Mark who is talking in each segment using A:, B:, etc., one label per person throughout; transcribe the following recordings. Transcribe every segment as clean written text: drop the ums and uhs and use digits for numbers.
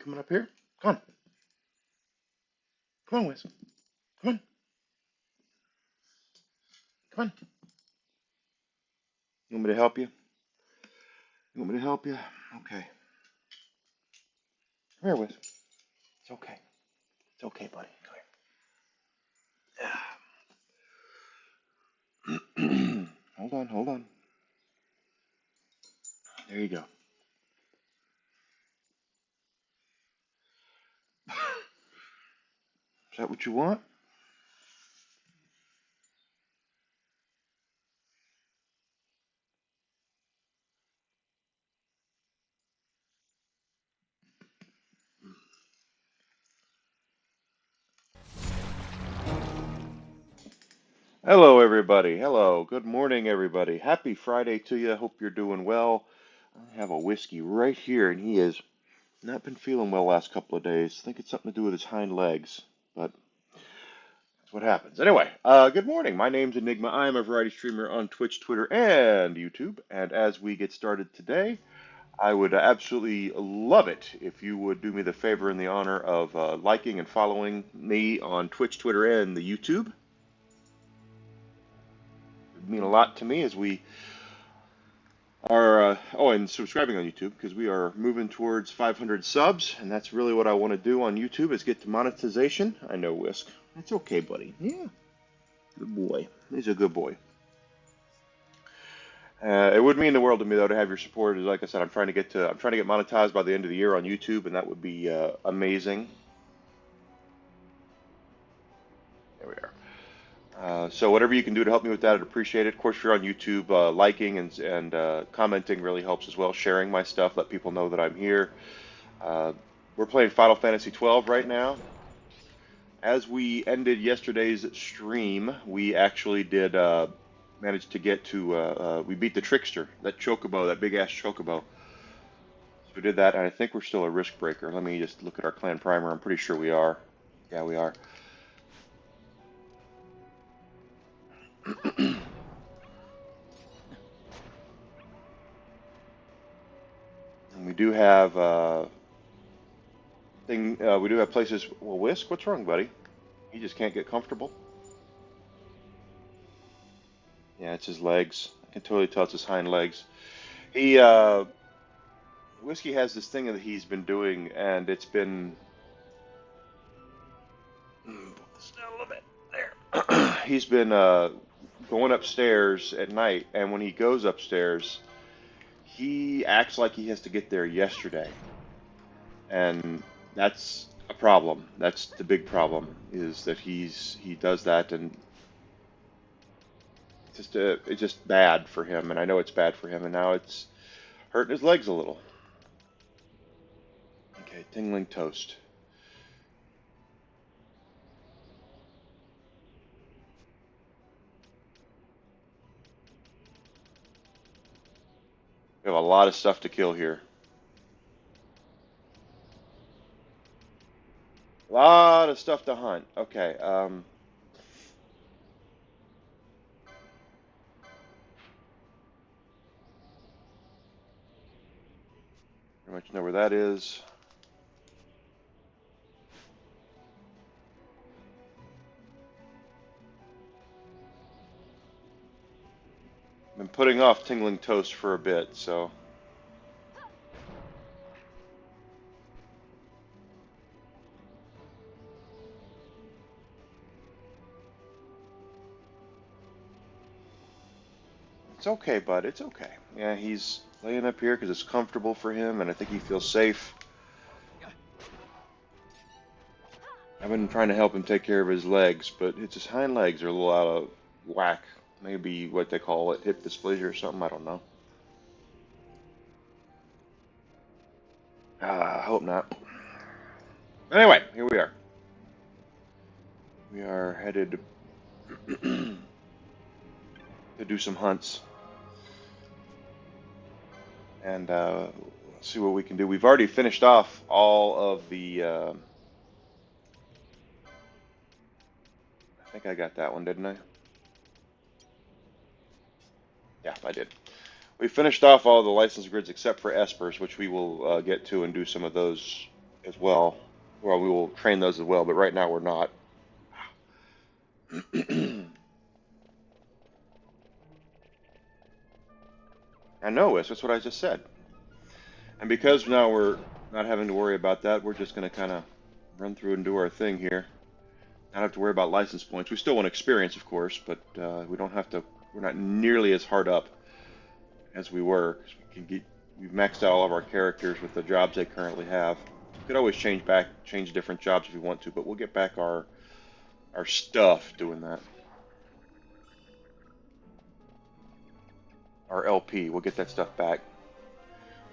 A: coming up here? Come on. Come on, Wiz. Come on. Come on. You want me to help you? You want me to help you? Okay. Come here, Wiz. It's okay. It's okay, buddy. Come here. Hold on, hold on. There you go. Is that what you want? Hello, everybody. Hello. Good morning, everybody. Happy Friday to you. Hope you're doing well. I have a whiskey right here, and he has not been feeling well the last couple of days. I think it's something to do with his hind legs, but that's what happens. Anyway, good morning. My name's Enigma. I am a variety streamer on Twitch, Twitter, and YouTube. And as we get started today, I would absolutely love it if you would do me the favor and the honor of liking and following me on Twitch, Twitter, and the YouTube. It would mean a lot to me as we are, and subscribing on YouTube because we are moving towards 500 subs, and that's really what I want to do on YouTube is get to monetization. I know, Whisk. It's okay, buddy. Yeah, good boy. He's a good boy. It would mean the world to me though to have your support. Like I said, I'm trying to get monetized by the end of the year on YouTube, and that would be amazing. There we are. So whatever you can do to help me with that, I'd appreciate it. Of course, if you're on YouTube, liking and commenting really helps as well. Sharing my stuff, let people know that I'm here. We're playing Final Fantasy XII right now. As we ended yesterday's stream, we actually did manage to get to, we beat the Trickster, that Chocobo, that big ass Chocobo. So we did that, and I think we're still a risk breaker. Let me just look at our clan primer. I'm pretty sure we are. Yeah, we are. And we do have we do have places. Well, Whisk, what's wrong, buddy? He just can't get comfortable. Yeah, it's his legs. I can totally tell it's his hind legs. He Whiskey has this thing that he's been doing, and it's been put this down a little bit. There. He's been going upstairs at night, and when he goes upstairs, he acts like he has to get there yesterday, and that's a problem. That's the big problem is that he does that, and it's just bad for him, and I know it's bad for him, and now it's hurting his legs a little. Okay, tingling toast. We have a lot of stuff to kill here. A lot of stuff to hunt. Okay, pretty much know where that is. I've been putting off tingling toast for a bit, so. It's okay, bud. It's okay. Yeah, he's laying up here because it's comfortable for him, and I think he feels safe. I've been trying to help him take care of his legs, but it's his hind legs are a little out of whack. Maybe what they call it, hip dysplasia or something. I don't know. I hope not. Anyway, here we are. We are headed to do some hunts and see what we can do. We've already finished off all of the. I think I got that one, didn't I? Yeah, I did. We finished off all the license grids except for espers, which we will get to and do some of those as well. Well, we will train those as well, but right now we're not. I know, Wes. That's what I just said. And because now we're not having to worry about that, we're just going to kind of run through and do our thing here. Not have to worry about license points. We still want experience, of course, but we don't have to. We're not nearly as hard up as we were. 'Cause we've maxed out all of our characters with the jobs they currently have. We could always change different jobs if we want to, but we'll get back our stuff doing that. Our LP, we'll get that stuff back.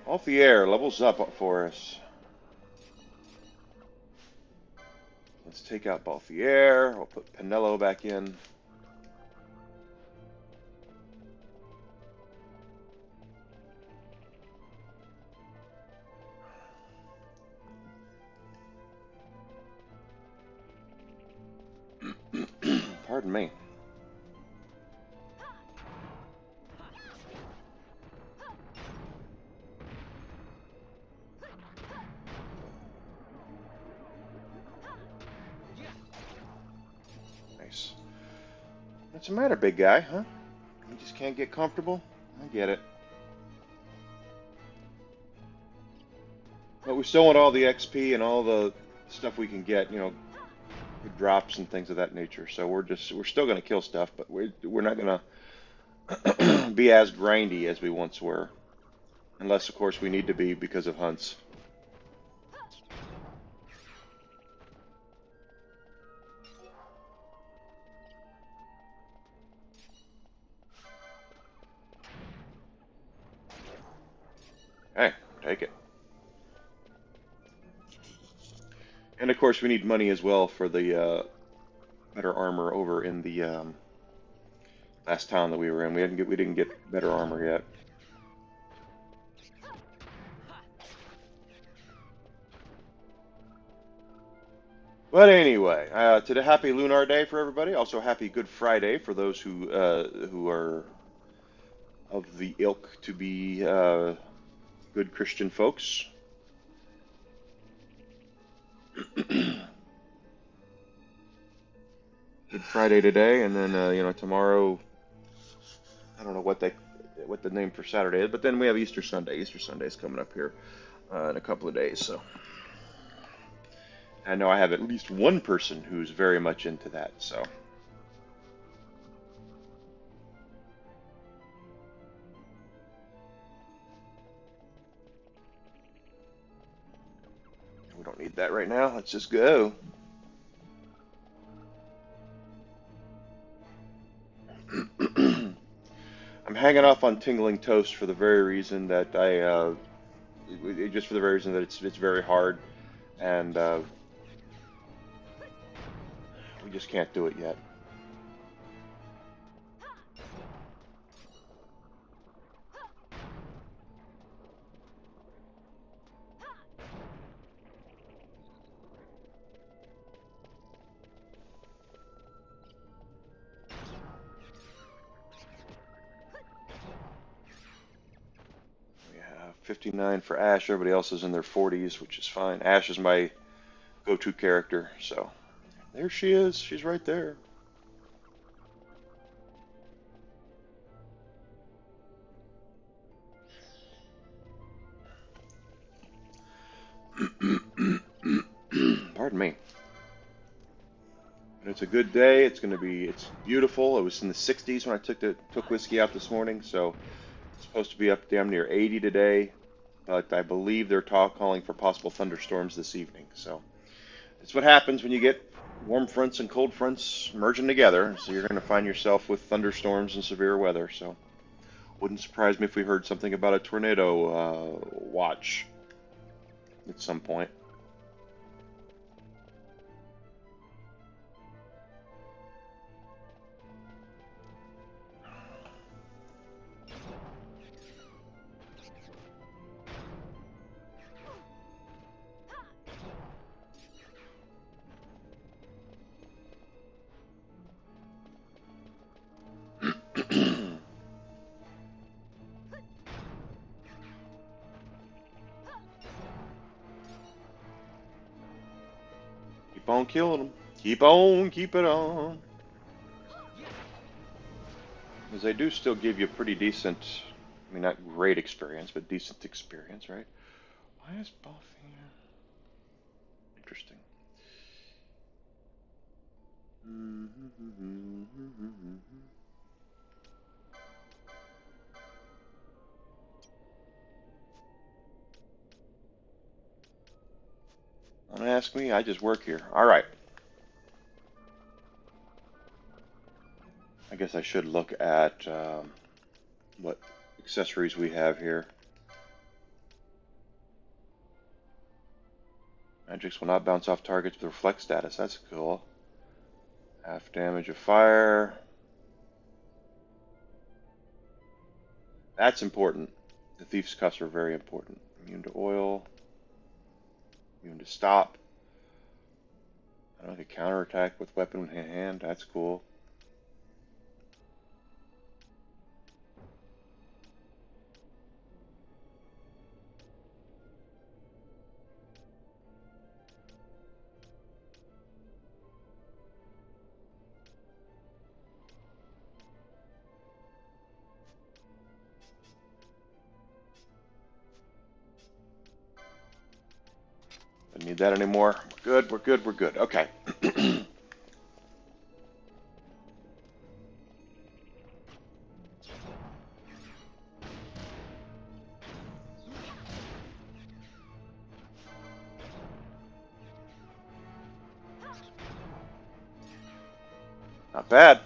A: Off the air, levels up for us. Let's take out Off the air. We'll put Pinello back in. Pardon me. Nice. What's the matter, big guy, huh? You just can't get comfortable? I get it. But we still want all the XP and all the stuff we can get, good drops and things of that nature. So we're still gonna kill stuff, but we're not gonna be as grindy as we once were, unless of course we need to be because of hunts. Hey, take it. And of course we need money as well for the better armor over in the last town that we were in. We didn't get better armor yet. But anyway, today happy Lunar Day for everybody. Also happy Good Friday for those who are of the ilk to be good Christian folks. Good Friday today, and then tomorrow. I don't know what the name for Saturday is, but then we have Easter Sunday. Easter Sunday is coming up here in a couple of days, so I know I have at least one person who's very much into that. So we don't need that right now. Let's just go. I'm hanging off on Tingling Toast for the very reason that just for the very reason that it's very hard, and we just can't do it yet. We have 59 for Ash. Everybody else is in their 40s, which is fine. Ash is my go-to character, so there she is. She's right there. Pardon me. But it's a good day. It's beautiful. It was in the 60s when I took whiskey out this morning, so it's supposed to be up damn near 80 today. But I believe they're calling for possible thunderstorms this evening. So it's what happens when you get warm fronts and cold fronts merging together. So you're going to find yourself with thunderstorms and severe weather. So wouldn't surprise me if we heard something about a tornado watch at some point. Keep on killing them. Keep on, keep it on. Because they do still give you pretty decent, I mean, not great experience, but decent experience, right? Why is buff here? Interesting. Don't ask me, I just work here. Alright. I guess I should look at what accessories we have here. Magics will not bounce off targets with reflect status. That's cool. Half damage of fire. That's important. The Thief's Cuffs are very important. Immune to oil. Immune to stop. I don't know, I can counterattack with weapon in hand. That's cool. Don't need that anymore. We're good, we're good, we're good. Okay. Not bad.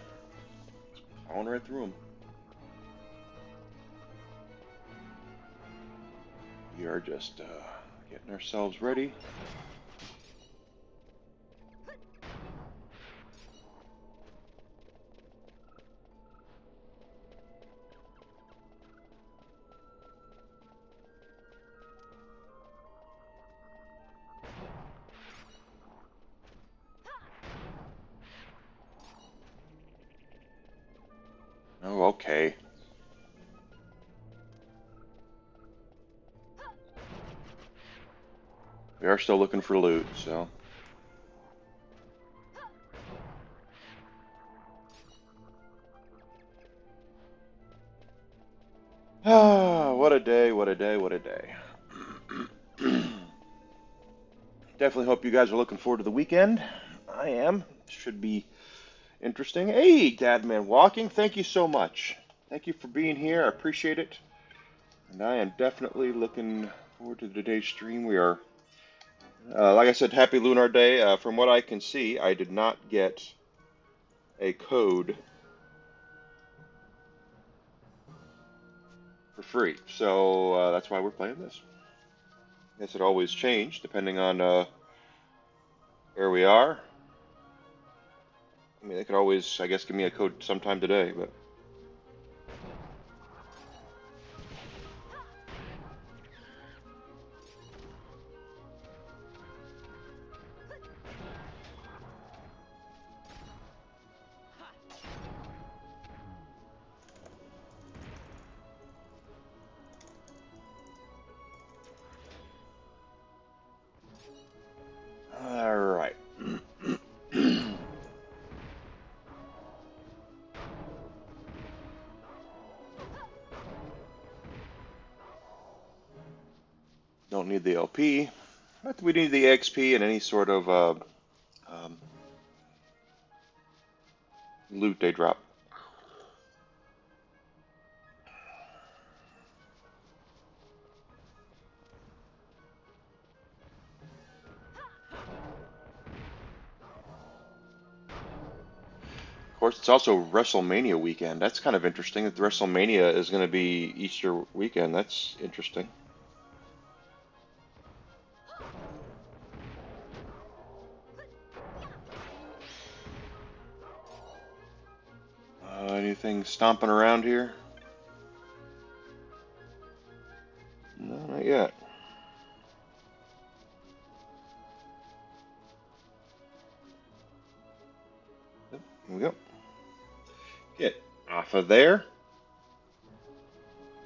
A: Going right through them. We are just getting ourselves ready. Oh, okay. We are still looking for loot, so. Ah, what a day, what a day, what a day. Definitely hope you guys are looking forward to the weekend. I am. Should be interesting. Hey, Dadman Walking, thank you so much. Thank you for being here. I appreciate it. And I am definitely looking forward to today's stream. We are, like I said, happy Lunar Day. From what I can see, I did not get a code for free. So that's why we're playing this. I guess it always changes depending on where we are. I mean, they could always, I guess, give me a code sometime today, but. All right. Don't need the LP. But we need the XP and any sort of um, loot they drop. Of course, it's also WrestleMania weekend. That's kind of interesting that the WrestleMania is going to be Easter weekend. That's interesting. Anything stomping around here? No, not yet. Yep, here we go. Get off of there.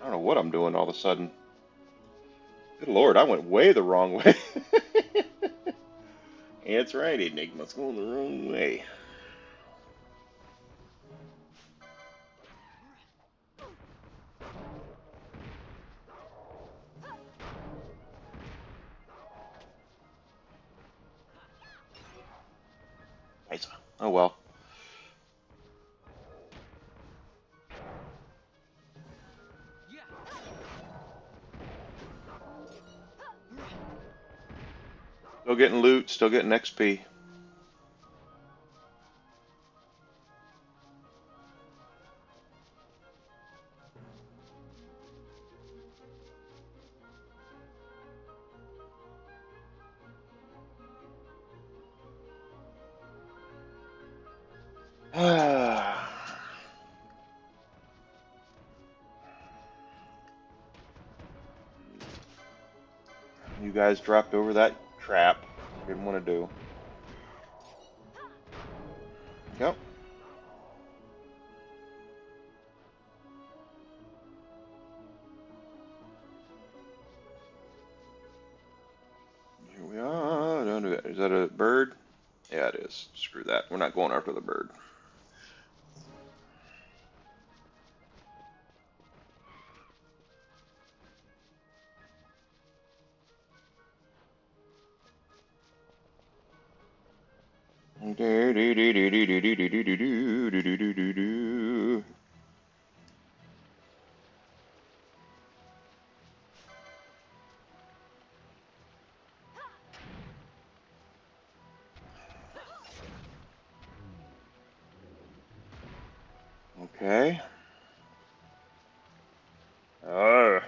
A: I don't know what I'm doing all of a sudden. Good Lord, I went way the wrong way. That's right, Enigma's going the wrong way. Nice. Oh well. Still getting loot, still getting XP. You guys dropped over that trap. Didn't want to do. Yep. Here we are. Don't do that. Is that a bird? Yeah, it is. Screw that. We're not going after the bird. Okay. Uh,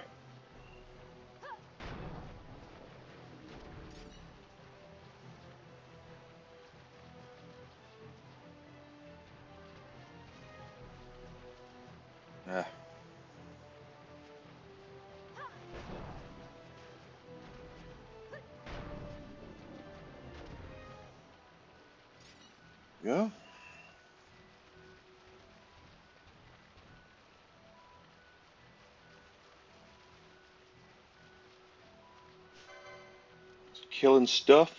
A: uh, yeah. Killing stuff.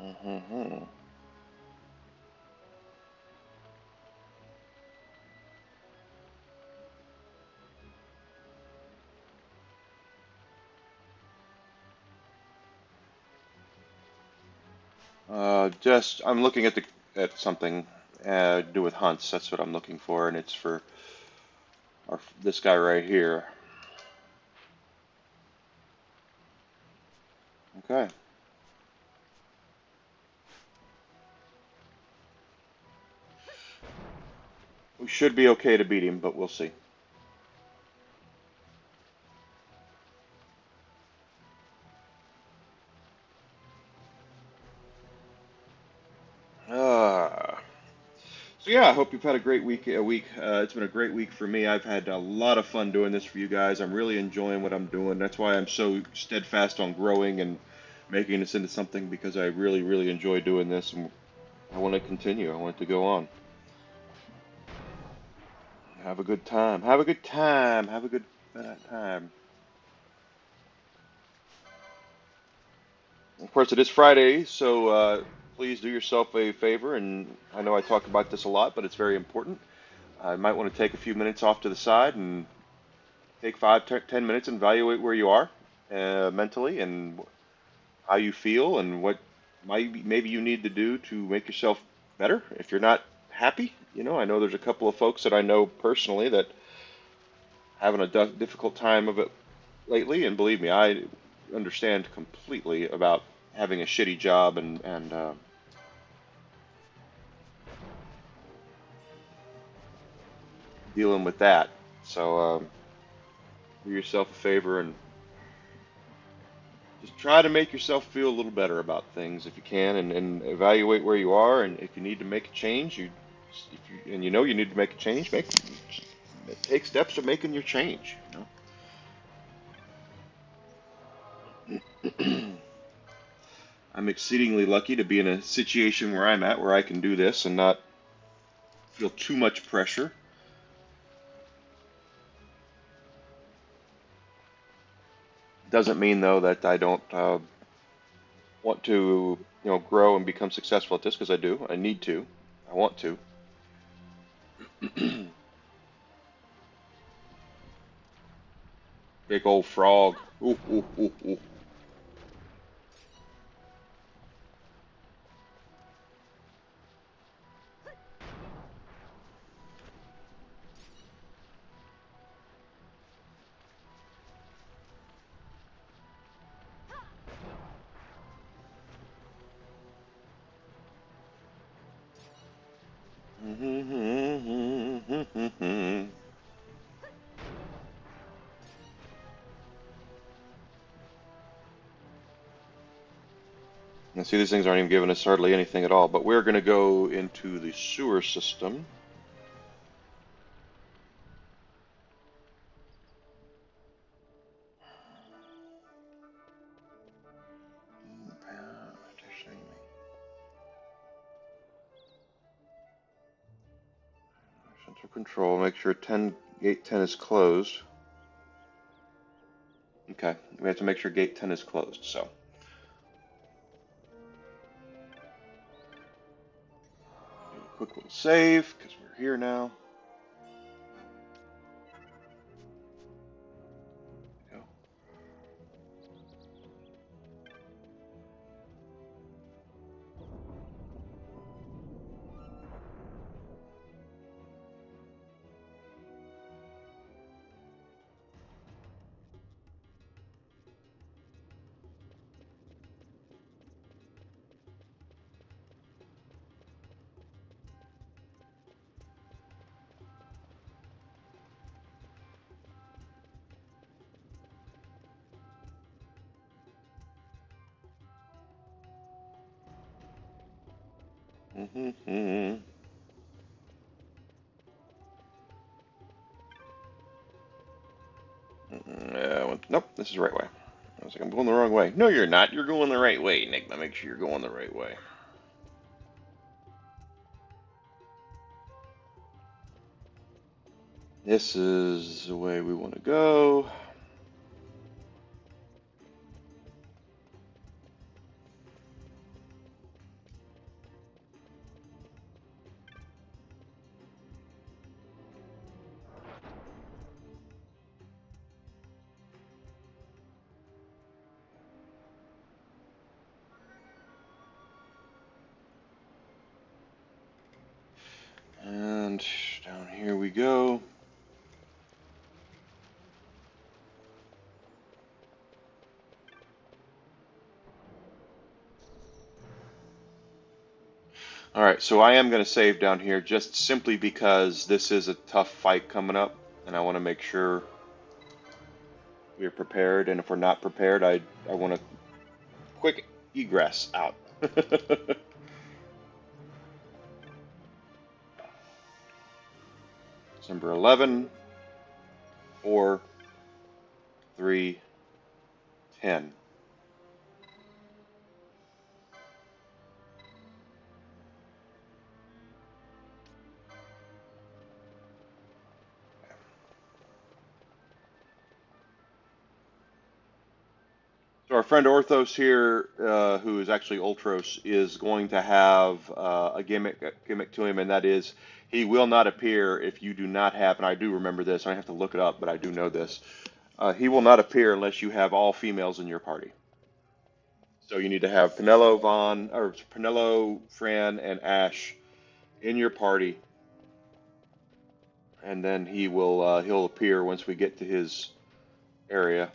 A: Mm-hmm. Just I'm looking at the at something to do with hunts. That's what I'm looking for, and it's for this guy right here. Okay, we should be okay to beat him, but we'll see. Uh, so yeah, I hope you've had a great week. It's been a great week for me. I've had a lot of fun doing this for you guys. I'm really enjoying what I'm doing. That's why I'm so steadfast on growing and making this into something because I really, really enjoy doing this, and I want to continue. I want it to go on. Have a good time. Have a good time. Have a good time. Of course, it is Friday, so please do yourself a favor. And I know I talk about this a lot, but it's very important. I might want to take a few minutes off to the side and take 5, 10 minutes and evaluate where you are mentally and how you feel and what maybe you need to do to make yourself better. If you're not happy. I know there's a couple of folks that I know personally that having a difficult time of it lately, and believe me, I understand completely about having a shitty job and dealing with that. So do yourself a favor and just try to make yourself feel a little better about things if you can, and evaluate where you are. And if you need to make a change, if you and you know you need to make a change, take steps to making your change. I'm exceedingly lucky to be in a situation where I'm at, where I can do this and not feel too much pressure. Doesn't mean though that I don't want to, grow and become successful at this, because I do. I need to. I want to. Big old frog. Ooh, ooh, ooh, ooh. And see, these things aren't even giving us hardly anything at all. But we're going to go into the sewer system. Center control. Make sure gate 10 is closed. Okay, we have to make sure gate 10 is closed. So, quick little save because we're here now. Go. Nope, this is the right way. I was like, I'm going the wrong way. No, you're not. You're going the right way, Nick. Now make sure you're going the right way. This is the way we want to go. And down here we go. All right, so I am going to save down here just simply because this is a tough fight coming up, and I want to make sure we're prepared. And if we're not prepared, I want to quick egress out. It's number 11, 4, 3, 10. So our friend Orthos here, who is actually Ultros, is going to have a gimmick to him, and that is he will not appear if you do not have, and I do remember this, I have to look it up, but I do know this. He will not appear unless you have all females in your party. So you need to have Penelo, Fran, and Ash in your party, and then he'll appear once we get to his area.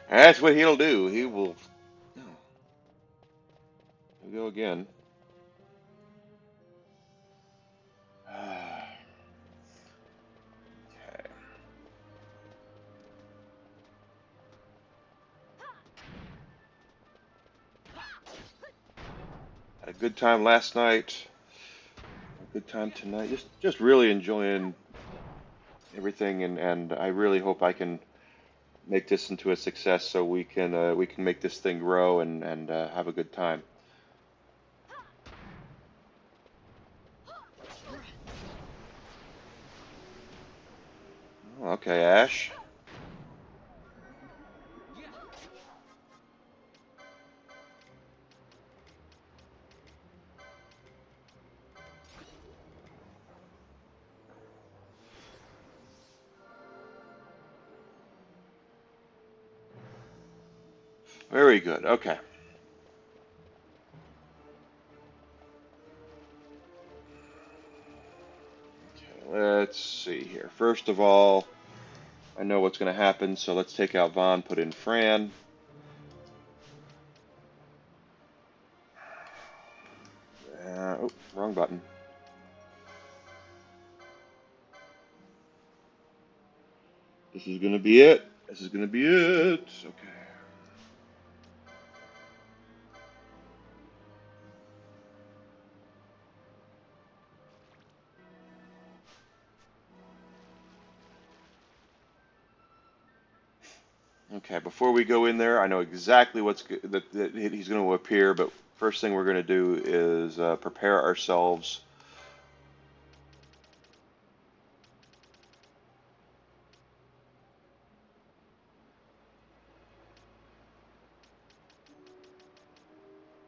A: That's what he'll do. He will he'll go again. Okay. Had a good time last night. A good time tonight. Just really enjoying everything, and I really hope I can make this into a success so we can make this thing grow and have a good time. Okay, Ash. Very good. Okay. Okay, let's see here. First of all, I know what's going to happen, so let's take out Vaughn, put in Fran. Oh, wrong button. This is going to be it. This is going to be it. Okay. Okay, before we go in there, I know exactly that he's going to appear, but first thing we're going to do is prepare ourselves.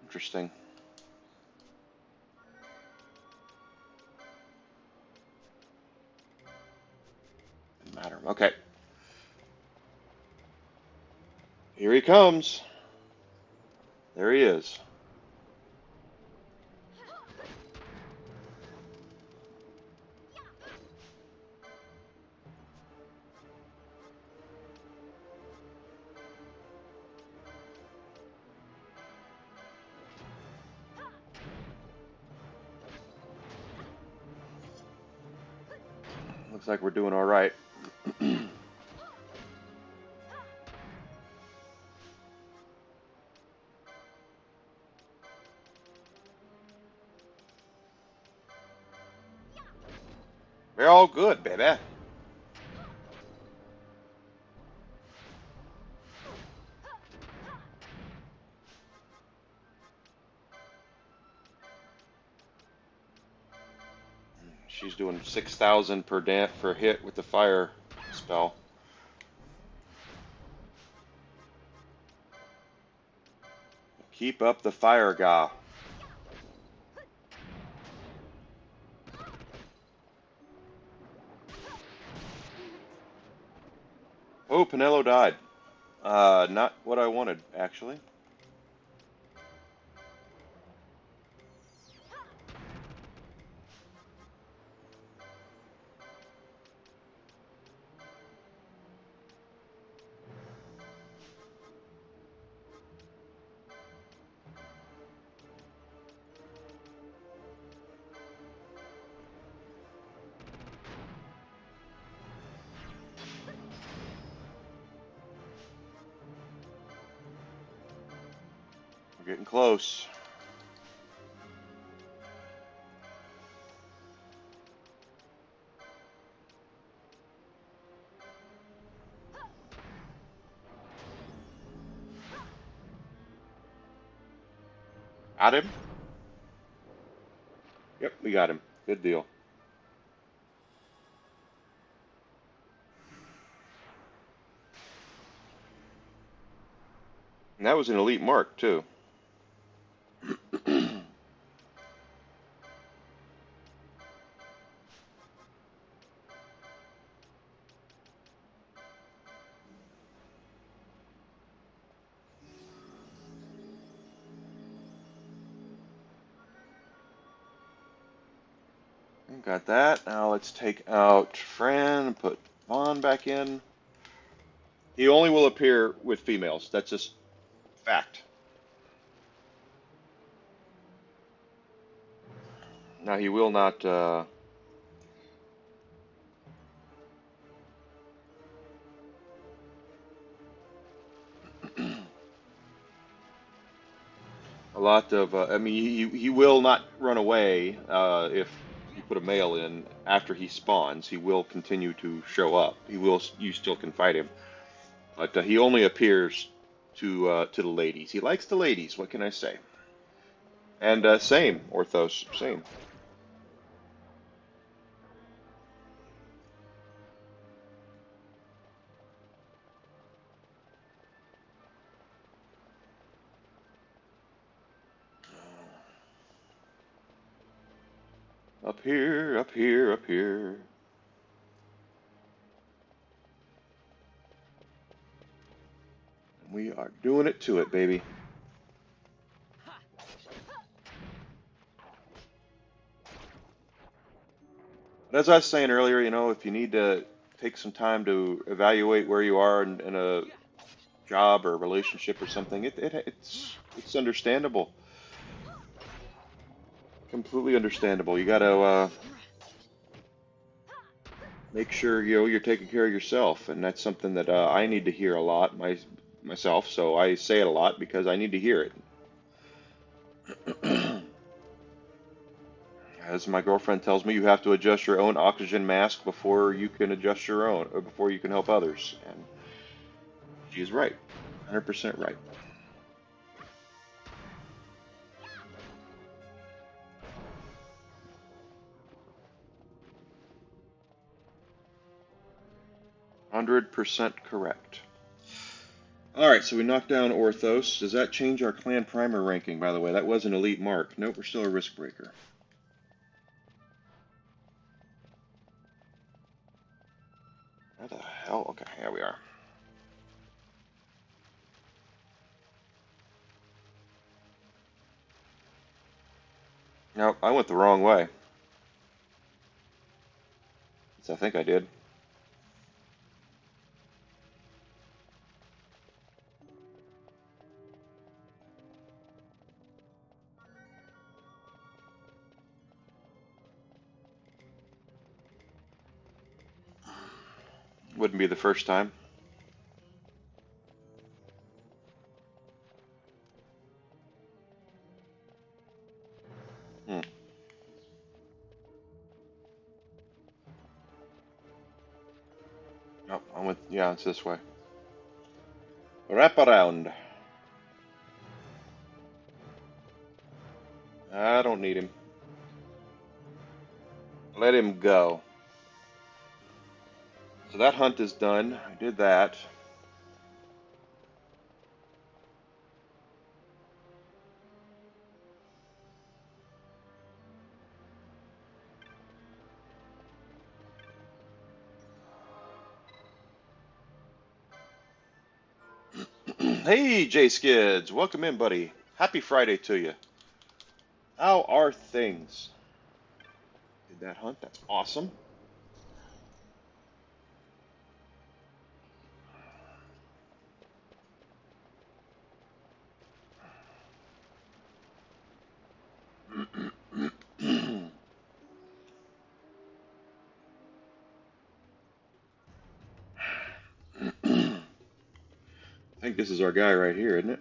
A: Interesting. Doesn't matter. Okay, here he comes. There he is. Looks like we're doing all right. We're all good, baby. She's doing 6,000 per hit with the fire spell. Keep up the fire, ga. Oh, Pinello died. Not what I wanted, actually. We're getting close. Got him? Yep, we got him. Good deal. And that was an elite mark, too. Got that. Now let's take out Fran and put Vaughn back in. He only will appear with females. That's just fact. Now he will not. A lot of. I mean, he will not run away if you put a male in after he spawns. He will continue to show up. He will. You still can fight him, but he only appears to the ladies. He likes the ladies. What can I say? And same Orthos, same. Up here, up here, up here. We are doing it to it, baby. But as I was saying earlier, you know, if you need to take some time to evaluate where you are in a job or a relationship or something, it's understandable, completely understandable. You got to make sure you know you're taking care of yourself, and that's something that I need to hear a lot myself. So I say it a lot because I need to hear it. As my girlfriend tells me, you have to adjust your own oxygen mask before you can adjust your own, or before you can help others. And she is right, 100% right. 100% correct. Alright, so we knocked down Orthos. Does that change our clan primer ranking, by the way? That was an elite mark. Nope, we're still a risk breaker. What the hell? Okay, here we are. Nope, I went the wrong way. Yes, I think I did. Wouldn't be the first time. Hmm. Nope, I went, yeah, it's this way. Wrap around. I don't need him. Let him go. So that hunt is done. I did that. Hey, J Skids, welcome in, buddy. Happy Friday to you. How are things? Did that hunt? That's awesome. I think this is our guy right here, isn't it?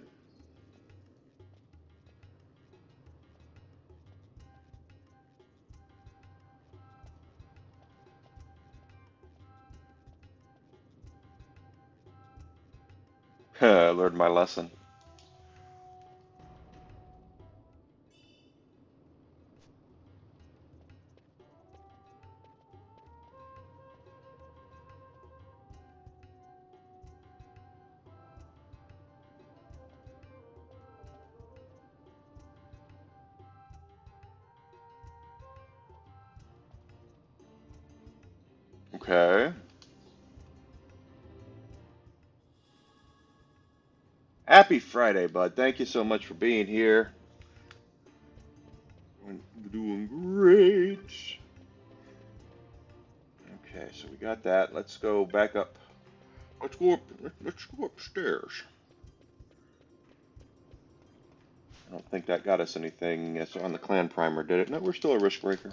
A: I learned my lesson. Okay. Happy Friday, bud. Thank you so much for being here. We're doing great. Okay, so we got that. Let's go back up. Let's go up. Let's go upstairs. I don't think that got us anything. It's on the clan primer, did it? No, we're still a risk breaker.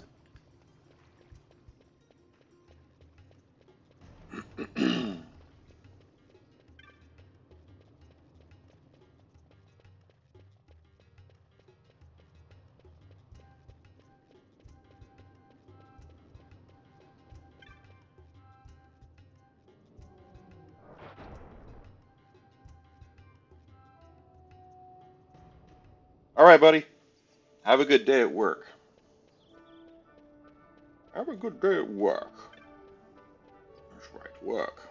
A: All right, buddy. Have a good day at work. Have a good day at work. That's right, work.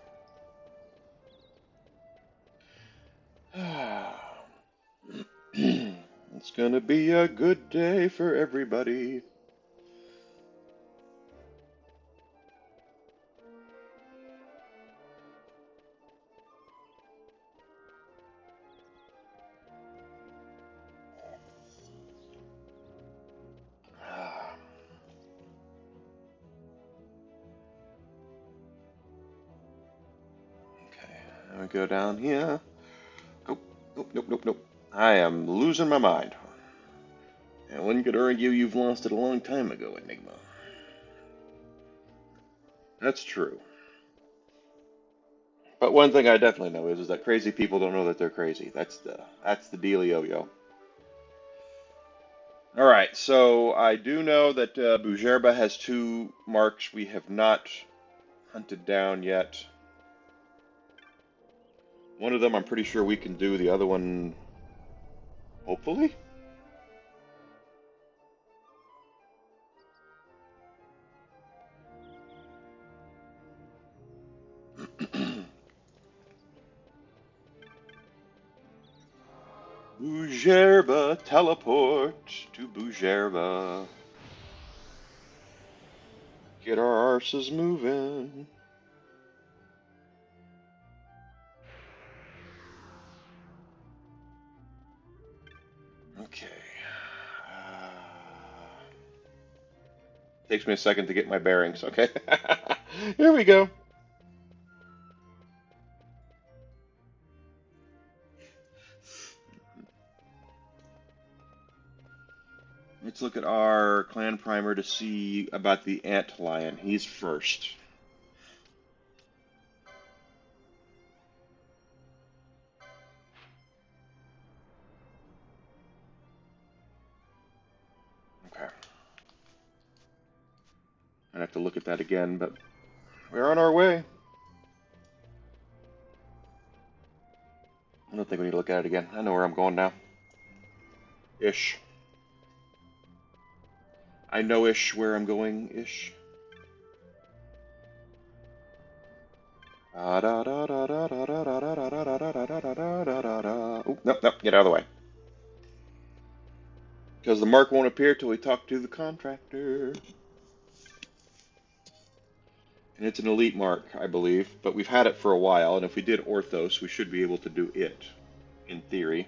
A: It's gonna be a good day for everybody. Okay, let me go down here. Nope, nope, nope, nope, nope. I am losing my mind. And one could argue you've lost it a long time ago, Enigma. That's true. But one thing I definitely know is that crazy people don't know that they're crazy. That's the dealio, yo. All right, so I do know that Bujerba has two marks we have not hunted down yet. One of them I'm pretty sure we can do. The other one, hopefully. Bujerba, teleport to Bujerba. Get our arses moving. Okay. Takes me a second to get my bearings. Okay. Here we go. Let's look at our clan primer to see about the ant lion. He's first. Okay. I'd have to look at that again, but we're on our way. I don't think we need to look at it again. I know where I'm going now. Ish. I know ish where I'm going ish. Oh, nope, nope, get out of the way. Because the mark won't appear till we talk to the contractor. And it's an elite mark, I believe, but we've had it for a while, and if we did Orthos, we should be able to do it, in theory.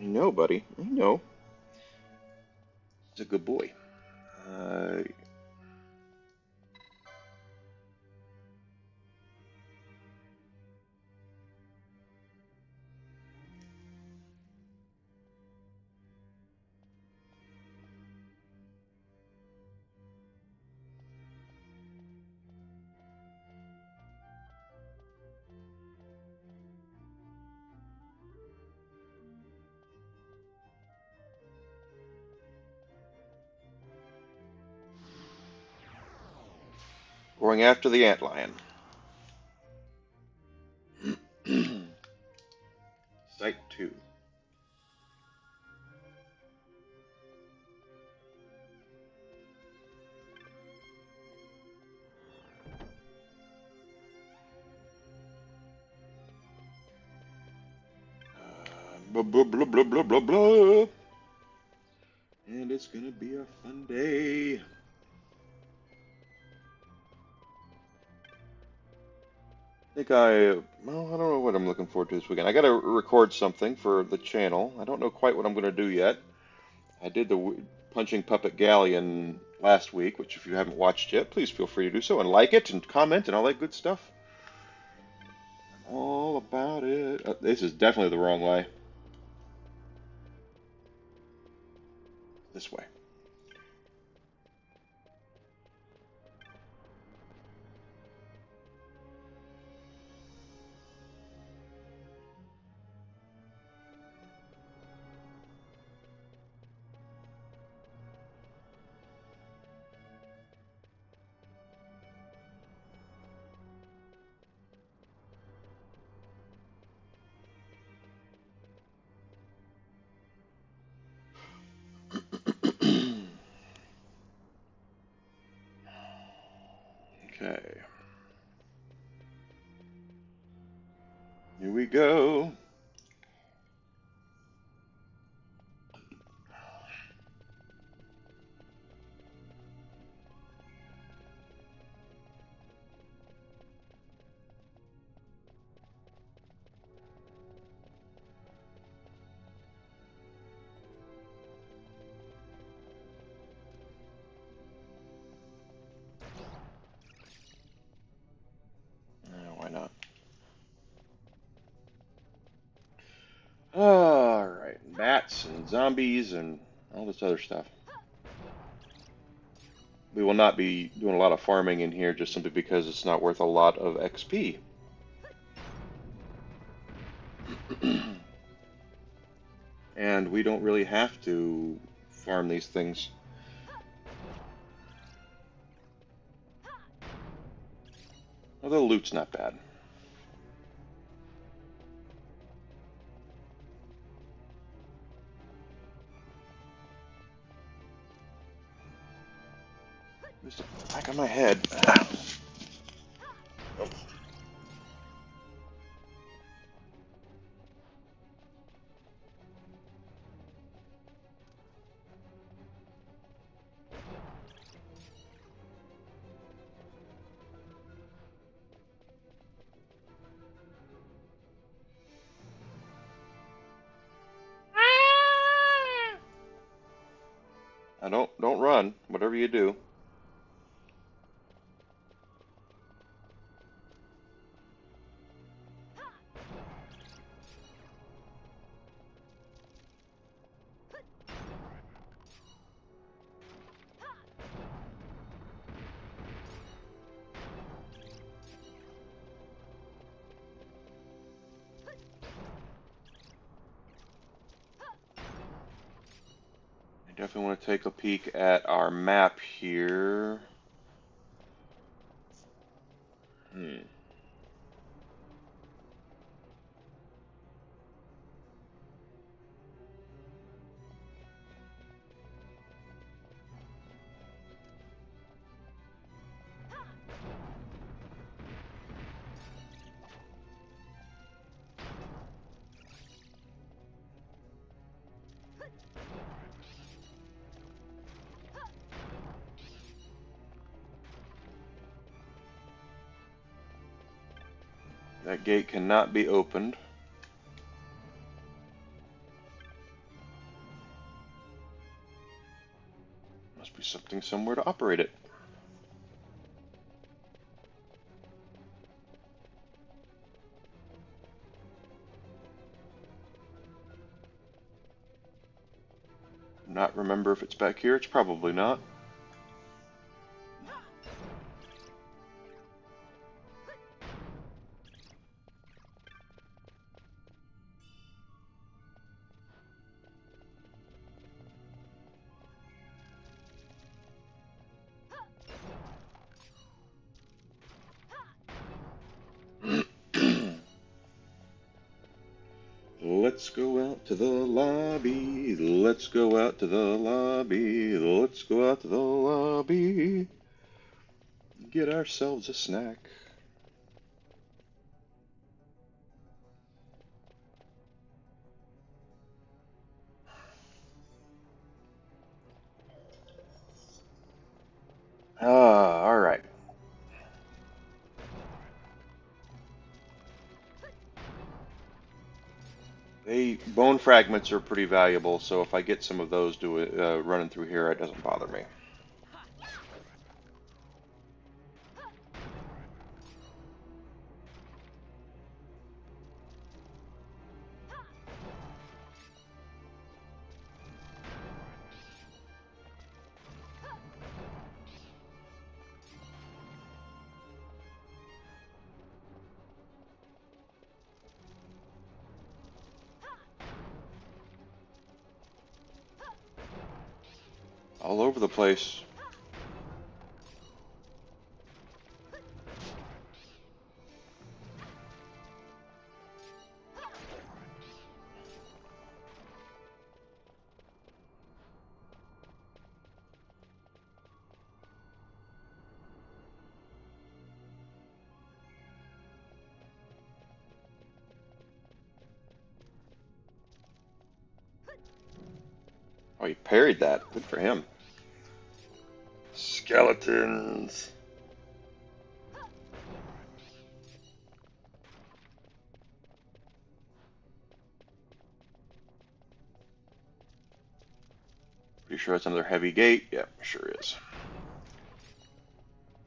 A: I know, buddy. I know. It's a good boy. Uh, going after the antlion. Site 2. Blah, blah, blah, blah, blah, blah, blah. And it's gonna be a fun day. Well, I don't know what I'm looking forward to this weekend. I got to record something for the channel. I don't know quite what I'm going to do yet. I did the Punching Puppet Galleon last week, which if you haven't watched yet, please feel free to do so and like it and comment and all that good stuff. All about it. This is definitely the wrong way. This way. Okay. Here we go. Why not? Alright. Bats and zombies and all this other stuff. We will not be doing a lot of farming in here just simply because it's not worth a lot of XP. And we don't really have to farm these things. Although loot's not bad. Just the back of my head. Don't run, whatever you do. I definitely want to take a peek at our map here. That gate cannot be opened. Must be something somewhere to operate it. Not remember if it's back here. It's probably not. Let's go out to the lobby. Let's go out to the lobby. Let's go out to the lobby. Get ourselves a snack. Bone fragments are pretty valuable, so if I get some of those running through here, it doesn't bother me. All over the place. Oh, he parried that. Good for him. Skeletons. Pretty sure that's another heavy gate. Yep, sure is.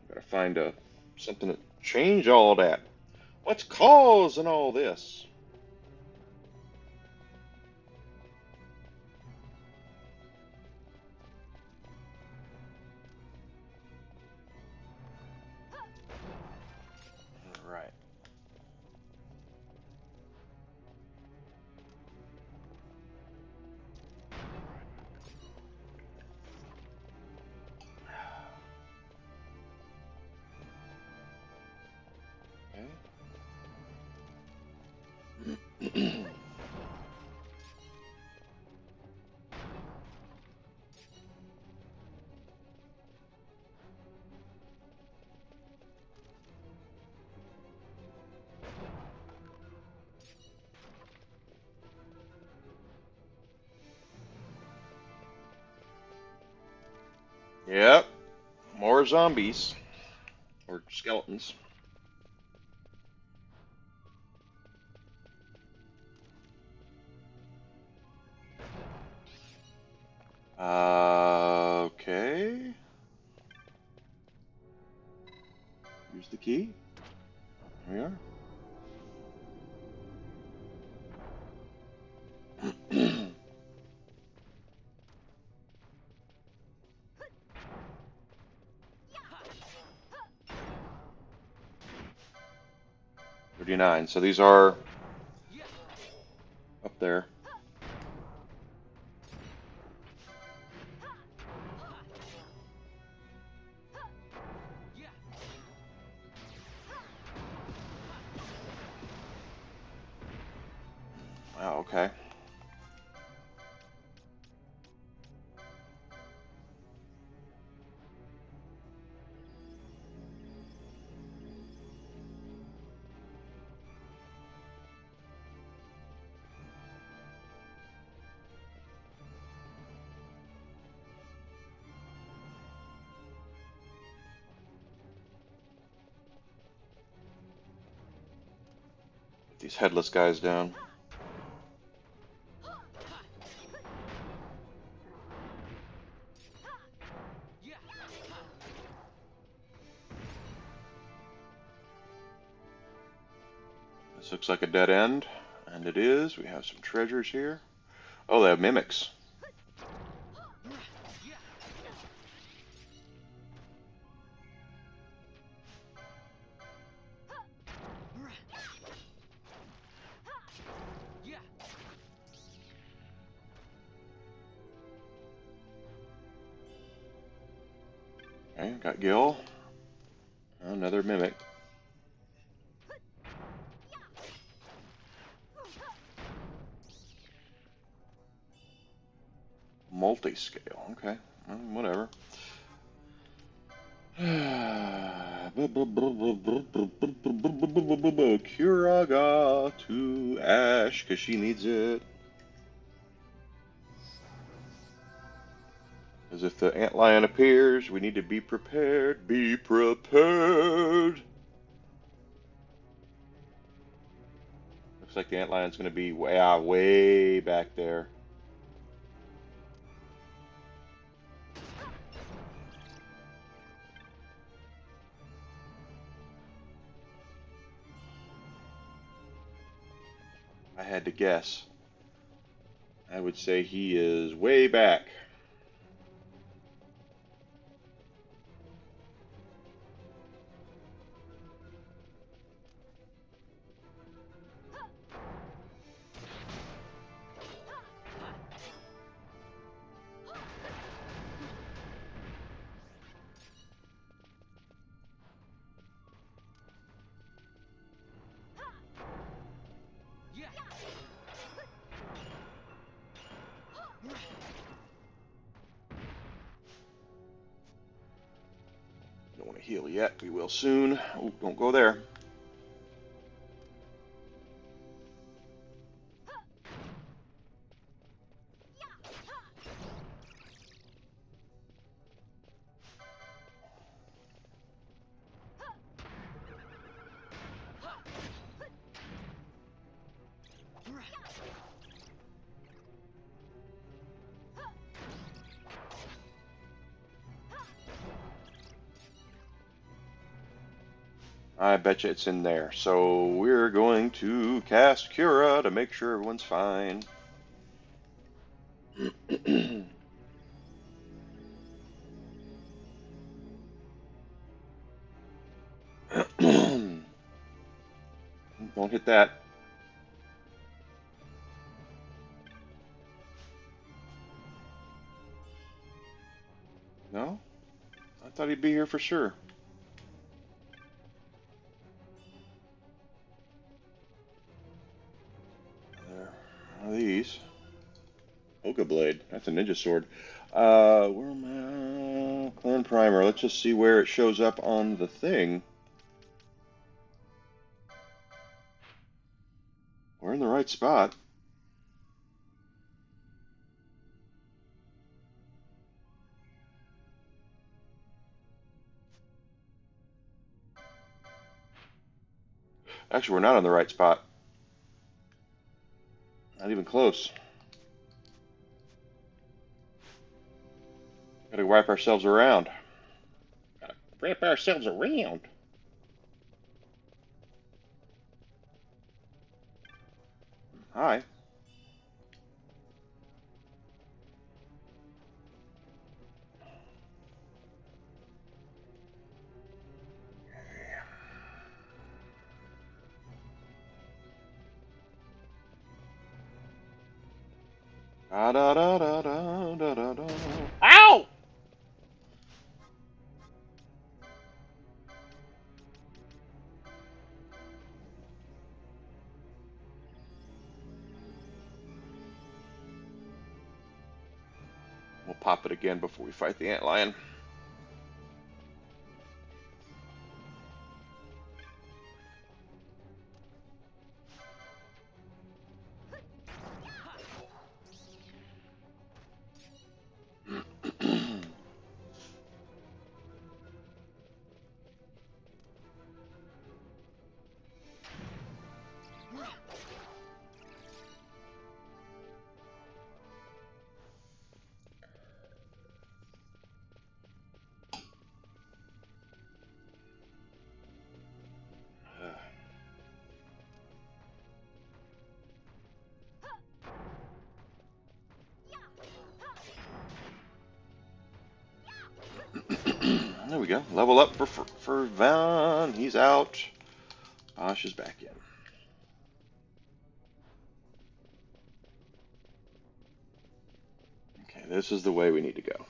A: Gotta find something to change all that. What's causing all this? All right. Okay. Yep. More zombies or skeletons. Okay. Here's the key. Here we are. 39. So these are up there. Wow, okay. Put these headless guys down. This looks like a dead end, and it is. We have some treasures here. Oh, they have mimics. Okay, got Gil. Another mimic. Multi-scale. Okay, well, whatever. Kiraga to Ash, because she needs it. As if the antlion appears, we need to be prepared. Be prepared. Looks like the antlion's going to be way back there. I had to guess. I would say he is way back. Don't want to heal yet. We will soon. Oh, don't go there. I bet you it's in there. So we're going to cast Cura to make sure everyone's fine. Don't hit that. No? I thought he'd be here for sure. There are these. Oka Blade. That's a ninja sword. Where am I? Clan Primer. Let's just see where it shows up on the thing. We're in the right spot. Actually, we're not on the right spot. Not even close. Gotta wipe ourselves around. Gotta wrap ourselves around. Hi. Da da da da da da da da. Ow! We'll pop it again before we fight the antlion. There we go. Level up for Van. He's out. Bosch is back in. Okay, this is the way we need to go.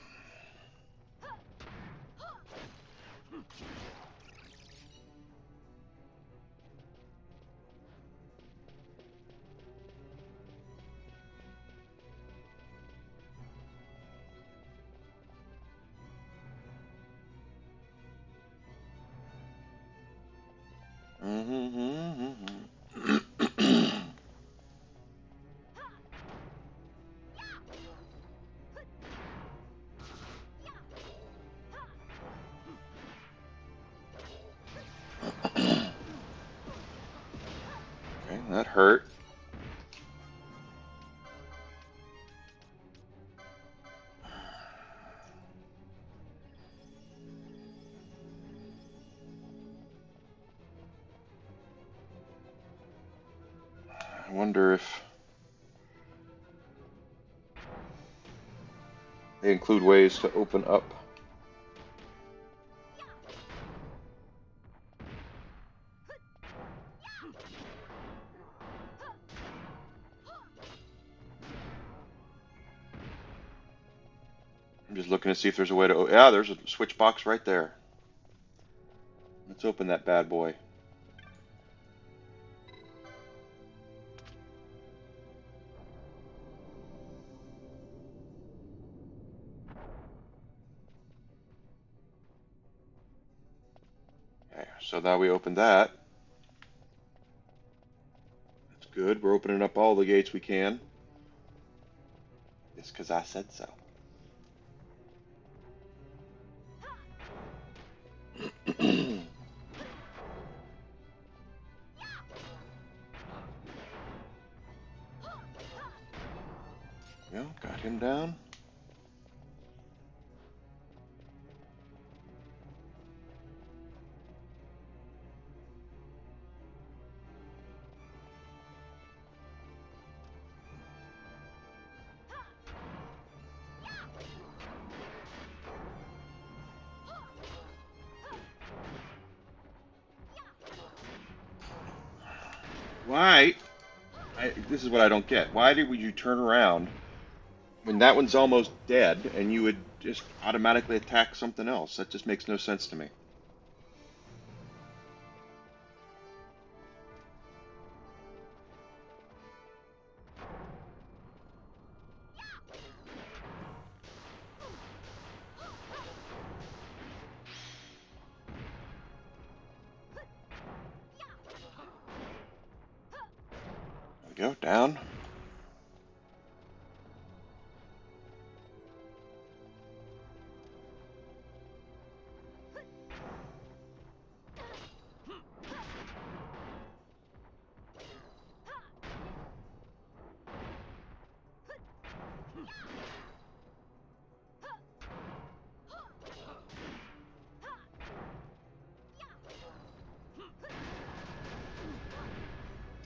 A: Okay, that hurt. wonder if they include ways to open up. I'm just looking to see if there's a way to. Yeah, there's a switch box right there. Let's open that bad boy. Okay, so now we open that. That's good. We're opening up all the gates we can. It's because I said so. Well, got him down. Why? This is what I don't get. Why would you turn around when that one's almost dead and you would just automatically attack something else? That just makes no sense to me. There we go, down.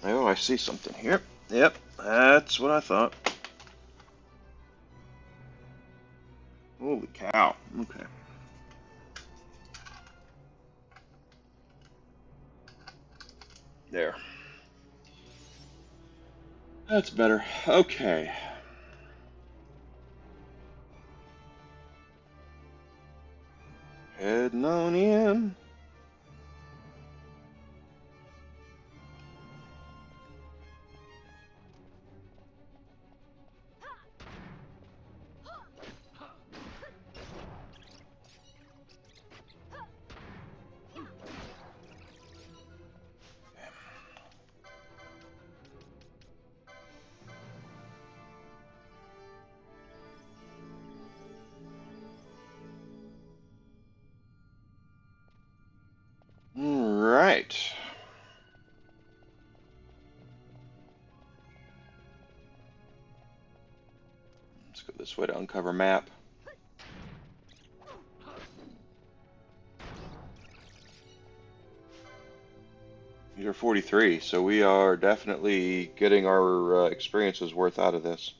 A: Oh, I see something here. Yep, that's what I thought. Holy cow. Okay. There. That's better. Okay. Heading on in. All right. Let's go this way to uncover map. These are 43, so we are definitely getting our experiences worth out of this.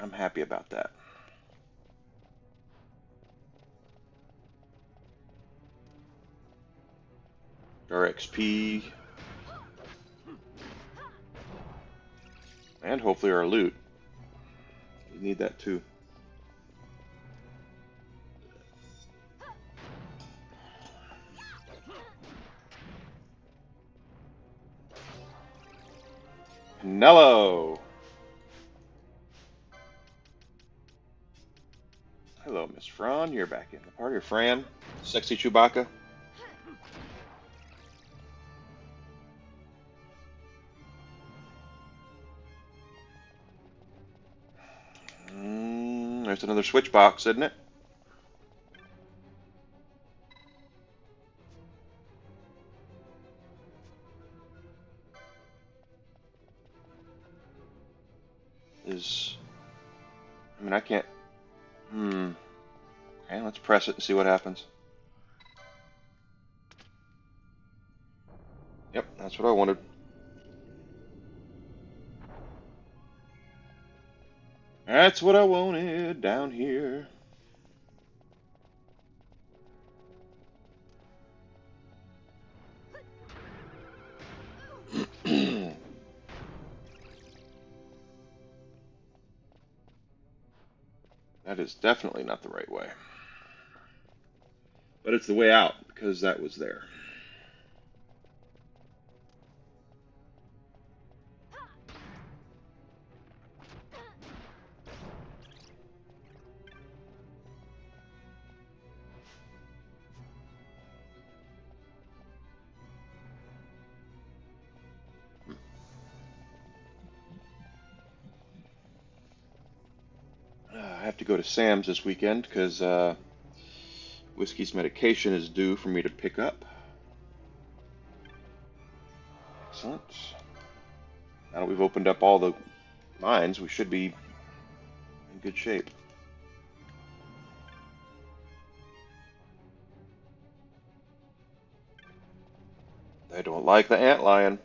A: I'm happy about that. Our XP. And hopefully our loot. We need that too. Nello! Hello, Miss Fran. You're back in the party. Or Fran. Sexy Chewbacca. There's another switch box, isn't it? I mean, I can't. Okay, let's press it and see what happens. Yep, that's what I wanted. That's what I wanted down here. That is definitely not the right way. But it's the way out because that was there. I have to go to Sam's this weekend because Whiskey's medication is due for me to pick up. Excellent. Now that we've opened up all the mines, we should be in good shape. I don't like the antlion.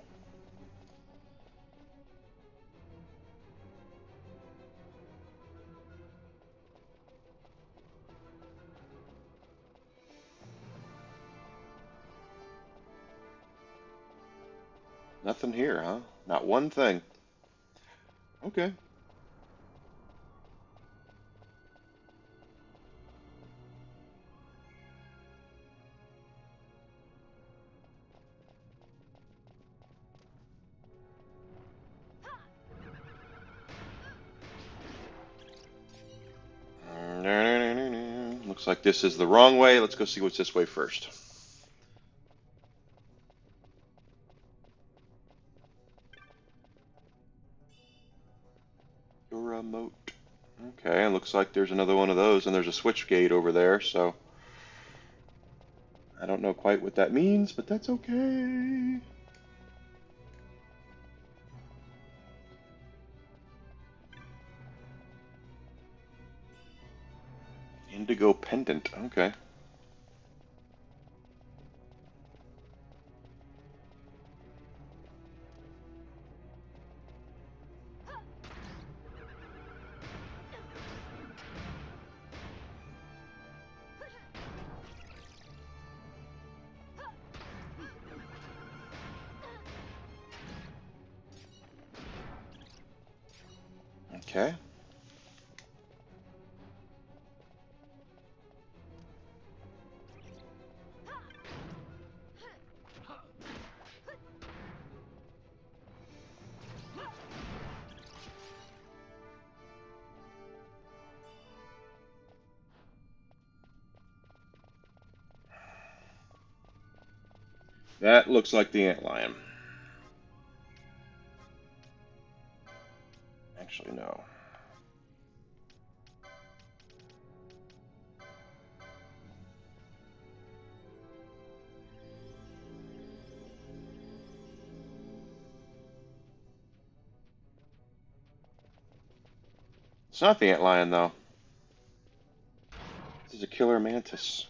A: Nothing here, huh? Not one thing. Okay. Looks like this is the wrong way. Let's go see what's this way first. Your remote. Okay, looks like there's another one of those, and there's a switch gate over there, so I don't know quite what that means, but that's okay. Indigo pendant. Okay. Okay. That looks like the antlion. Actually, no. It's not the antlion, though. This is a killer mantis.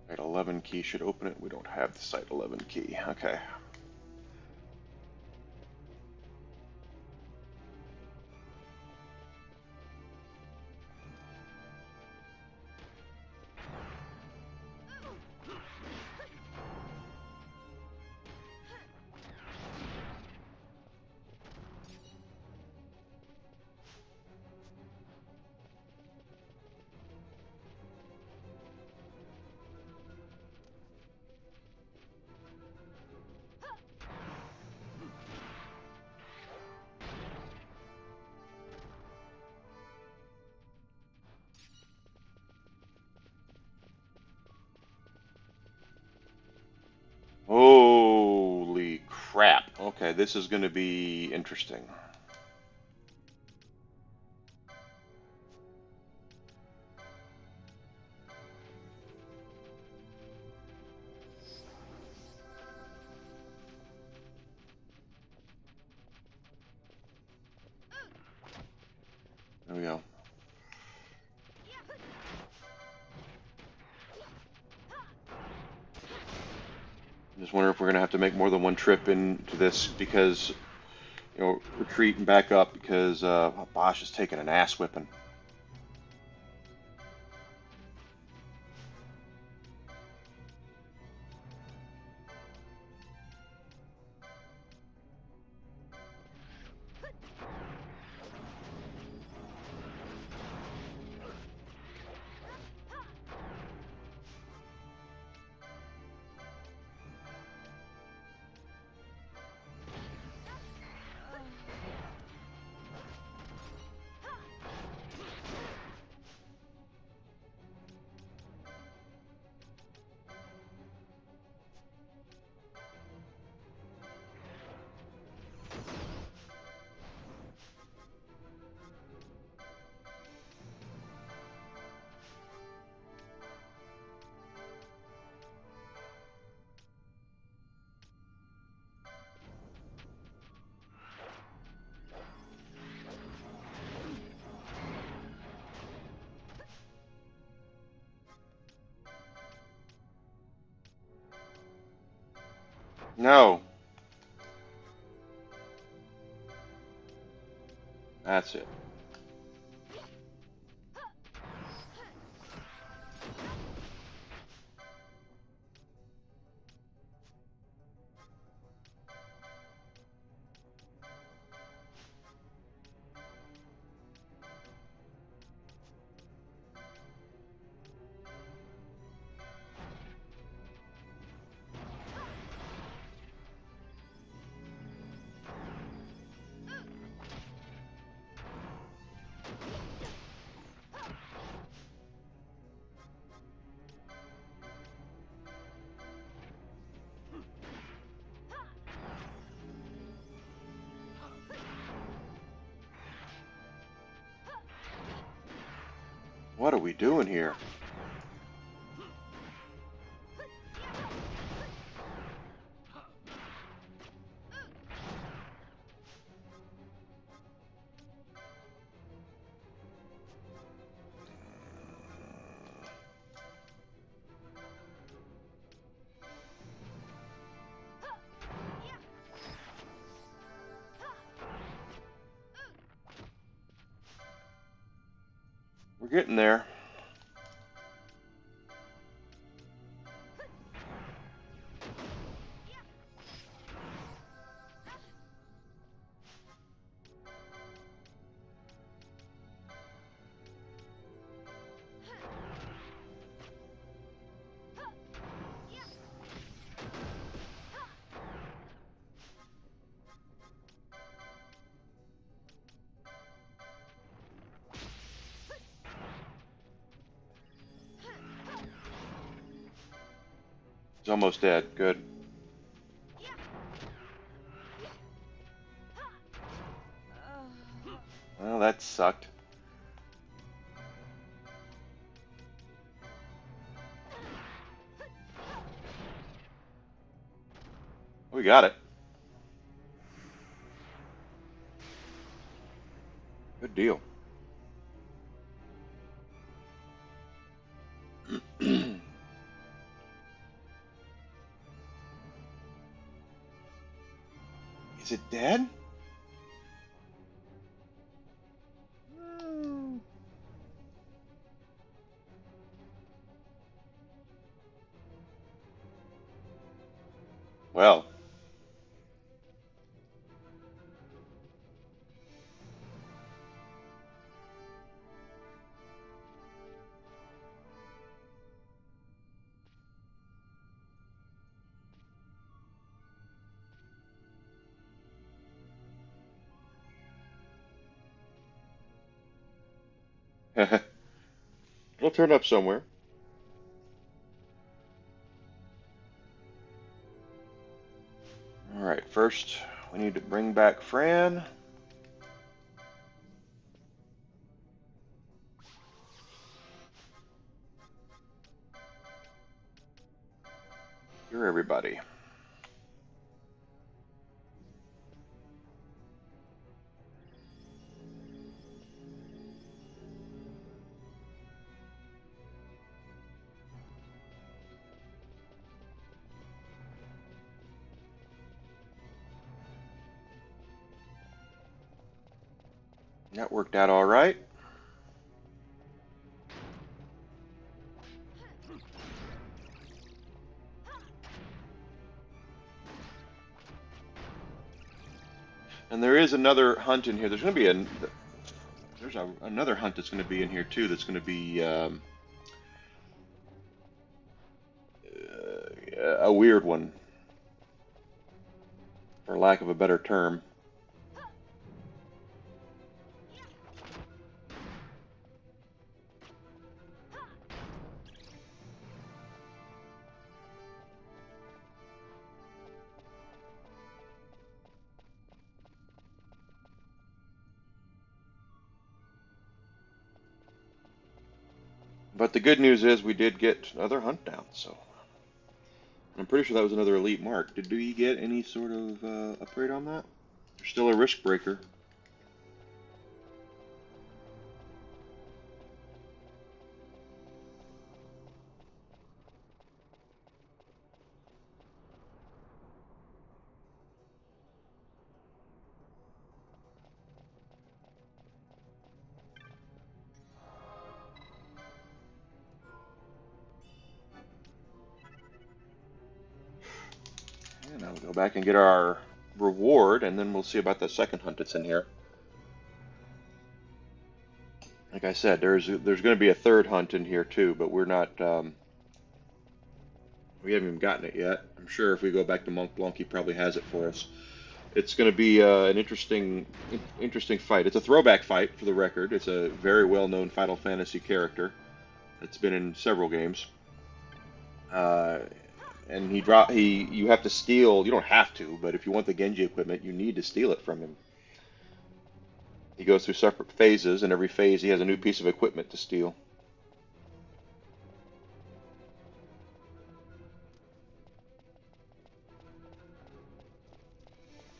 A: Site 11 key should open it. We don't have the Site 11 key. Okay. Holy crap. Okay, this is going to be interesting. There we go. Just wonder if we're gonna have to make more than one trip into this because, retreat and back up because Bosch is taking an ass whipping. No, that's it. What are we doing here? We're getting there. He's almost dead. Good. Well, that sucked. We got it. Good deal. Is it dead? Well, it'll turn up somewhere. All right, first we need to bring back Fran. You're everybody. That worked out all right. And there is another hunt in here. There's going to be another hunt that's going to be in here too. That's going to be a weird one, for lack of a better term. But the good news is we did get another hunt down, so I'm pretty sure that was another elite mark. Did we get any sort of upgrade on that? There's still a risk breaker. And now we'll go back and get our reward, and then we'll see about that second hunt that's in here. Like I said, there's going to be a third hunt in here too, but we're not we haven't even gotten it yet. I'm sure if we go back to Mont Blanc, he probably has it for us. It's going to be an interesting fight. It's a throwback fight, for the record. It's a very well-known Final Fantasy character that's been in several games. Uh, and you have to steal. You don't have to, but if you want the Genji equipment, you need to steal it from him. He goes through separate phases, and every phase he has a new piece of equipment to steal.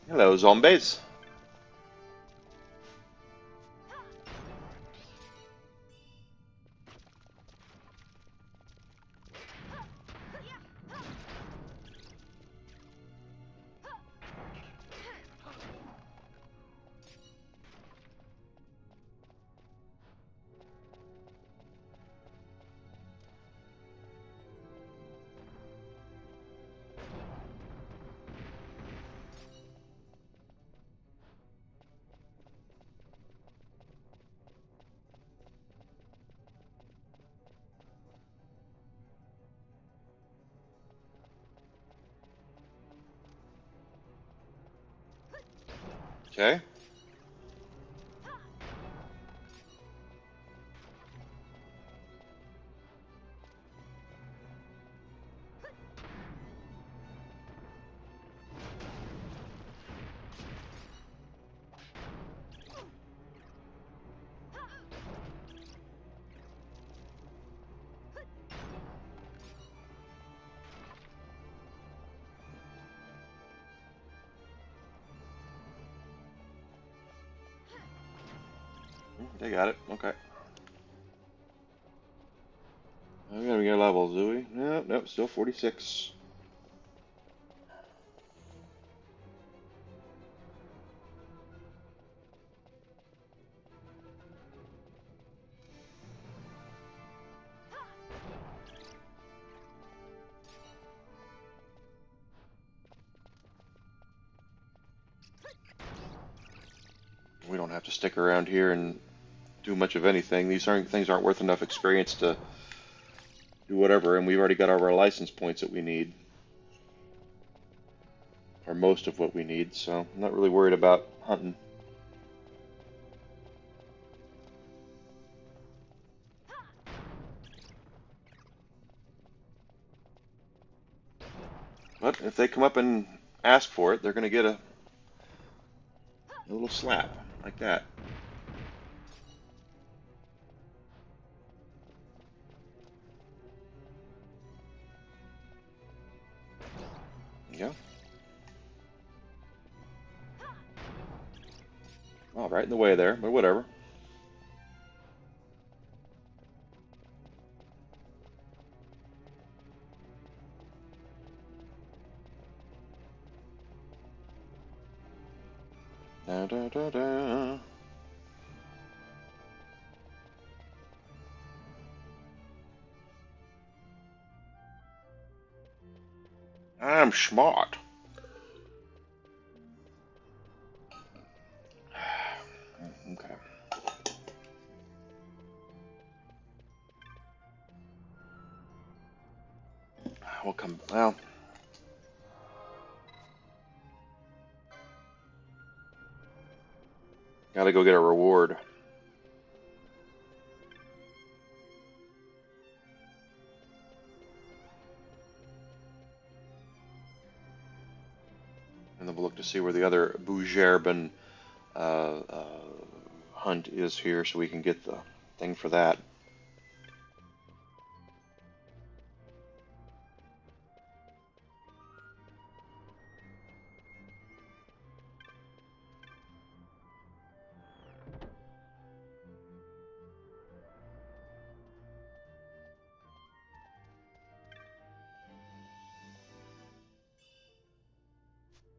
A: Hello, zombies. Okay. They got it. Okay. We gotta get levels, do we? No, nope, still 46. We don't have to stick around here and do much of anything. These things aren't worth enough experience to do whatever, and we've already got all of our license points that we need, or most of what we need, so I'm not really worried about hunting. But if they come up and ask for it, they're going to get a little slap like that. Yeah. Oh, right in the way there, but whatever. Da, da, da, da. I'm smart. Okay. We'll come. Well, gotta go get a reward. And then we'll look to see where the other Bougerbin hunt is here so we can get the thing for that.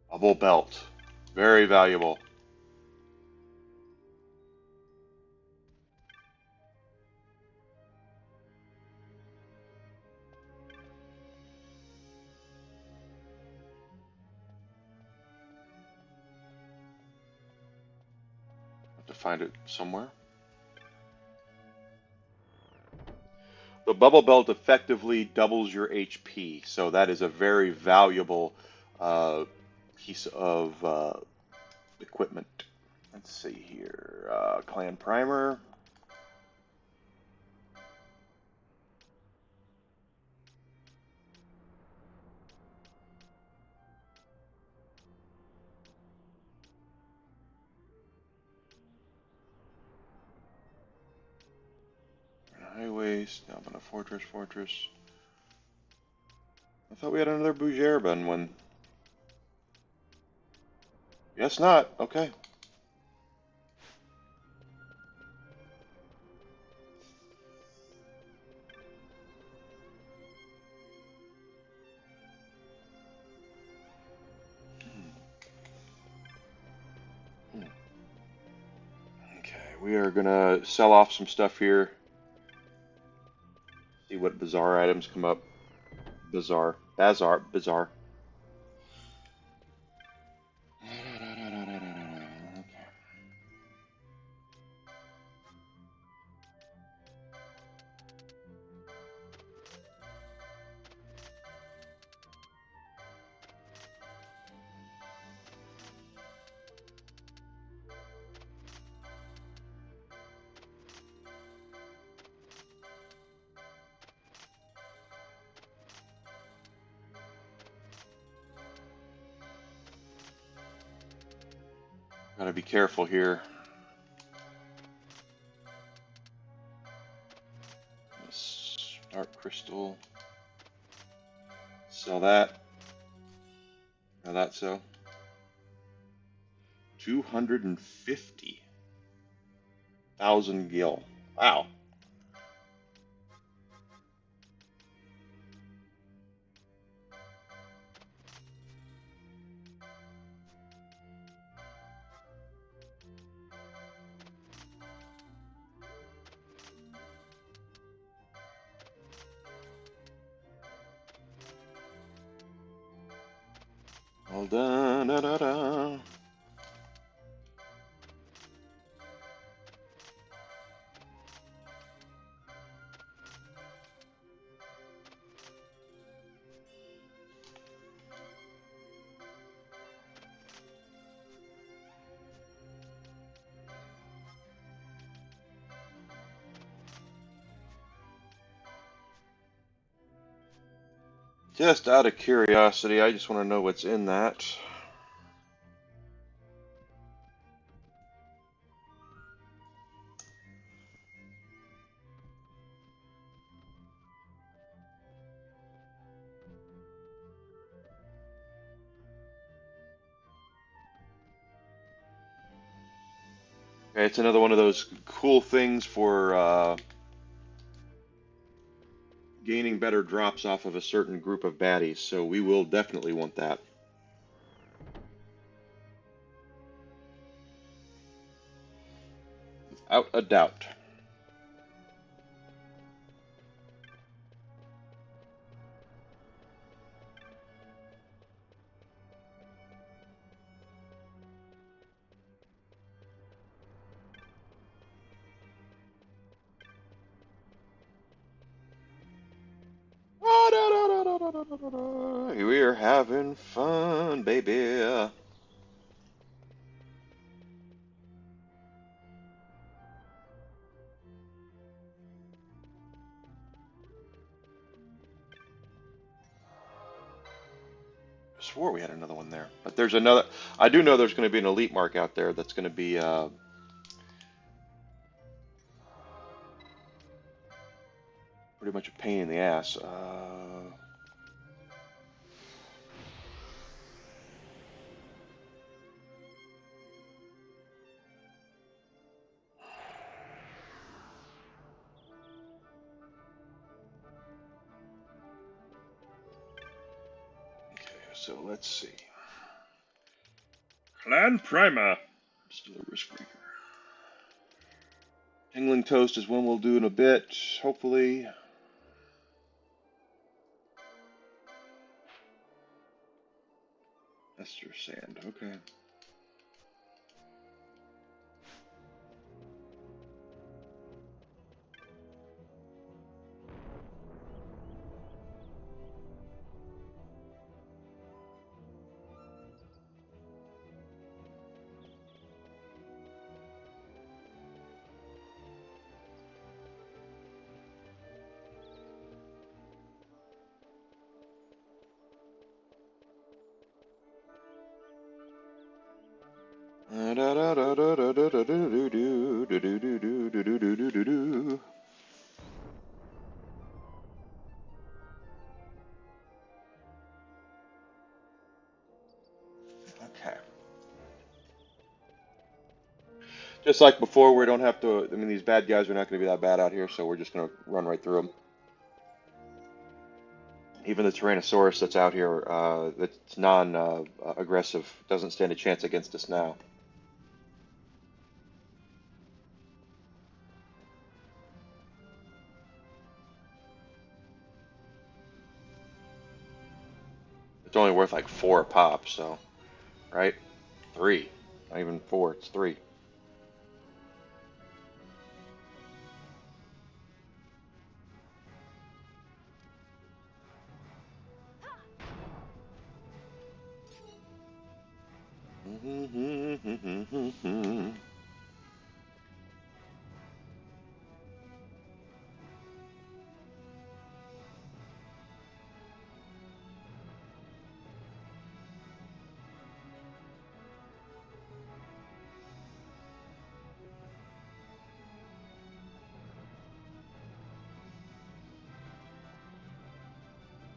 A: Bubble belt. Very valuable. Have to find it somewhere. The bubble belt effectively doubles your HP, so that is a very valuable uh, piece of equipment. Let's see here. Clan Primer. Highways. Now I'm in a fortress. I thought we had another Bougerbin one. Guess not. Okay. Okay, we are gonna sell off some stuff here. See what bizarre items come up. Bizarre. Gotta be careful here. Dark crystal. Sell that. Now that's so. 250,000 gil. Wow. Well done. Da, da, da. Just out of curiosity, I just want to know what's in that. Okay, it's another one of those cool things for gaining better drops off of a certain group of baddies, so we will definitely want that. Without a doubt. We're having fun, baby. Okay, swore we had another one there, but there's another. I do know there's going to be an elite mark out there that's going to be pretty much a pain in the ass. Okay, so let's see. Clan Prima. Still a risk breaker. Tingling Toast is one we'll do in a bit, hopefully. Esther Sand, okay. Okay. Just like before, we don't have to. I mean, these bad guys are not going to be that bad out here, so we're just going to run right through them. Even the Tyrannosaurus that's out here, that's non-aggressive, doesn't stand a chance against us now. It's only worth like 4 a pop, so right, 3, not even 4. It's 3.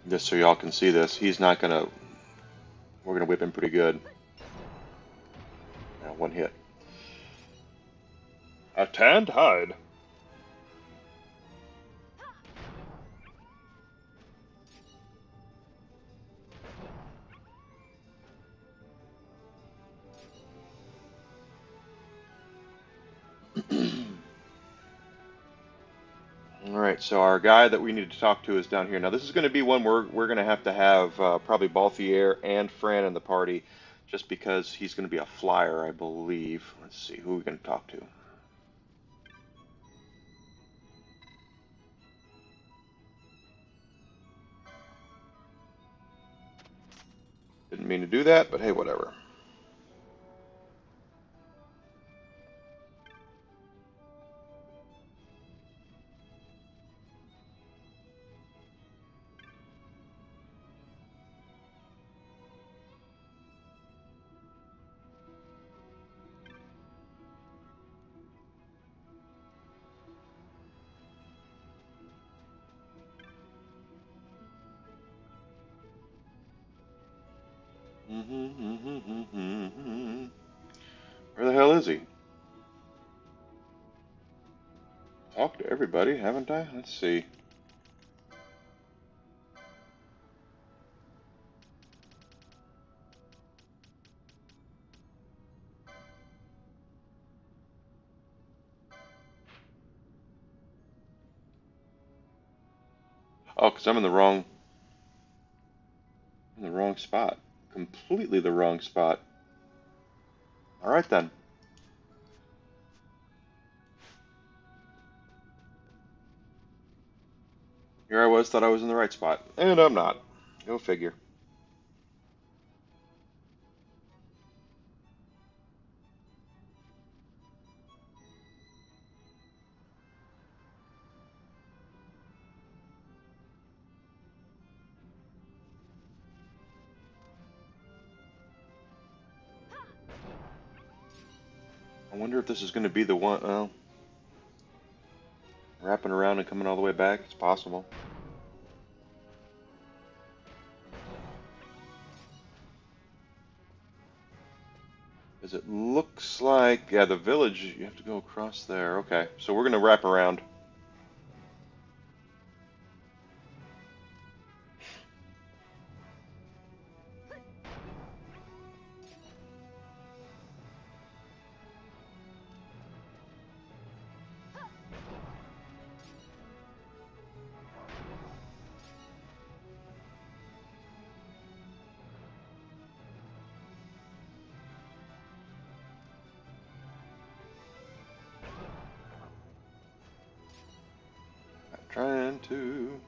A: Just so y'all can see this, he's not gonna. We're gonna whip him pretty good. One hit. A tanned hide. All right, so our guy that we need to talk to is down here. Now, this is going to be one we're going to have probably Balthier and Fran in the party, just because he's going to be a flyer, I believe. Let's see, who are we going to talk to? Didn't mean to do that, but hey, whatever. Where the hell is he? Talked to everybody, haven't I? Let's see. Oh, because I'm in the wrong spot. Completely the wrong spot. All right then. Here I was, thought I was in the right spot, and I'm not. Go figure. I wonder if this is going to be the one. Well, wrapping around and coming all the way back. It's possible. Because it looks like, yeah, the village, you have to go across there. Okay, so we're going to wrap around. I'm trying to.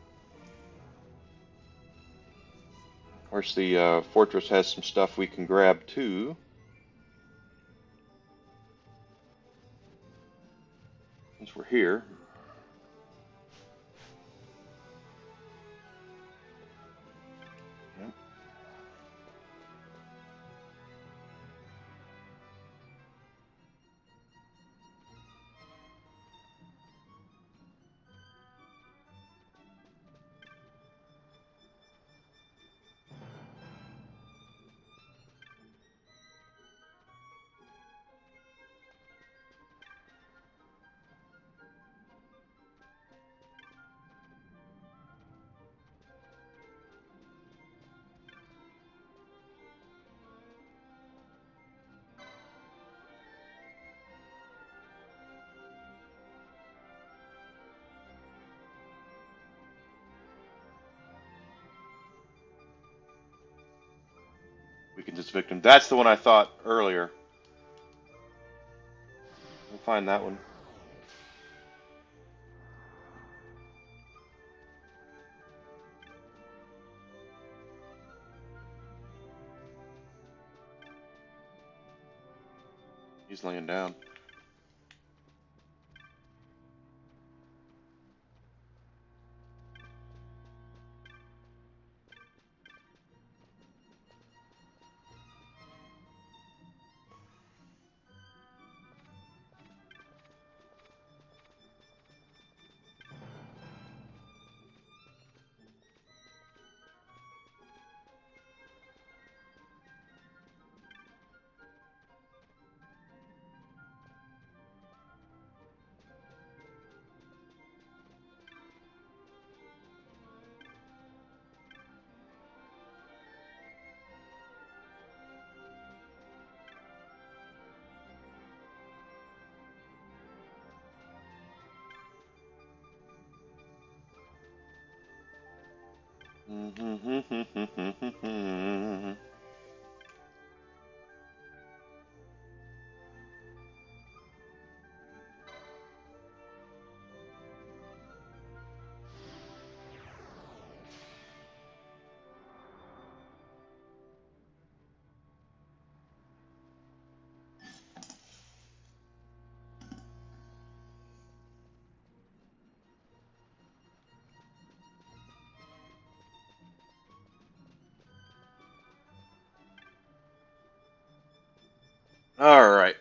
A: Of course, the fortress has some stuff we can grab too, since we're here. Yep. Weaken this victim. That's the one I thought earlier. We'll find that one. He's laying down. All right.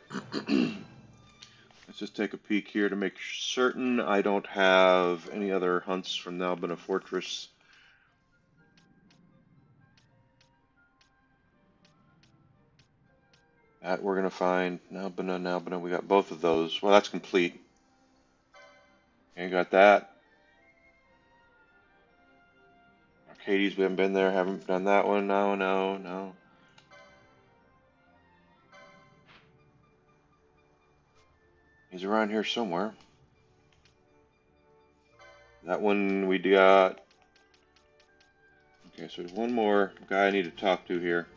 A: Let's just take a peek here to make certain I don't have any other hunts from the Albina Fortress. That we're gonna find. Albina. We got both of those. Well, that's complete. Okay, got that. Arcades, we haven't been there. Haven't done that one. No. He's around here somewhere. That one we got. Okay, so there's one more guy I need to talk to here.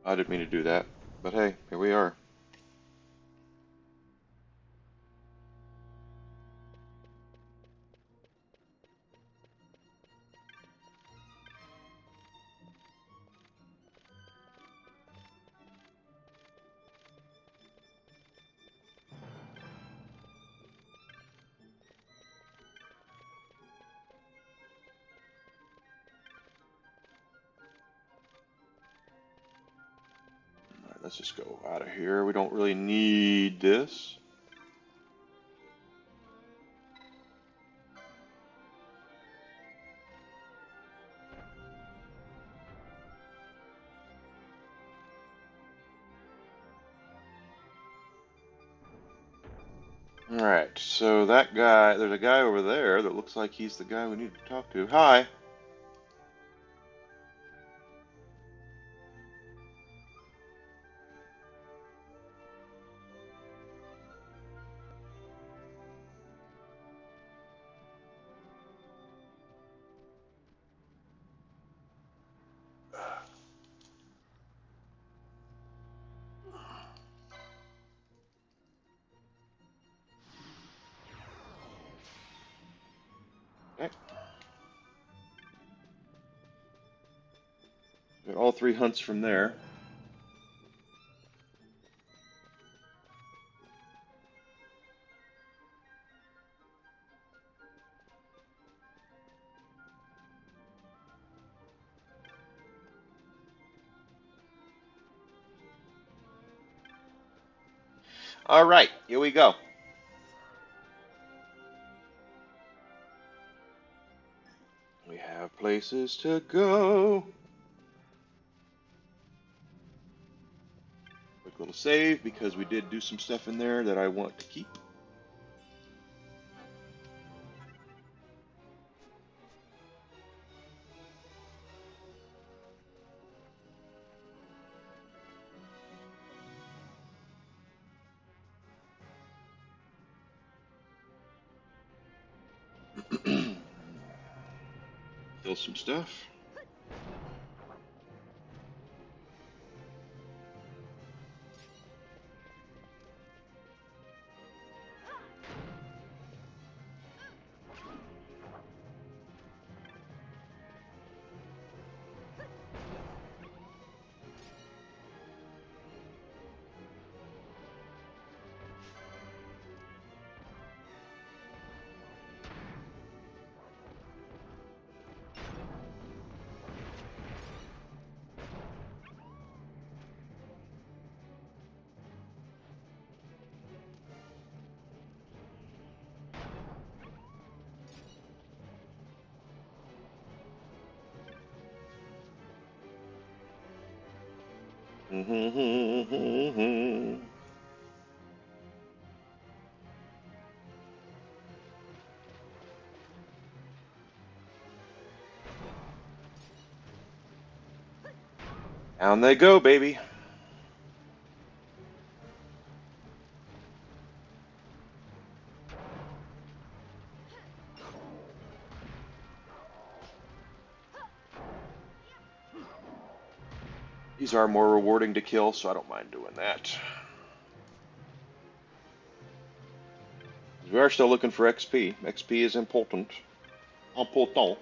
A: I didn't mean to do that, but hey, here we are. Let's just go out of here. We don't really need this. Alright, so that guy, there's a guy over there that looks like he's the guy we need to talk to. Hi. Okay. Got all 3 hunts from there. Alright, here we go. We have places to go. Quick little save because we did do some stuff in there that I want to keep. Kill some stuff. Down they go, baby. These are more rewarding to kill, so I don't mind doing that. We are still looking for XP. XP is important. Important.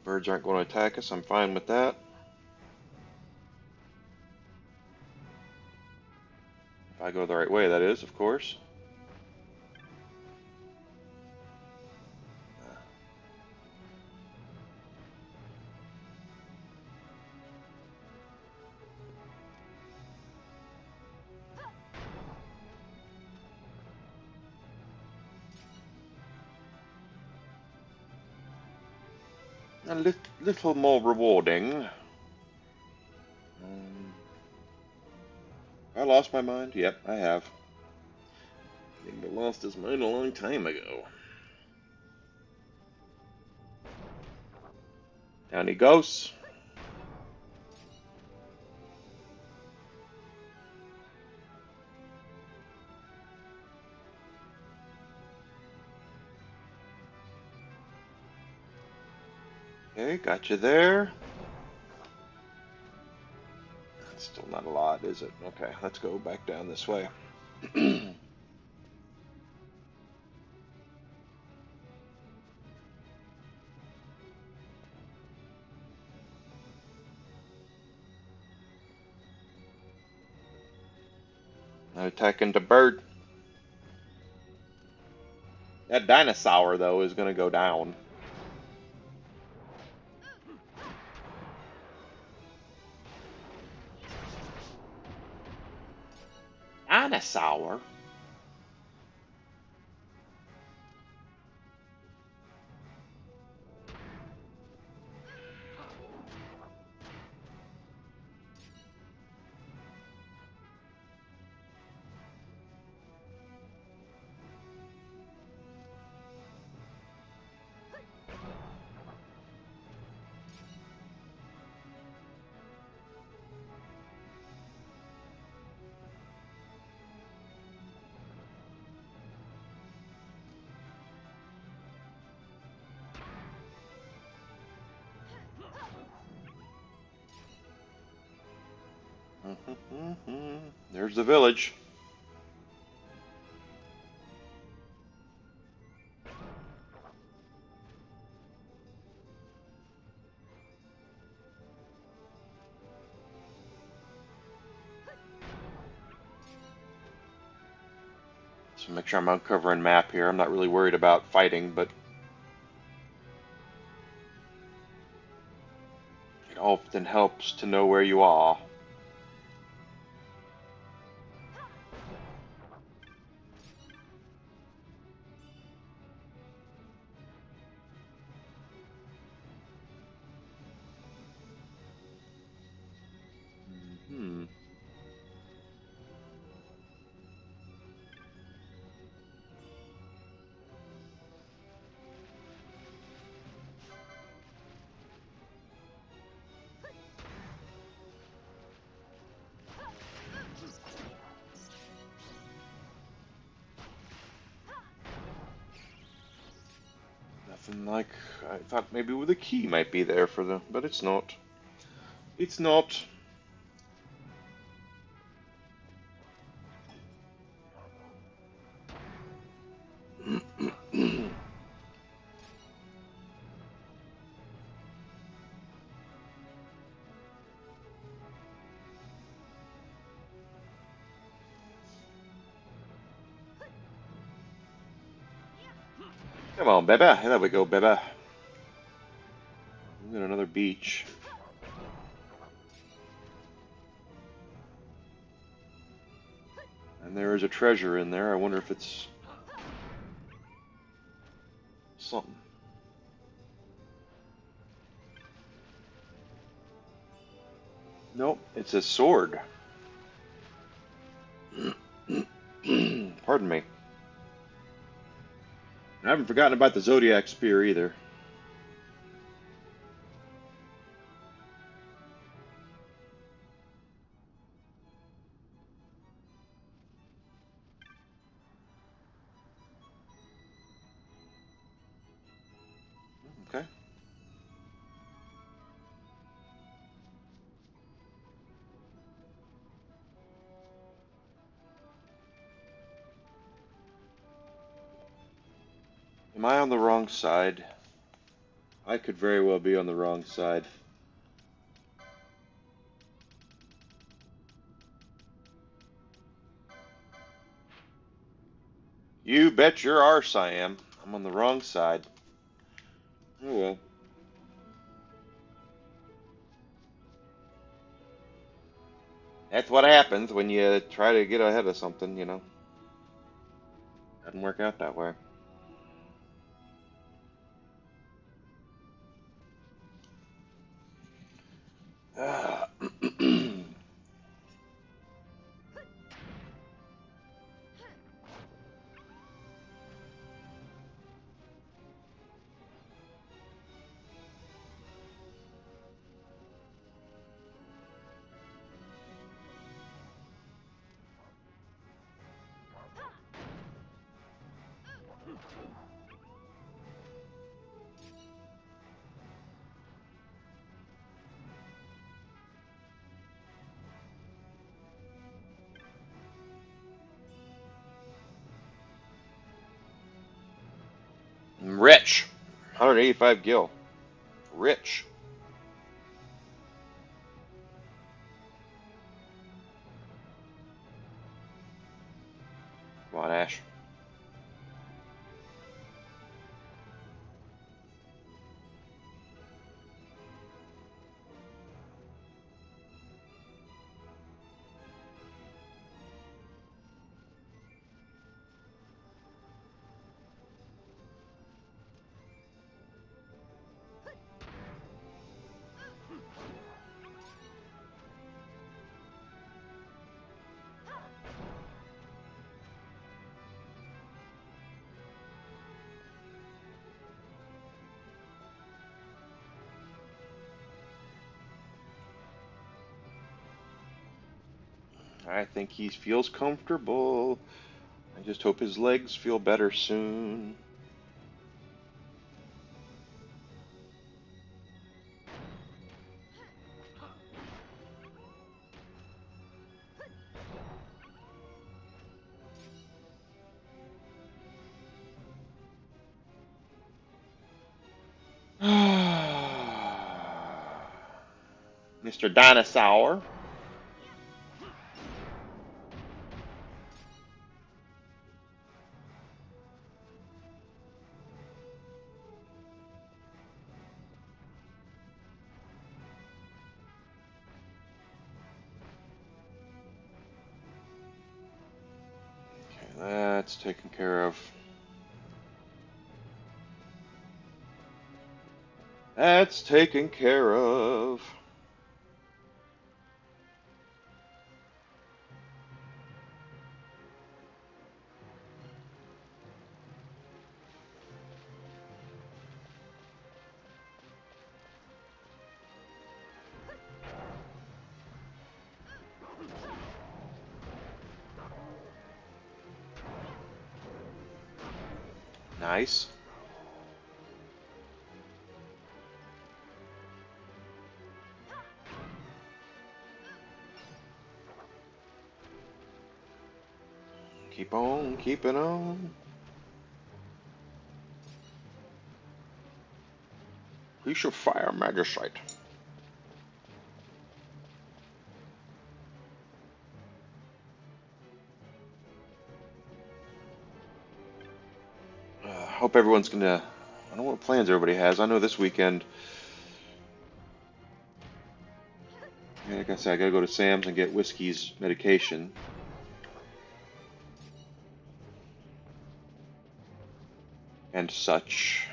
A: Birds aren't going to attack us. I'm fine with that. If I go the right way, that is, of course. A little more rewarding. I lost my mind? Yep, I have. I think I lost his mind a long time ago. Down he goes. Okay, got you there. That's still not a lot, is it? Okay, let's go back down this way. Attacking the bird. That dinosaur, though, is going to go down. Dinosaur? There's the village. So make sure I'm uncovering map here. I'm not really worried about fighting, but it often helps to know where you are. Hmm. Nothing like I thought. Maybe with a key might be there for the, but it's not. It's not. Come on, baby. There we go, baby. We got another beach. And there is a treasure in there. I wonder if it's something. Nope, it's a sword. Pardon me. I haven't forgotten about the Zodiac Spear either. Okay. Am I on the wrong side? I could very well be on the wrong side. You bet your arse I am. I'm on the wrong side. Oh well. That's what happens when you try to get ahead of something, you know. Doesn't work out that way. rich. 185 gil. Rich. Come on, Ash. I think he feels comfortable. I just hope his legs feel better soon. Mr. Dinosaur. Okay, that's taken care of. That's taken care of. Nice. Keep on keeping on. We shall fire Magicite. Hope everyone's gonna. I don't know what plans everybody has. I know this weekend. Like I said, I gotta go to Sam's and get Whiskey's medication. And such.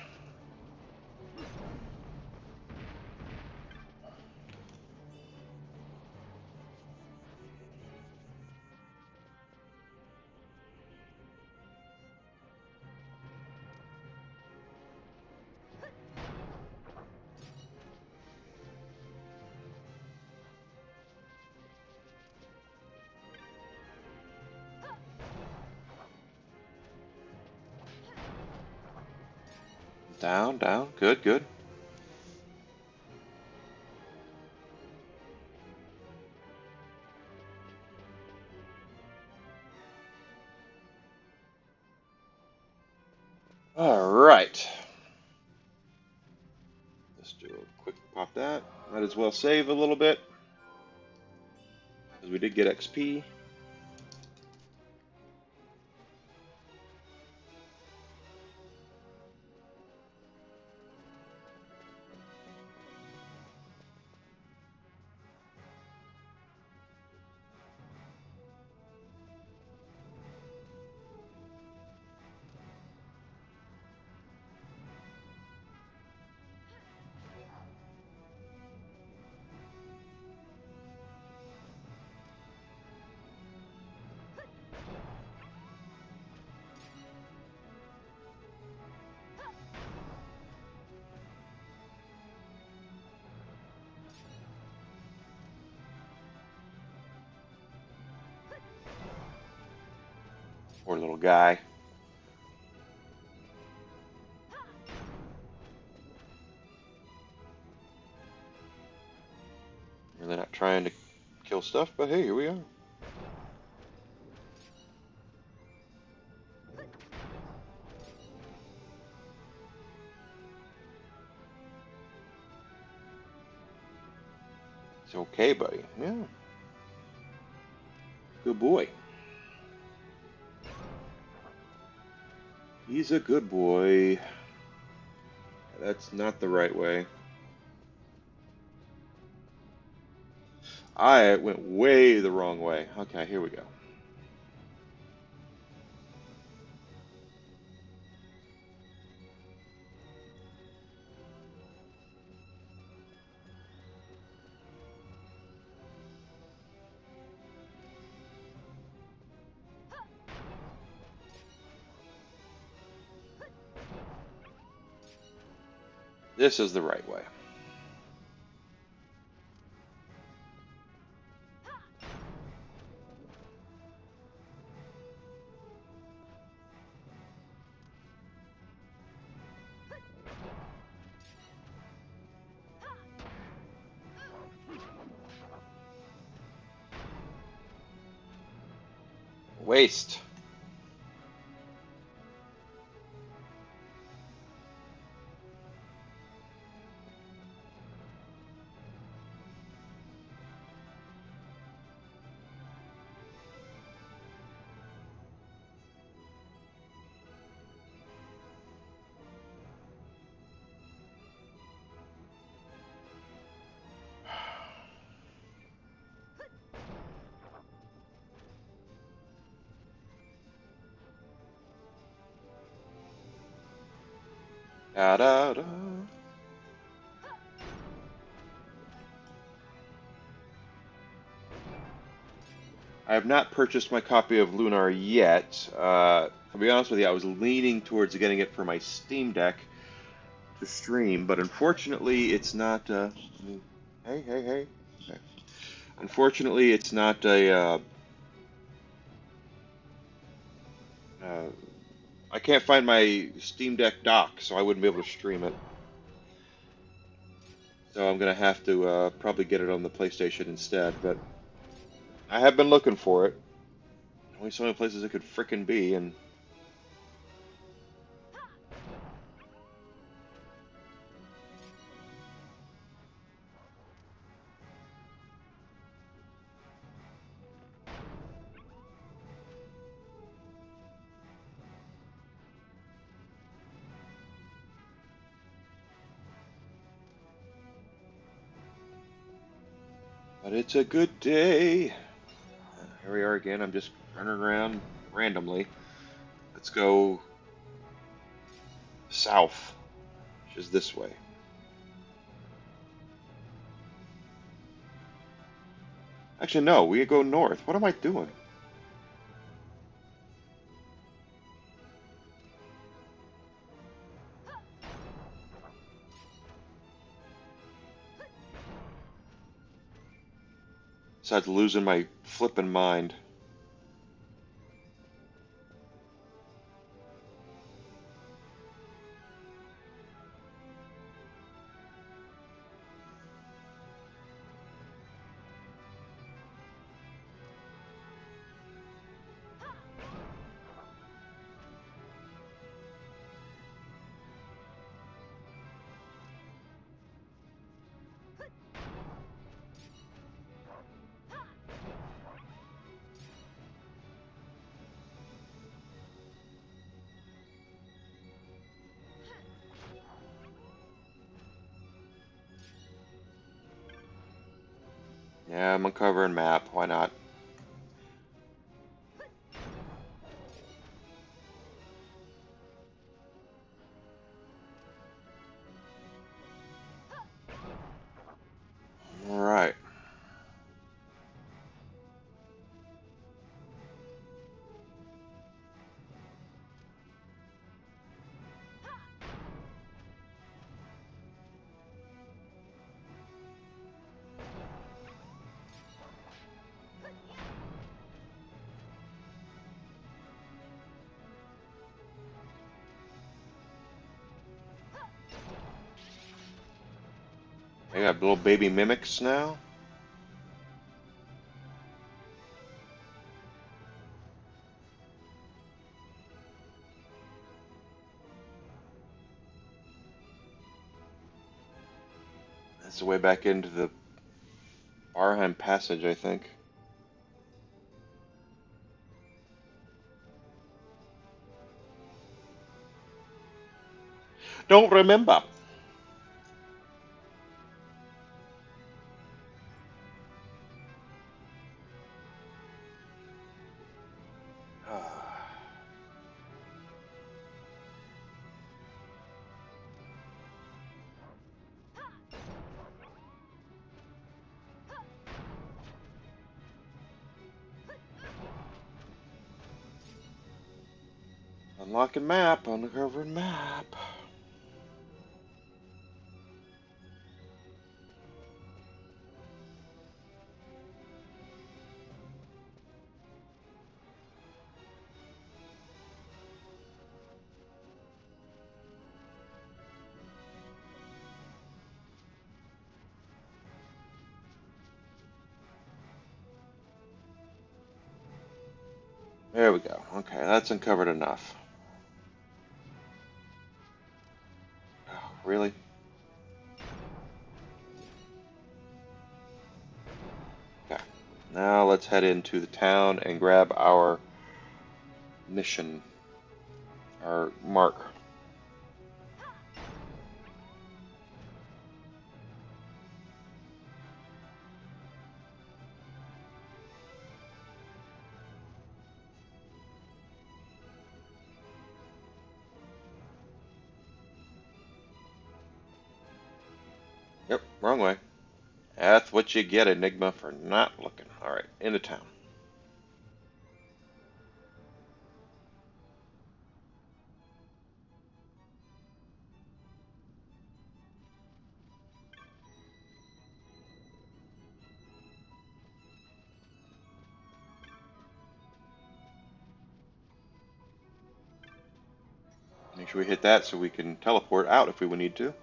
A: Down, down. Good, good. Alright. Let's do a quick pop that. Might as well save a little bit. Because we did get XP. Poor little guy. Really not trying to kill stuff, but hey, here we are. It's okay, buddy. Yeah, good boy. He's a good boy. That's not the right way. I went way the wrong way. Okay, here we go. This is the right way. Waste. Da da da. I have not purchased my copy of Lunar yet. To be honest with you, I was leaning towards getting it for my Steam Deck to stream, but unfortunately, it's not. Hey, hey, hey. Okay. Unfortunately, it's not a. Uh, I can't find my Steam Deck dock, so I wouldn't be able to stream it. So I'm gonna have to probably get it on the PlayStation instead. But I have been looking for it. Only so many places it could frickin' be, and but it's a good day. Here we are again. I'm just running around randomly. Let's go south, which is this way. Actually, no, we go north. What am I doing? Besides losing my flippin' mind. Yeah, I'm uncovering map. Why not? All right. I got little baby mimics now. That's the way back into the Arnhem Passage, I think. Don't remember. Unlocking map, uncovering map. There we go. Okay, that's uncovered enough. Oh, really? Okay. Now let's head into the town and grab our mission, our mark. Yep, wrong way. That's what you get, Enigma, for not looking. Alright, into town. Make sure we hit that so we can teleport out if we would need to.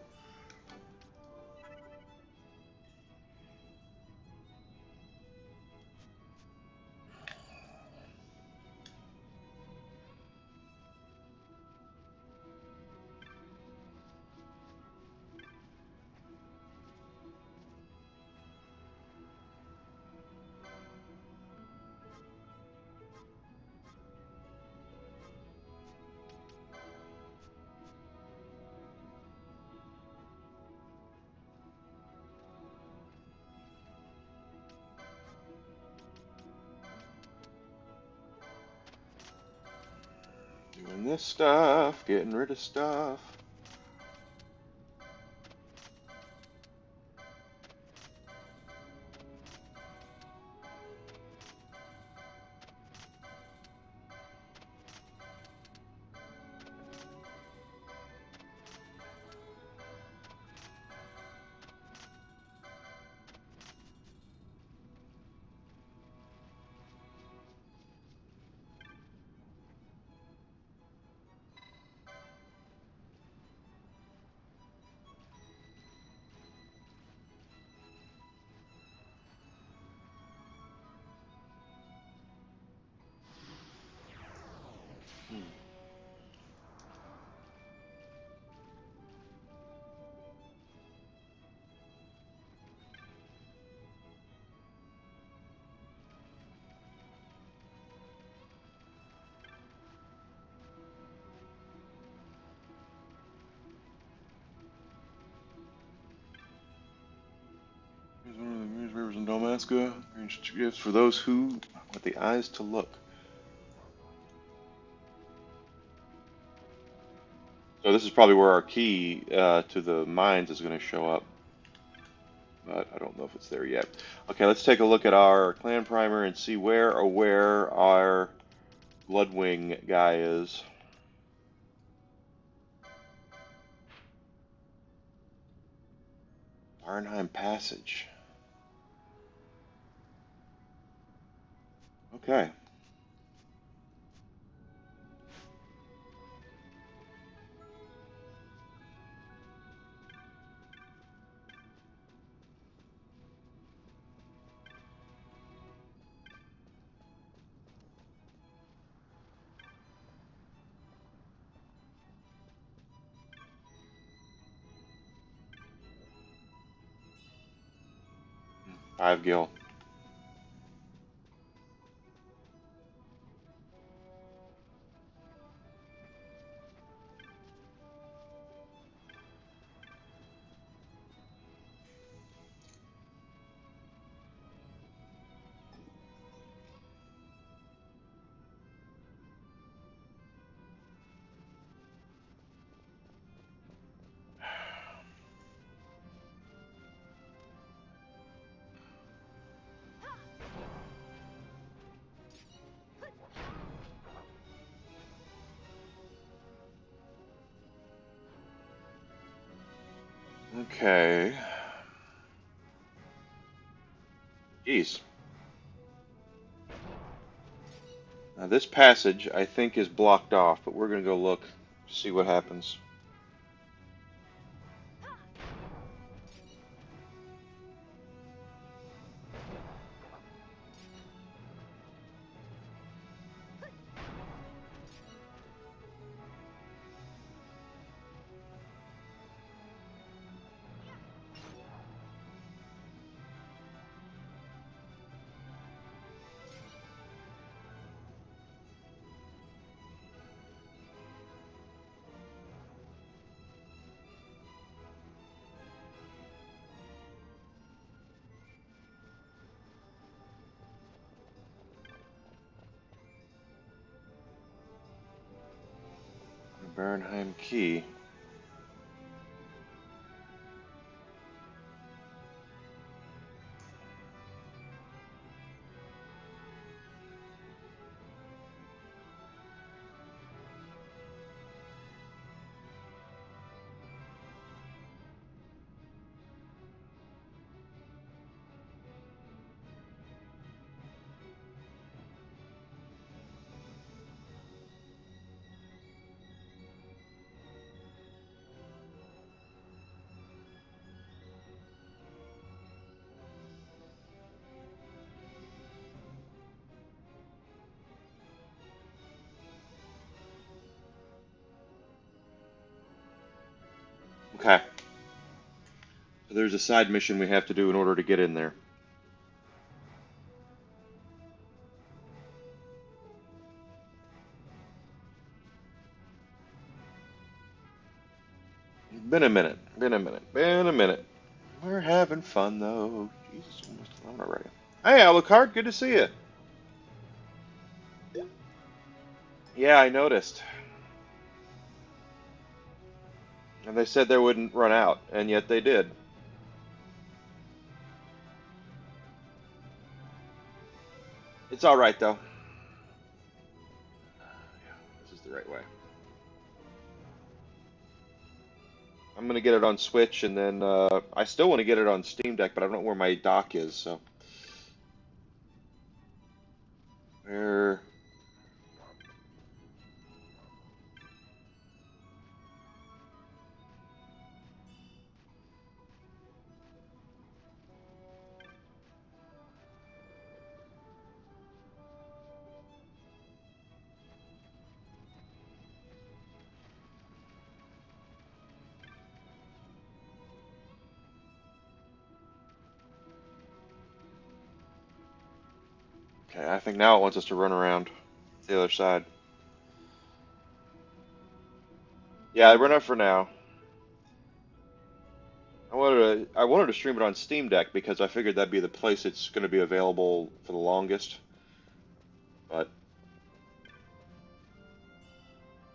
A: Doing this stuff, getting rid of stuff. Here's one of the Mirrors, Rivers, in Dalmasca. Arranged gifts for those who with the eyes to look. So this is probably where our key to the mines is going to show up, but I don't know if it's there yet. Okay, let's take a look at our clan primer and see where our Bloodwing guy is. Arnhem Passage. Okay. 5 gil. Okay. Geez. Now this passage, I think, is blocked off, but we're going to go look to see what happens. Bernheim Key. Okay. So there's a side mission we have to do in order to get in there. Been a minute. Been a minute. Been a minute. We're having fun though. Jesus, almost 11 already. Hey, Alucard, good to see you. Yeah, I noticed. And they said they wouldn't run out, and yet they did. It's all right though. Yeah, this is the right way. I'm gonna get it on Switch, and then I still want to get it on Steam Deck, but I don't know where my dock is. So where? Okay, I think now it wants us to run around the other side. Yeah, I run up for now. I wanted to stream it on Steam Deck because I figured that'd be the place it's going to be available for the longest. But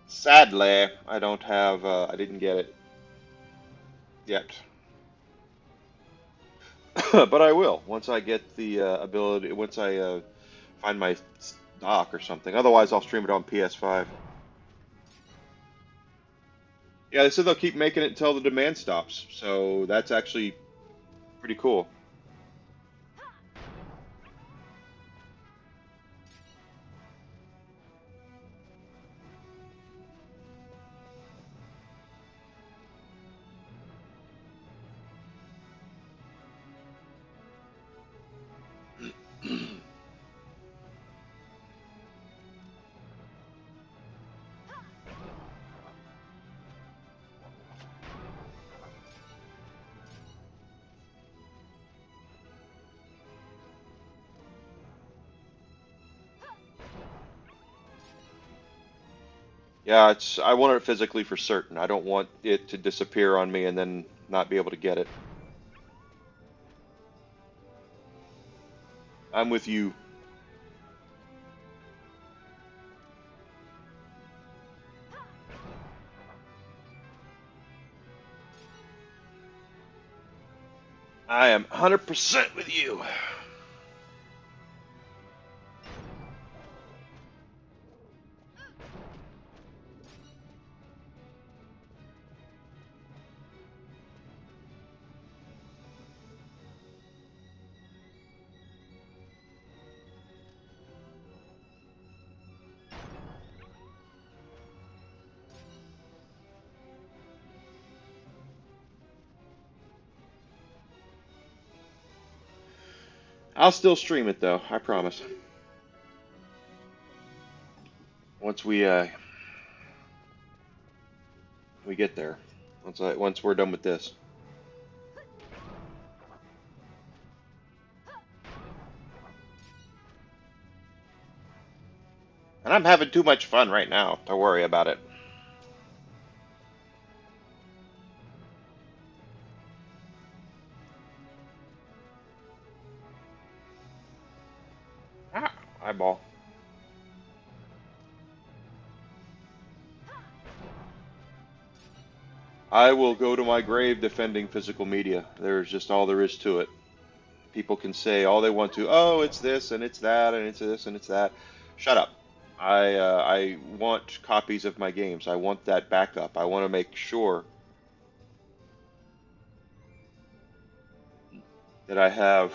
A: sadly, I don't have. I didn't get it yet. But I will once I get the ability. Once I find my dock or something. Otherwise, I'll stream it on PS5. Yeah, they said they'll keep making it until the demand stops. So that's actually pretty cool. Yeah, it's I want it physically for certain. I don't want it to disappear on me and then not be able to get it. I'm with you. I am 100% with you. I'll still stream it though, I promise. Once we get there. Once we're done with this. And I'm having too much fun right now to worry about it. Ah, eyeball. I will go to my grave defending physical media. There's just all there is to it. People can say all they want to. Oh, it's this and it's that and it's this and it's that. Shut up. I want copies of my games. I want that backup. I want to make sure that I have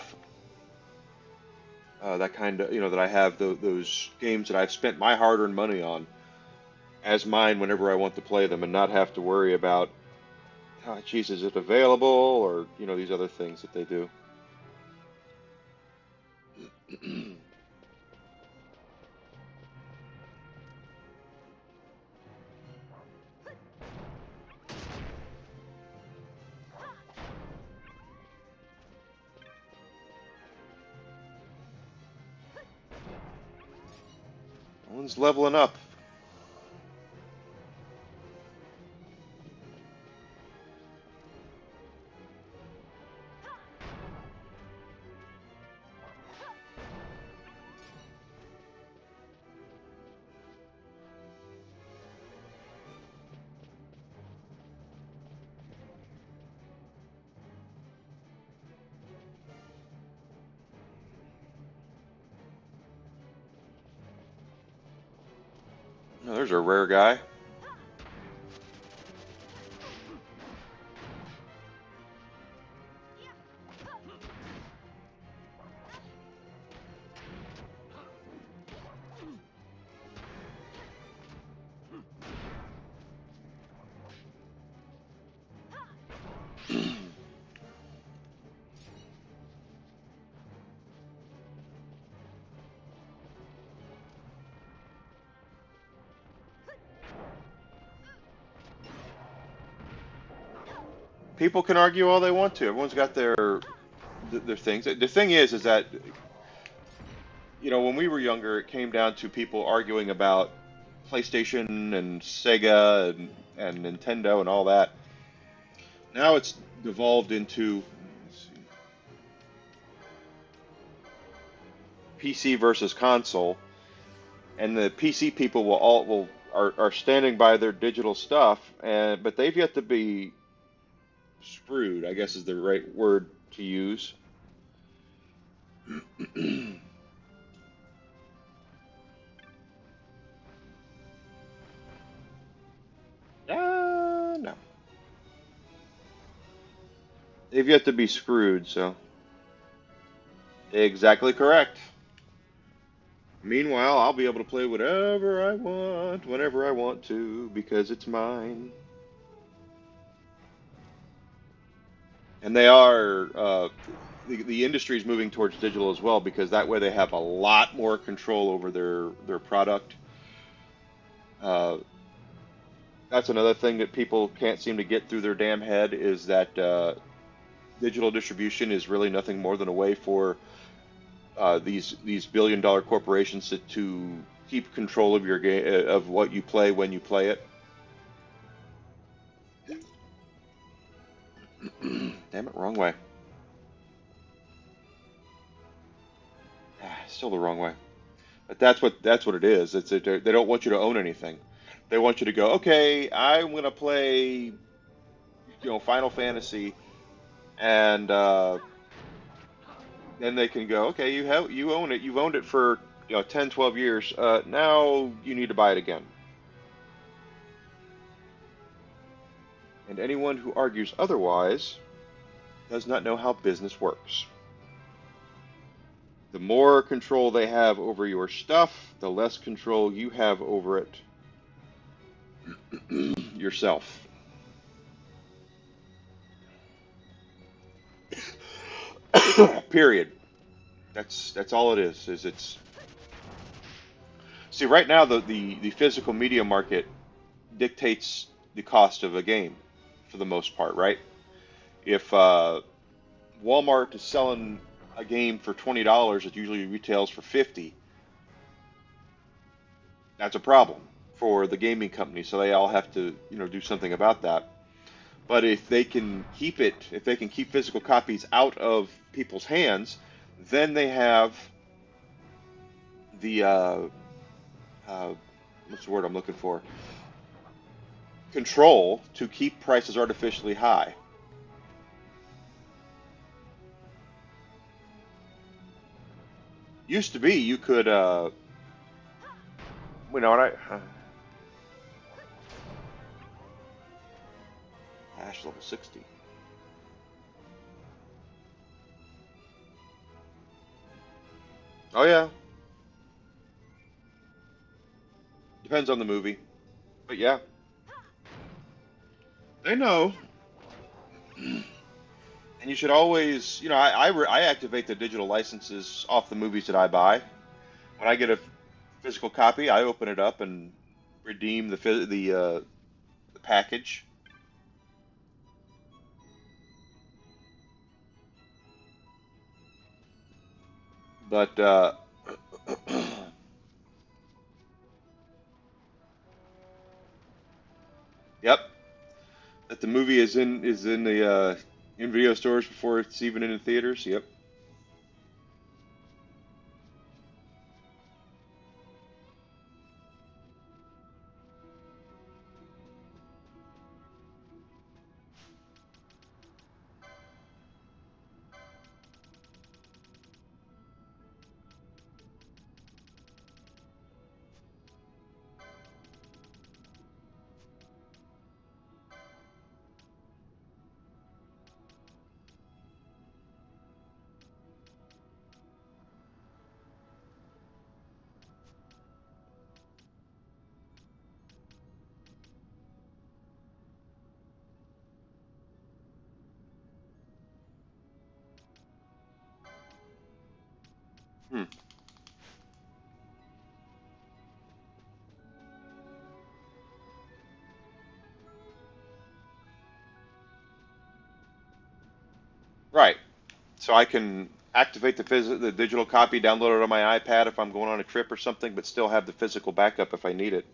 A: that kind of that I have those games that I've spent my hard-earned money on as mine whenever I want to play them, and not have to worry about, oh, geez, is it available, or these other things that they do. One's leveling up. Oh, there's a rare guy. People can argue all they want to. Everyone's got their things. The thing is that when we were younger, it came down to people arguing about PlayStation and Sega and Nintendo and all that. Now it's devolved into, let's see, PC versus console, and the PC people are standing by their digital stuff, and but they've yet to be screwed, I guess is the right word to use. No, they've yet to be screwed. So exactly correct. Meanwhile, I'll be able to play whatever I want, whenever I want to, because it's mine. And they are, the industry is moving towards digital as well, because that way they have a lot more control over their product. Uh, that's another thing that people can't seem to get through their damn head, is that digital distribution is really nothing more than a way for these billion-dollar corporations to keep control of your game, of what you play when you play it. Damn it, wrong way. Still the wrong way. But that's what it is. They don't want you to own anything. They want you to go, okay, I'm gonna play, Final Fantasy, and then they can go, okay, you own it. You've owned it for 10, 12 years. Now you need to buy it again. And anyone who argues otherwise does not know how business works. The more control they have over your stuff, the less control you have over it yourself. Period. That's all it is. It's See, right now the physical media market dictates the cost of a game for the most part, right? If Walmart is selling a game for $20, it usually retails for 50. That's a problem for the gaming company, so they all have to, do something about that. But if they can keep it, if they can keep physical copies out of people's hands, then they have the what's the word I'm looking for? Control to keep prices artificially high. Used to be you could, what Ash level 60. Oh yeah, depends on the movie, but yeah, they know. And you should always, I activate the digital licenses off the movies that I buy. When I get a physical copy, I open it up and redeem the package. But yep, that the movie is in the in video stores before it's even in the theaters. Yep. Hmm. Right. So I can activate the digital copy, download it on my iPad if I'm going on a trip or something, but still have the physical backup if I need it.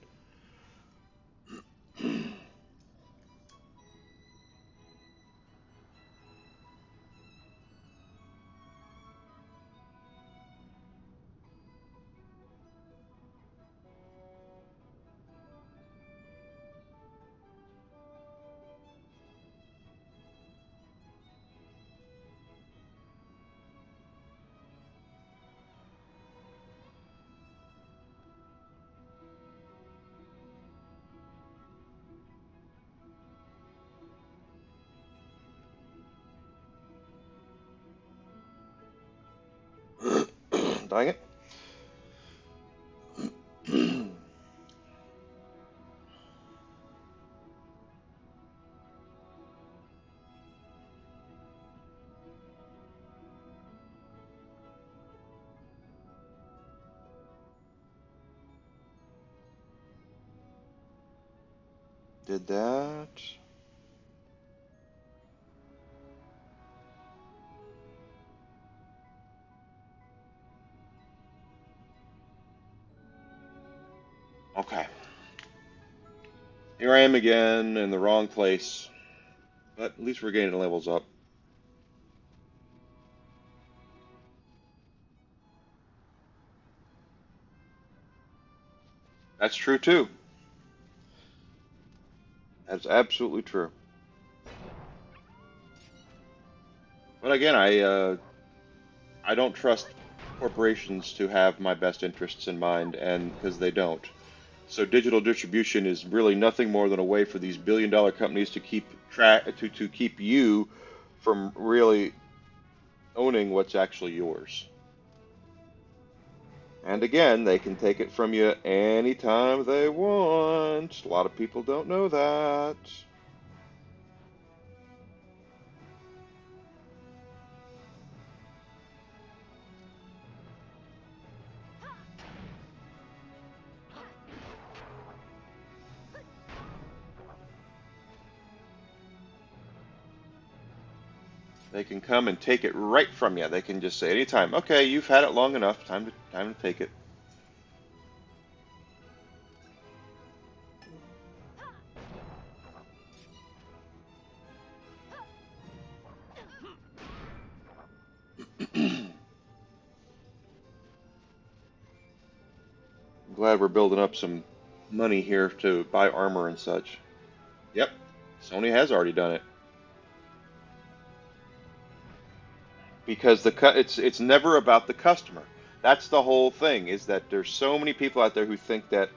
A: Dang it. Did that. Okay, here I am again in the wrong place, but at least we're getting levels up. That's true too. That's absolutely true. But again, I don't trust corporations to have my best interests in mind, and because they don't. So digital distribution is really nothing more than a way for these billion-dollar companies to keep track to keep you from really owning what's actually yours. And again, they can take it from you anytime they want. A lot of people don't know that. They can come and take it right from you. They can just say anytime, "Okay, you've had it long enough. Time to take it." I'm glad we're building up some money here to buy armor and such. Yep, Sony has already done it because it's never about the customer. That's the whole thing. Is that there's so many people out there who think that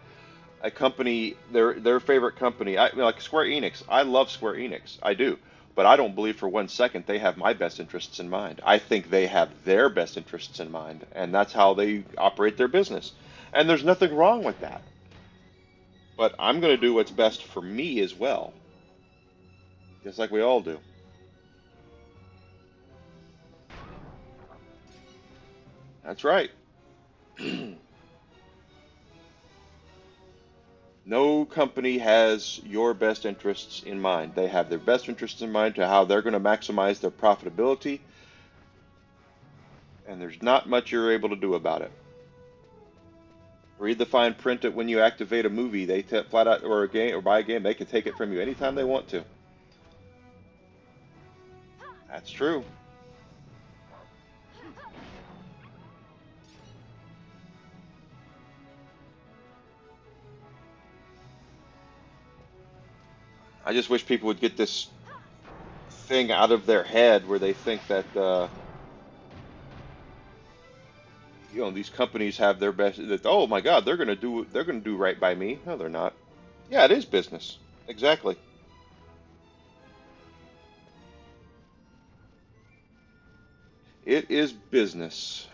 A: a company, their favorite company, like Square Enix. I love Square Enix, I do, but I don't believe for one second they have my best interests in mind. I think they have their best interests in mind, and that's how they operate their business. And there's nothing wrong with that. But I'm going to do what's best for me as well, just like we all do. That's right. No company has your best interests in mind. They have their best interests in mind to how they're going to maximize their profitability, and there's not much you're able to do about it. Read the fine print that when you activate a movie, they flat out, or a game, or buy a game, they can take it from you anytime they want to. That's true. I just wish people would get this thing out of their head where they think that these companies have their best. That, oh my God, they're gonna do right by me. No, they're not. Yeah, it is business. Exactly. It is business,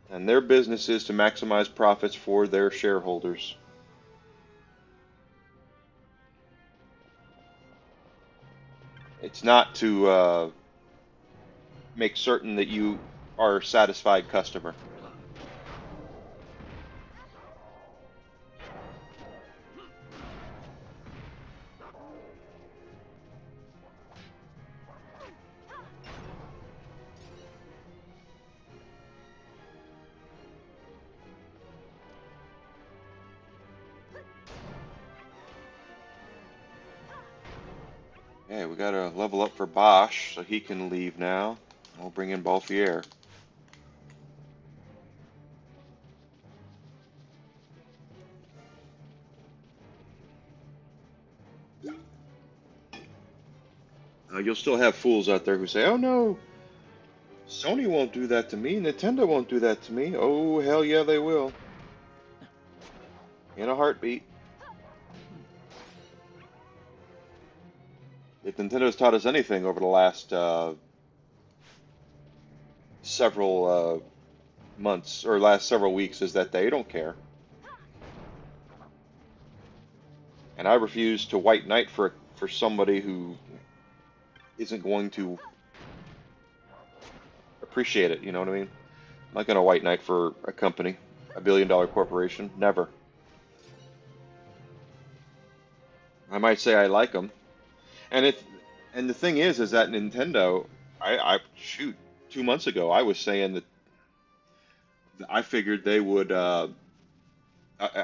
A: and their business is to maximize profits for their shareholders. It's not to make certain that you are a satisfied customer. Hey, we got to level up for Bosch so he can leave now. We'll bring in Balfier. You'll still have fools out there who say, "Oh no, Sony won't do that to me. Nintendo won't do that to me." Oh hell yeah, they will. In a heartbeat. If Nintendo's taught us anything over the last several months or last several weeks, is that they don't care. And I refuse to white knight for somebody who isn't going to appreciate it. You know what I mean? I'm not going to white knight for a company, a billion-dollar corporation. Never. I might say I like them, and it, and the thing is that Nintendo, I shoot, 2 months ago I was saying that I figured they would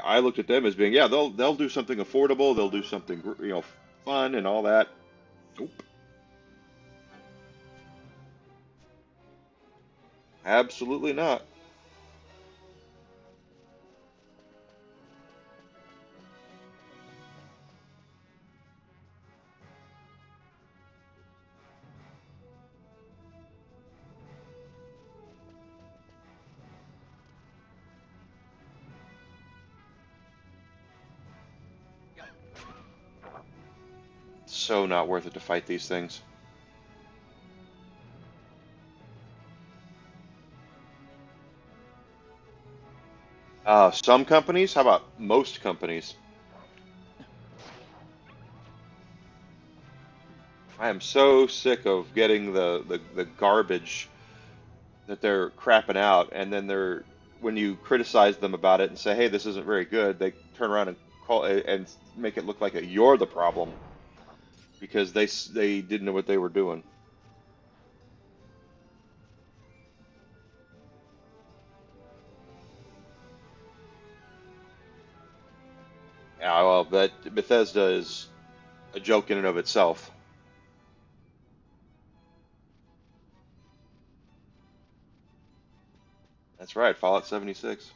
A: I looked at them as being, yeah, they'll do something affordable, they'll do something fun and all that. Nope, absolutely not. So not worth it to fight these things. Some companies, how about most companies? I am so sick of getting the garbage that they're crapping out, and then when you criticize them about it and say, "Hey, this isn't very good," they turn around and call and make it look like you're the problem because they didn't know what they were doing. Yeah, well, but Bethesda is a joke in and of itself. That's right, Fallout 76.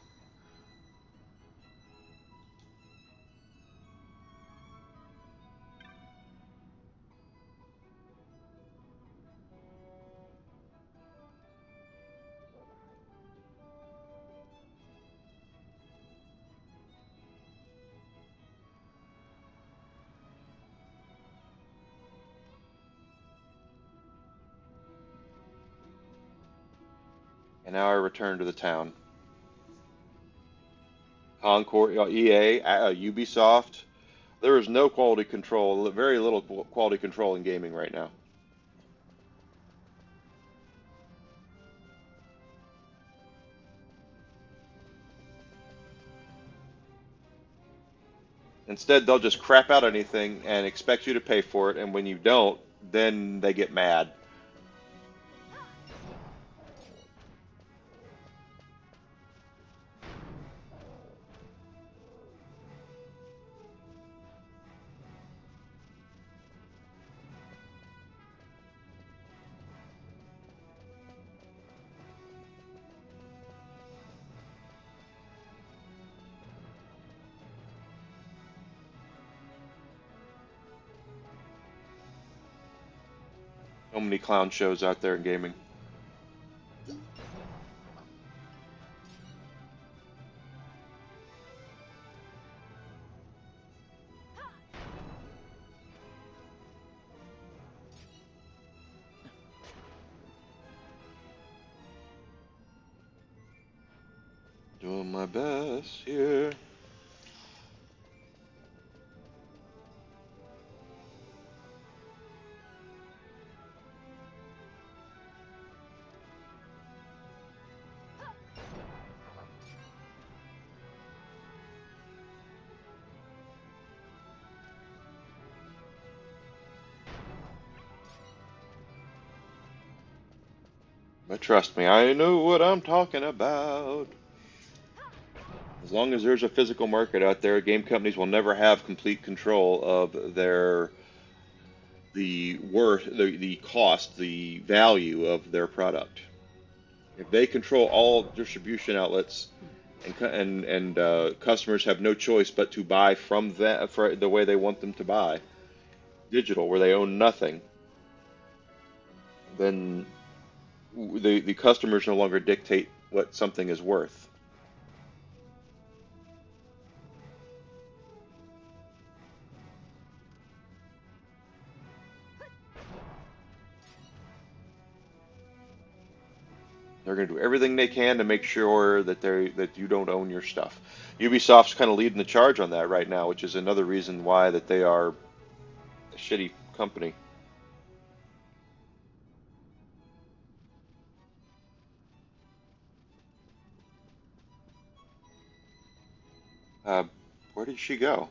A: And now I return to the town. Concord, EA, Ubisoft. There is no quality control, very little quality control in gaming right now. Instead, they'll just crap out anything and expect you to pay for it, and when you don't, then they get mad. So many clown shows out there in gaming. Doing my best here. But trust me, I know what I'm talking about. As long as there's a physical market out there, game companies will never have complete control of the worth, the cost, the value of their product. If they control all distribution outlets and customers have no choice but to buy from that for the way they want them to buy, digital, where they own nothing, then the customers no longer dictate what something is worth. They're going to do everything they can to make sure that you don't own your stuff. Ubisoft's kind of leading the charge on that right now, which is another reason why that they are a shitty company. Uh, where did she go?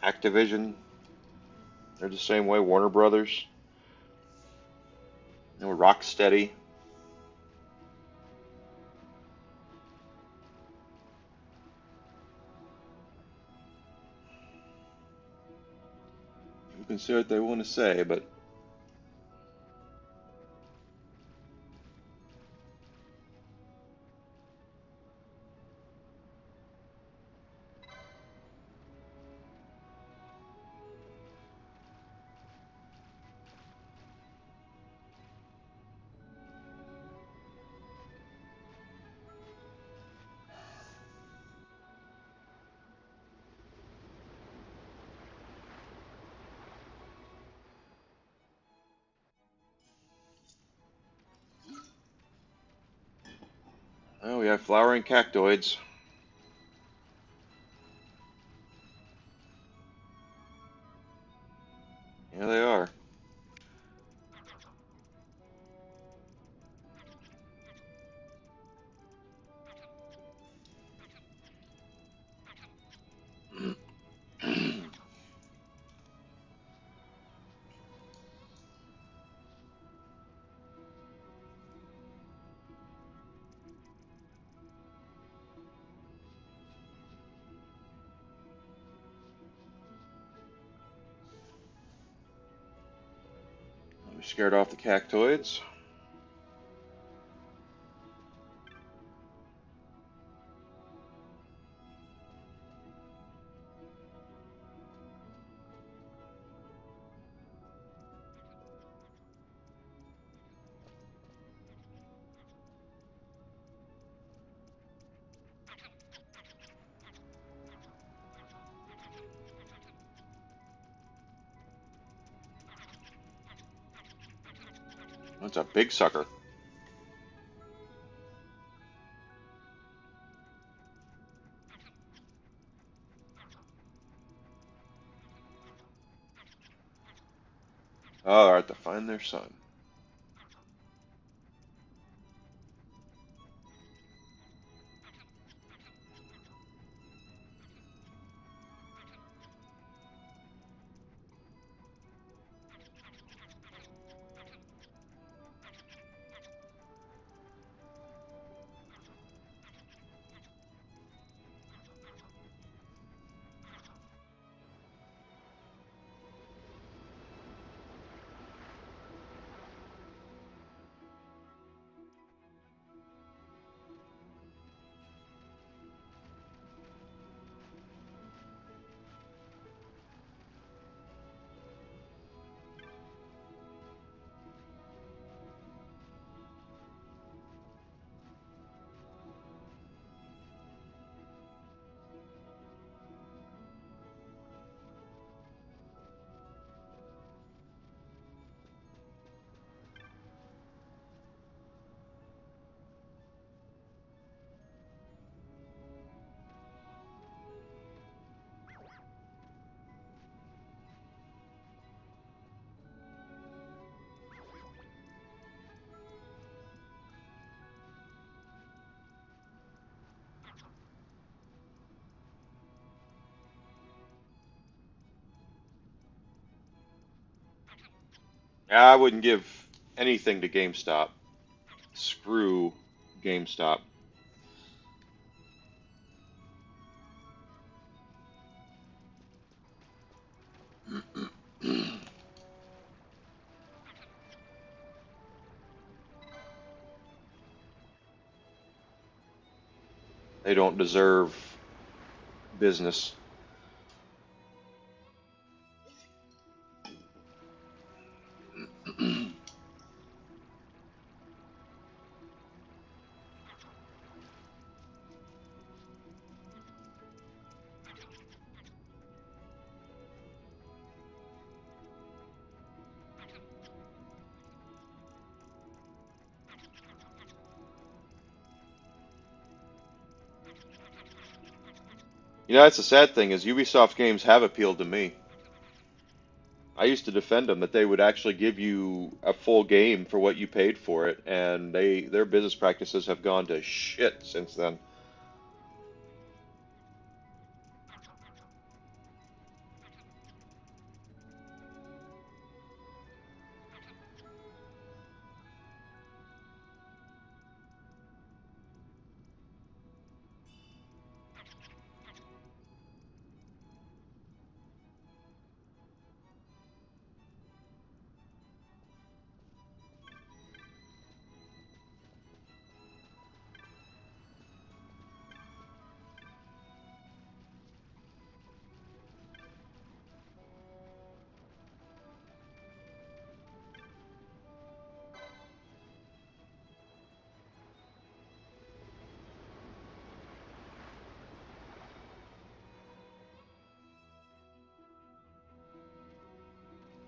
A: Activision, they're the same way. Warner Brothers, Rocksteady. You can say what they want to say, but oh, we have flowering cactoids. Yeah, they are. We scared off the cactoids. That's a big sucker. Oh, I have to find their son. I wouldn't give anything to GameStop. Screw GameStop. They don't deserve business. That's the sad thing is Ubisoft games have appealed to me. I used to defend them that they would actually give you a full game for what you paid for it, and their business practices have gone to shit since then.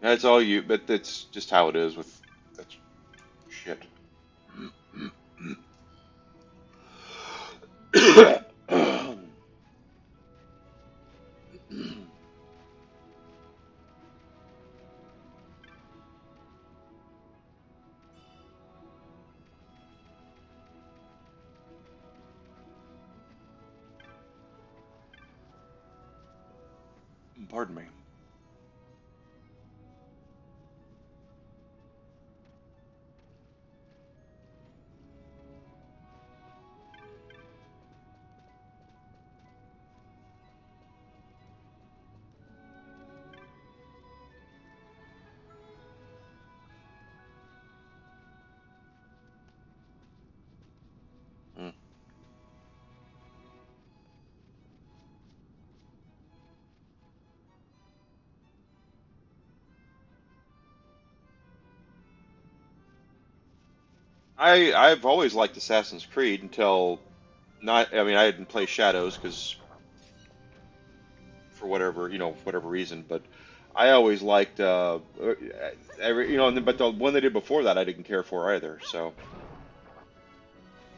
A: That's all you, but that's just how it is with that's shit. Pardon me. Mm. I've always liked Assassin's Creed until not. I mean, I didn't play Shadows because for whatever whatever reason, but I always liked but the one they did before that I didn't care for either. So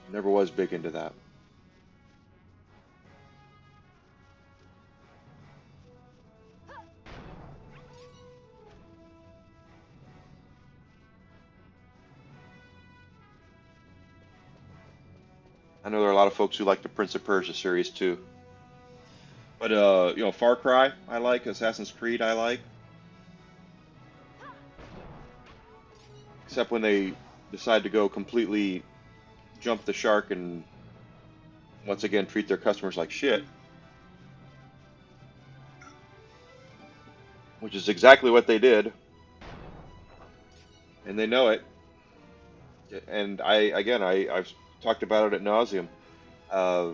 A: never was big into that. I know there are a lot of folks who like the Prince of Persia series too. But Far Cry I like, Assassin's Creed I like, except when they decide to go completely jump the shark and once again treat their customers like shit, which is exactly what they did, and they know it. And I've talked about it at nauseum. Uh,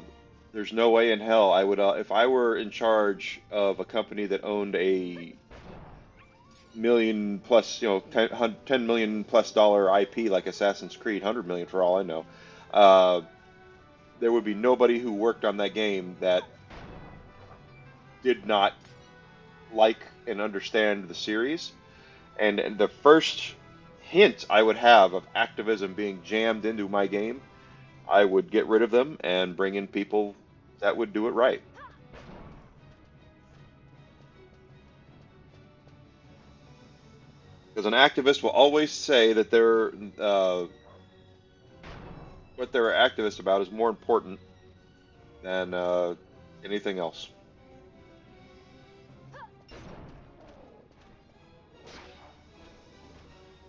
A: there's no way in hell I would if I were in charge of a company that owned a million plus, 10 million plus dollar IP like Assassin's Creed, 100 million for all I know. Uh, there would be nobody who worked on that game that did not like and understand the series. And the first hint I would have of activism being jammed into my game, I would get rid of them and bring in people that would do it right. Because an activist will always say that what they're activist about is more important than anything else,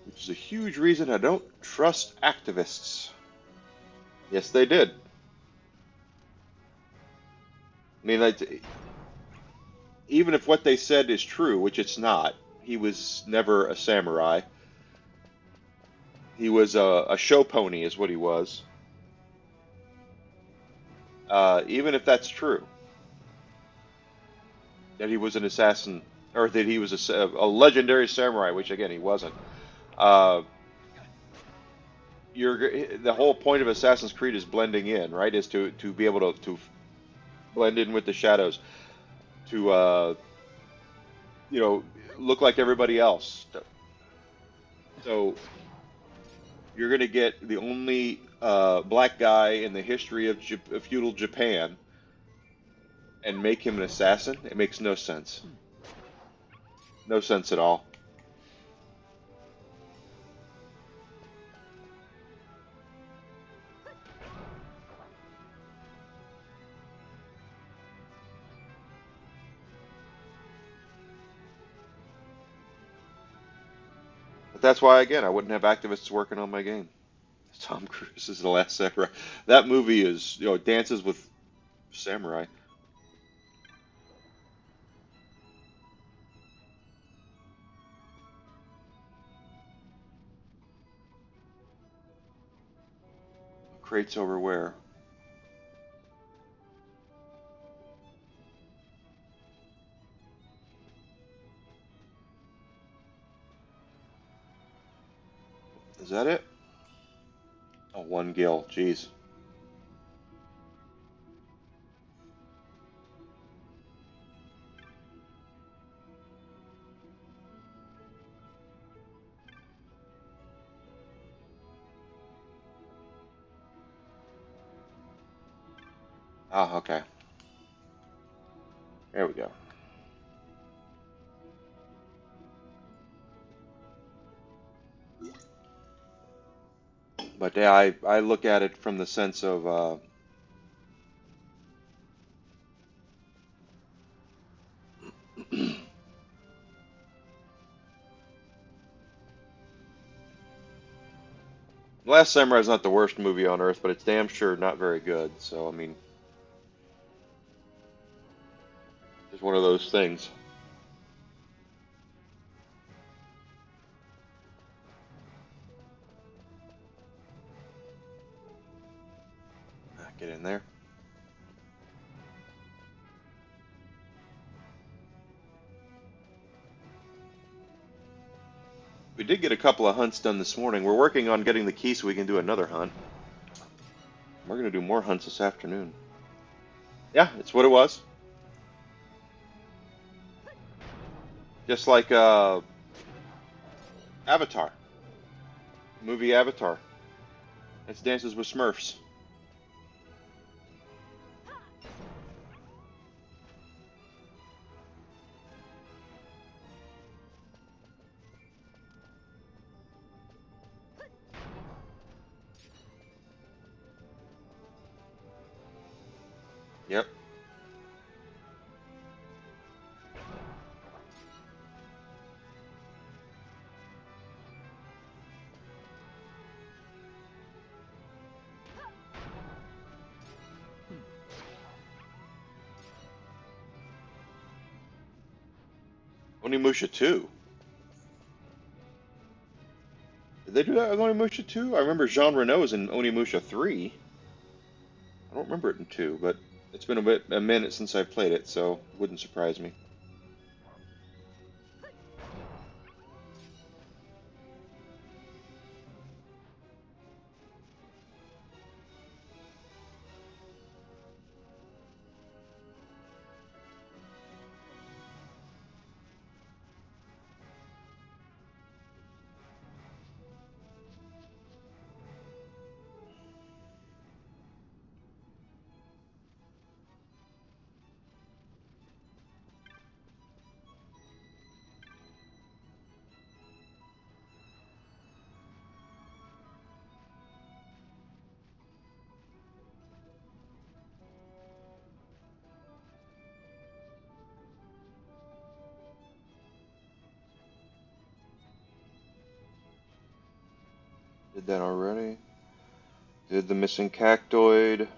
A: which is a huge reason I don't trust activists. Yes, they did. I mean, like, even if what they said is true, which it's not, he was never a samurai. He was a show pony, is what he was. Even if that's true, that he was an assassin, or that he was a legendary samurai, which again he wasn't. Uh, the whole point of Assassin's Creed is blending in, right? Is to be able to blend in with the shadows, to you know look like everybody else. So you're going to get the only black guy in the history of feudal Japan and make him an assassin. It makes no sense. No sense at all. But that's why, again, I wouldn't have activists working on my game. Tom Cruise is the last samurai. That movie is, dances with samurai. Crates over where? Is that it? Oh, one gill. Jeez. Ah, okay. There we go. But yeah, I look at it from the sense of Last Samurai is not the worst movie on earth, but it's damn sure not very good. So I mean, it's one of those things. Get in there. We did get a couple of hunts done this morning. We're working on getting the key so we can do another hunt. We're gonna do more hunts this afternoon. Yeah, it's what it was. Just like Avatar, movie Avatar. It's Dances with Smurfs. Yep. Onimusha 2. Did they do that with Onimusha 2? I remember Jean Reno is in Onimusha 3. I don't remember it in 2, but it's been a minute since I played it, so it wouldn't surprise me. Did that already. Did the missing cactoid.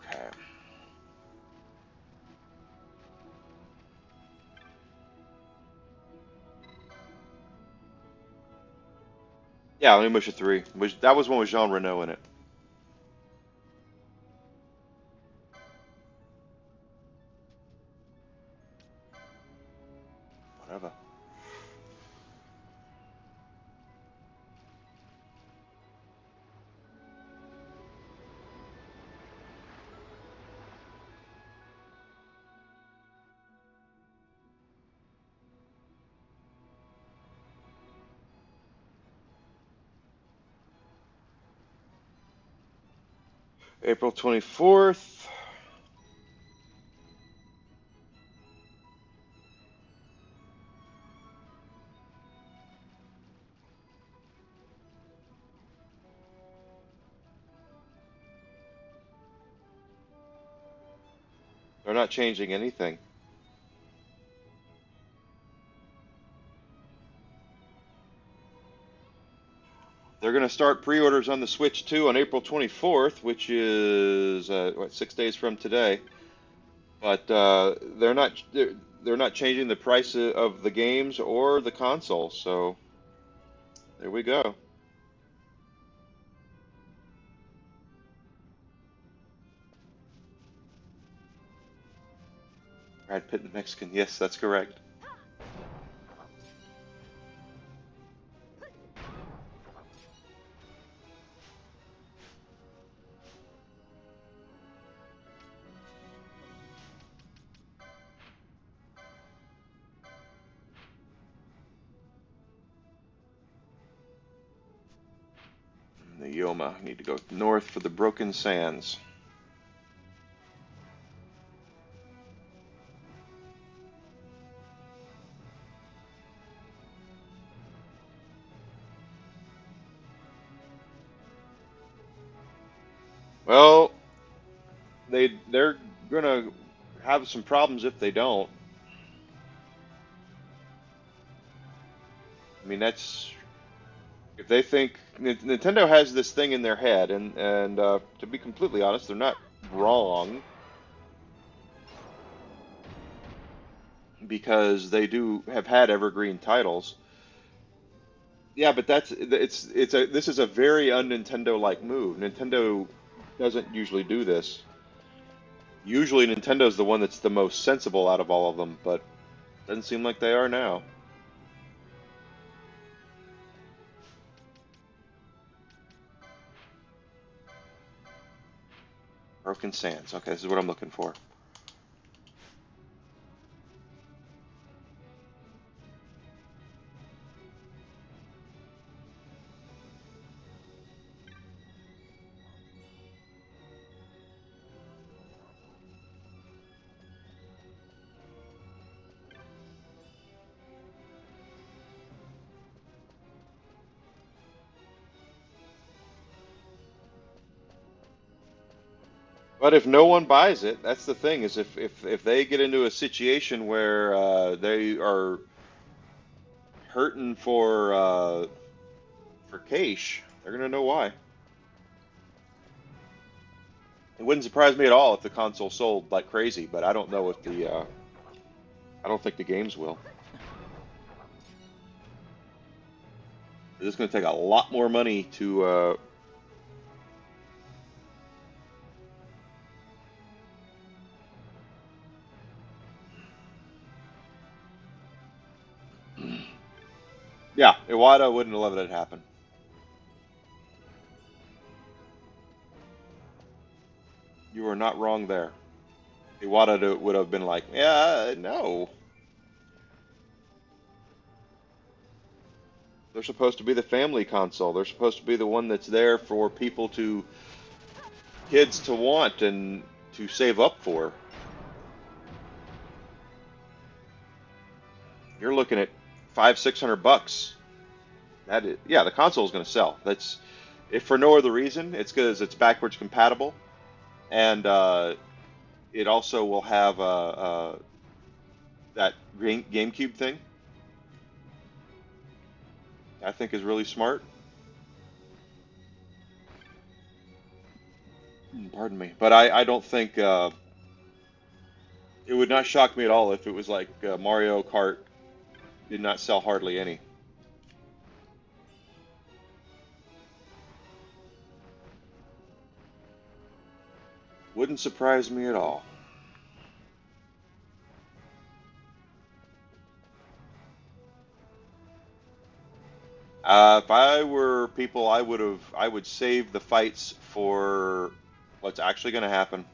A: Okay. Yeah, Onimusha 3. That was one with Jean Reno in it. Whatever. April 24th. They're not changing anything. They're going to start pre-orders on the Switch 2 on April 24th, which is 6 days from today. But they're not changing the price of the games or the console. So there we go. Brad Pitt, the Mexican. Yes, that's correct. The Yoma. Need to go north for the Broken Sands. Well, they're gonna have some problems if they don't. I mean, that's if they think Nintendo has this thing in their head, and to be completely honest, they're not wrong because they do have had evergreen titles. Yeah, but it's a this is a very un-Nintendo-like move. Nintendo doesn't usually do this. Usually Nintendo's the one that's the most sensible out of all of them, but doesn't seem like they are now. Broken Sands. Okay, this is what I'm looking for. But if no one buys it, that's the thing, is if they get into a situation where they are hurting for cash, they're gonna know why. It wouldn't surprise me at all if the console sold like crazy, but I don't know if I don't think the games will. It's going to take a lot more money to yeah, Iwata wouldn't have let it happen. You are not wrong there. Iwata would have been like, yeah, no. They're supposed to be the family console. They're supposed to be the one that's there for people to kids to want and to save up for. You're looking at 500-600 bucks. That is, yeah, the console is going to sell. That's if for no other reason, it's because it's backwards compatible, and it also will have that GameCube thing. I think is really smart. Pardon me, but I don't think it would not shock me at all if it was like Mario Kart did not sell hardly any. Wouldn't surprise me at all. If I were people, I would save the fights for what's actually going to happen,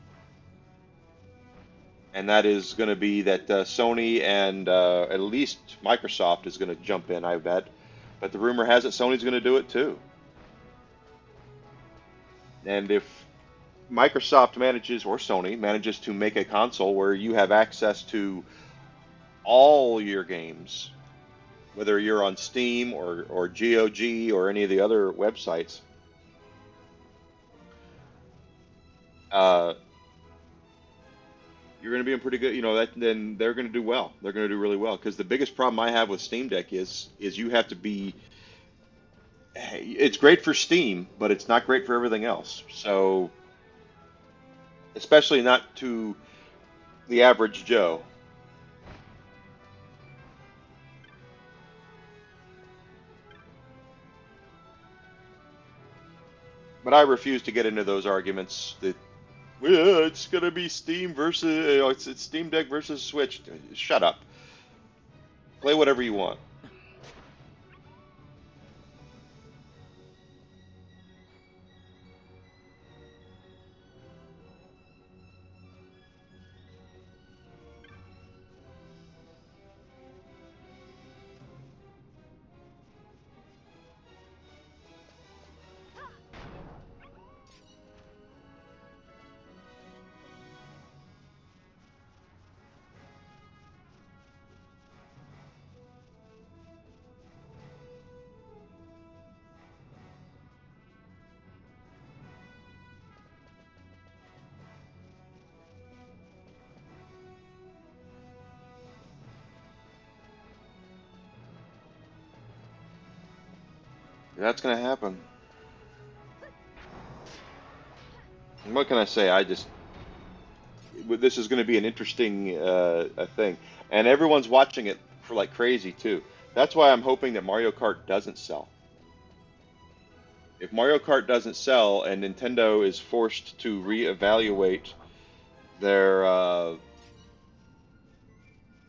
A: and that is going to be that Sony and at least Microsoft is going to jump in, I bet. But the rumor has it Sony's going to do it too. And if Microsoft manages, or Sony manages to make a console where you have access to all your games, whether you're on Steam or GOG or any of the other websites, uh, you're going to be in pretty good. You know that then they're going to do well. They're going to do really well because the biggest problem I have with Steam Deck is you have to be. It's great for Steam, but it's not great for everything else. So especially not to the average Joe. But I refuse to get into those arguments that well, it's gonna be Steam versus it's Steam Deck versus Switch. Shut up. Play whatever you want. That's gonna happen. And what can I say? This is going to be an interesting thing, and everyone's watching it for like crazy too. That's why I'm hoping that Mario Kart doesn't sell. If Mario Kart doesn't sell and Nintendo is forced to reevaluate their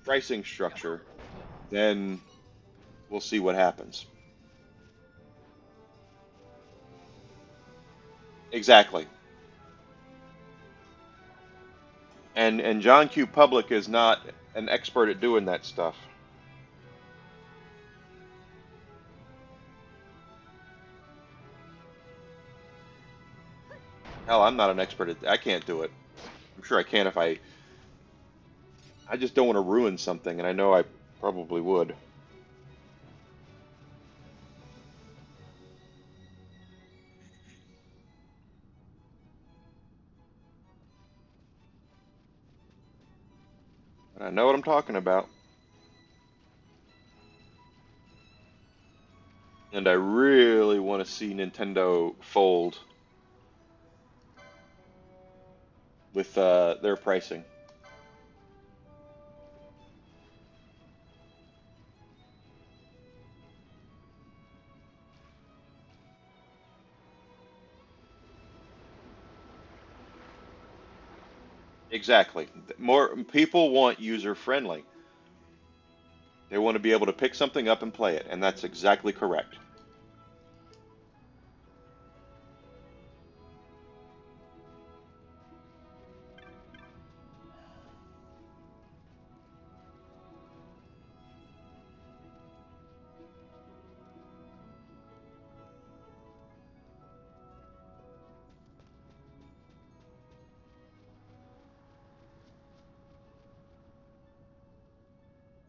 A: pricing structure, then we'll see what happens. Exactly. And John Q. Public is not an expert at doing that stuff. Hell, I'm not an expert at. I can't do it. I'm sure I can if I. I just don't want to ruin something, and I know I probably would. But I know what I'm talking about. And I really want to see Nintendo fold with their pricing. Exactly. More people want user friendly. They want to be able to pick something up and play it, and that's exactly correct.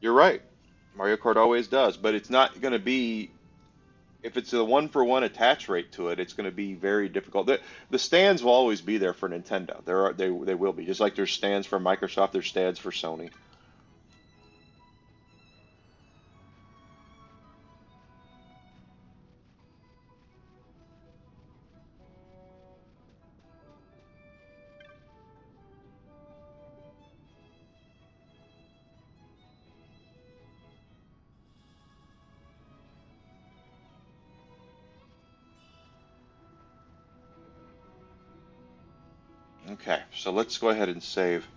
A: You're right. Mario Kart always does, but it's not going to be if it's a one for one attach rate to it, it's going to be very difficult. The stands will always be there for Nintendo. They will be just like there's stands for Microsoft, there's stands for Sony. Okay, so let's go ahead and save.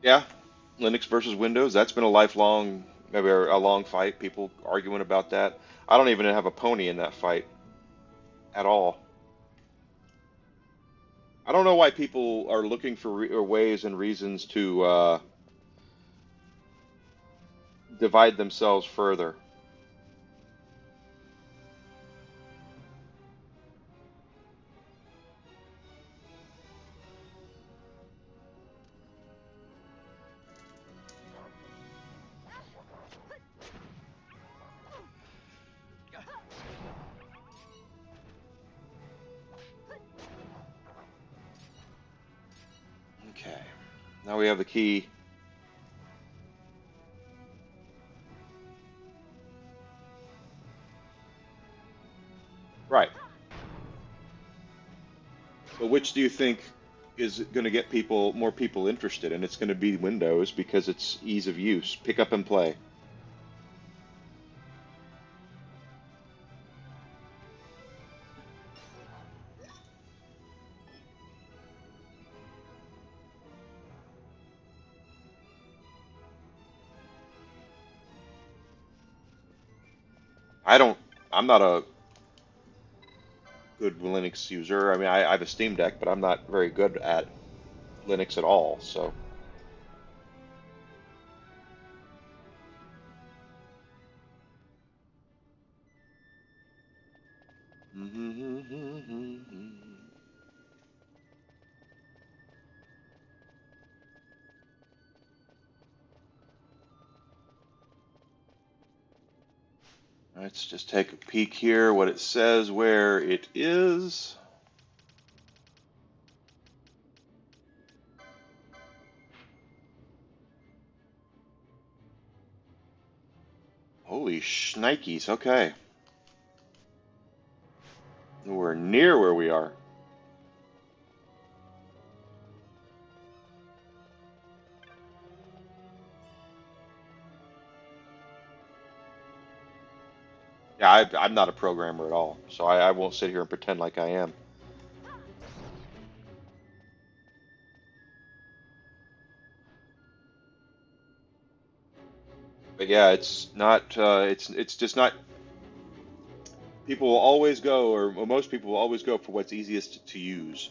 A: Yeah, Linux versus Windows. That's been a lifelong, maybe a long fight. People arguing about that. I don't even have a pony in that fight at all. I don't know why people are looking for or ways and reasons to divide themselves further. Okay, now we have the key. Right, but which do you think is going to get more people interested? And it's going to be Windows because it's ease of use, pick up and play. I don't. I'm not a good Linux user. I mean, I have a Steam Deck, but I'm not very good at Linux at all. So. Let's just take a peek here, what it says, where it is. Holy shnikes, okay. We're near where we are. Yeah, I'm not a programmer at all, so I won't sit here and pretend like I am. But yeah, it's not. It's just not. People will always go, or most people will always go for what's easiest to use,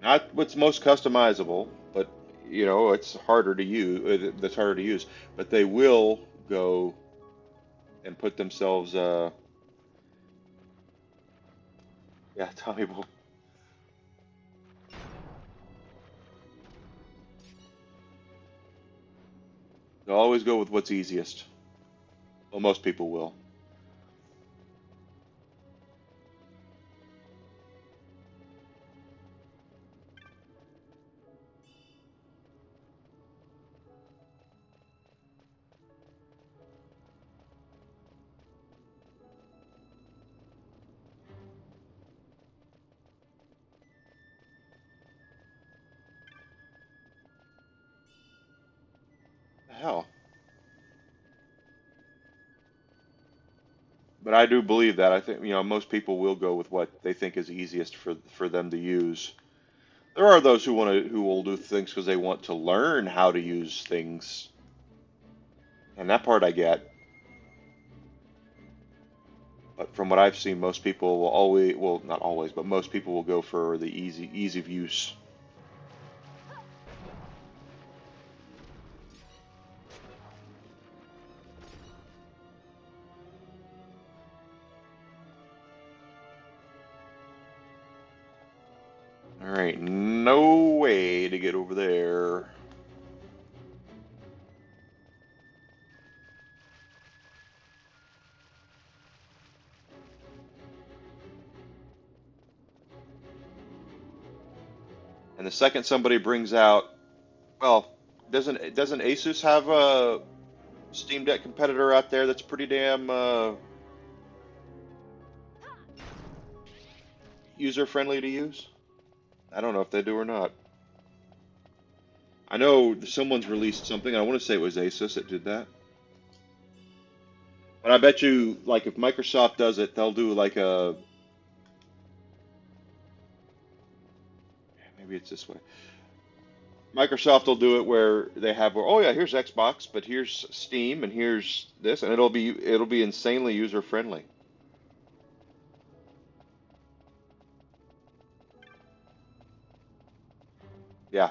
A: not what's most customizable, but it's harder to use. That's harder to use, but they will go and put themselves. Yeah, Tommy will. They'll always go with what's easiest. Well, most people will. The hell. But I do believe that. I think most people will go with what they think is easiest for them to use. There are those who will do things because they want to learn how to use things, and that part I get. But from what I've seen, most people will always, well, not always, but most people will go for the ease of use. All right, no way to get over there. And the second somebody brings out, well, doesn't Asus have a Steam Deck competitor out there that's pretty damn user friendly to use? I don't know if they do or not. I know someone's released something. I want to say it was Asus that did that. But I bet you, like, if Microsoft does it, they'll do like a. Maybe it's this way. Microsoft will do it where they have, oh yeah, here's Xbox, but here's Steam, and here's this, and it'll be insanely user friendly. Yeah,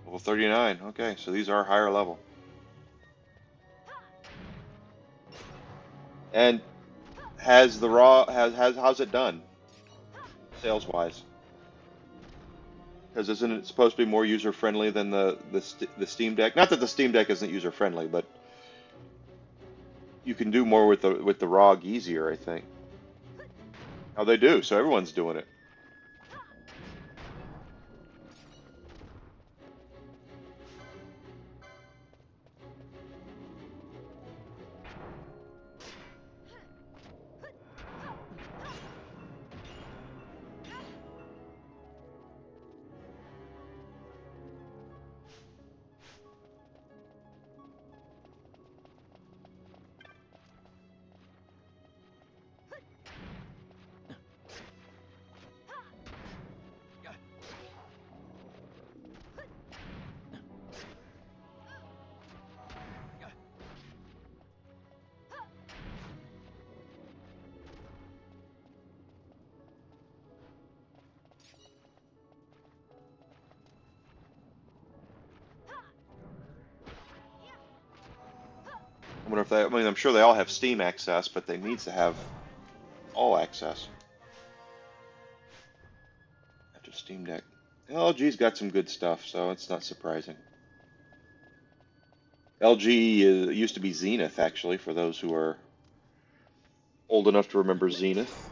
A: level 39. Okay, so these are higher level. And has the raw has how's it done sales wise? Because isn't it supposed to be more user friendly than the Steam Deck? Not that the Steam Deck isn't user friendly, but you can do more with the ROG easier, I think. Oh, they do. So everyone's doing it. I wonder if they. I mean, I'm sure they all have Steam access, but they need to have all access. After Steam Deck. LG's got some good stuff, so it's not surprising. LG used to be Zenith, actually, for those who are old enough to remember Zenith.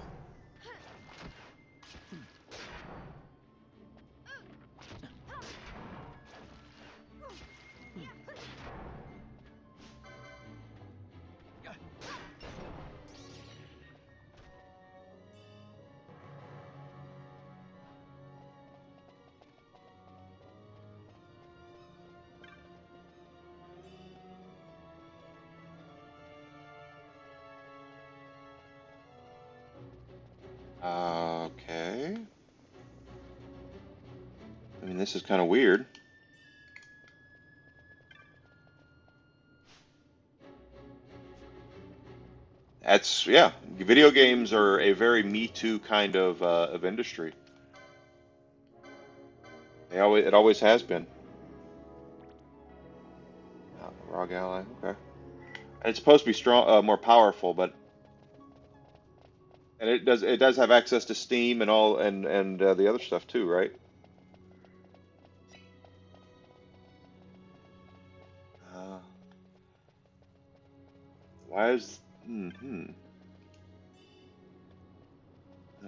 A: Okay. I mean, this is kind of weird. That's, yeah, video games are a very Me Too kind of industry. It always has been. ROG Ally, okay. And it's supposed to be strong, more powerful, but and it does have access to Steam and all and the other stuff too, right? Uh, why is no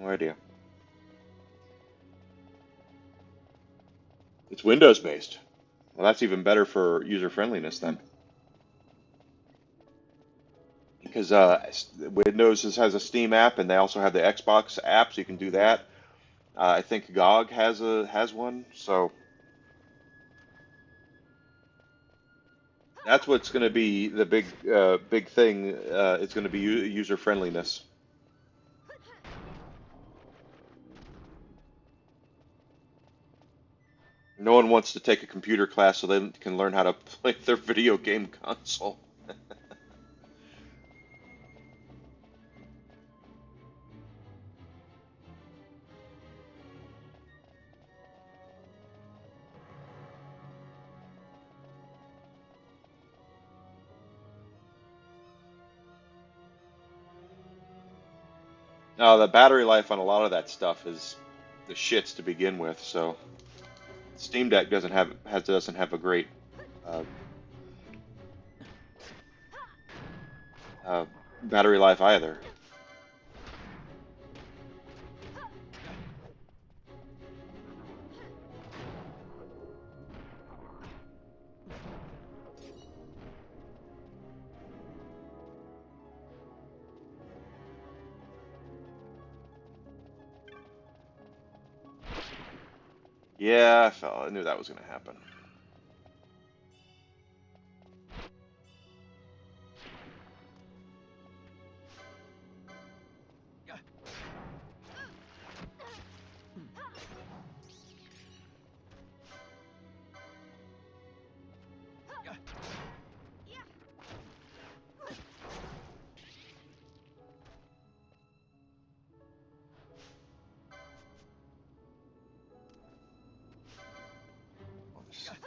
A: idea. It's Windows based. Well, that's even better for user friendliness then, because Windows has a Steam app and they also have the Xbox app, so you can do that. I think GOG has one, so that's what's going to be the big thing. It's going to be user friendliness. No one wants to take a computer class so they can learn how to play their video game console. Now, the battery life on a lot of that stuff is the shits to begin with, so Steam Deck doesn't have a great uh, uh, battery life either. Yeah, I knew that was going to happen.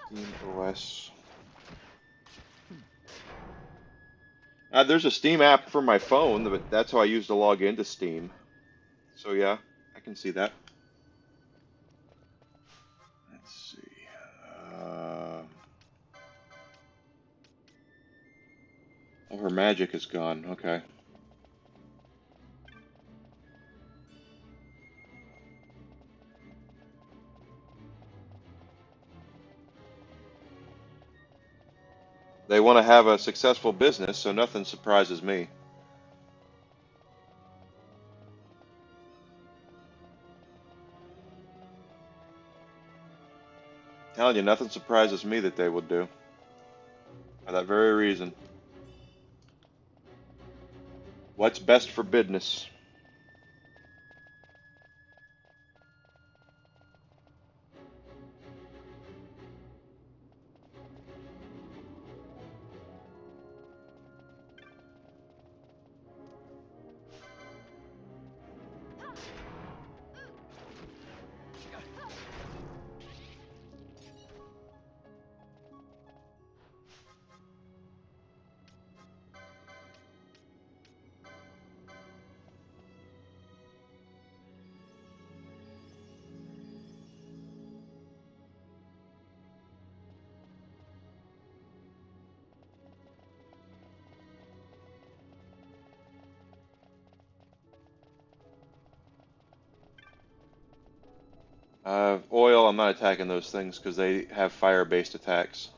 A: Steam OS. There's a Steam app for my phone, but that's how I use to log into Steam. So yeah, I can see that. Let's see. Oh, her magic is gone. Okay. They want to have a successful business, so nothing surprises me. Telling you, nothing surprises me that they would do. For that very reason. What's best for business? Oil, I'm not attacking those things because they have fire-based attacks.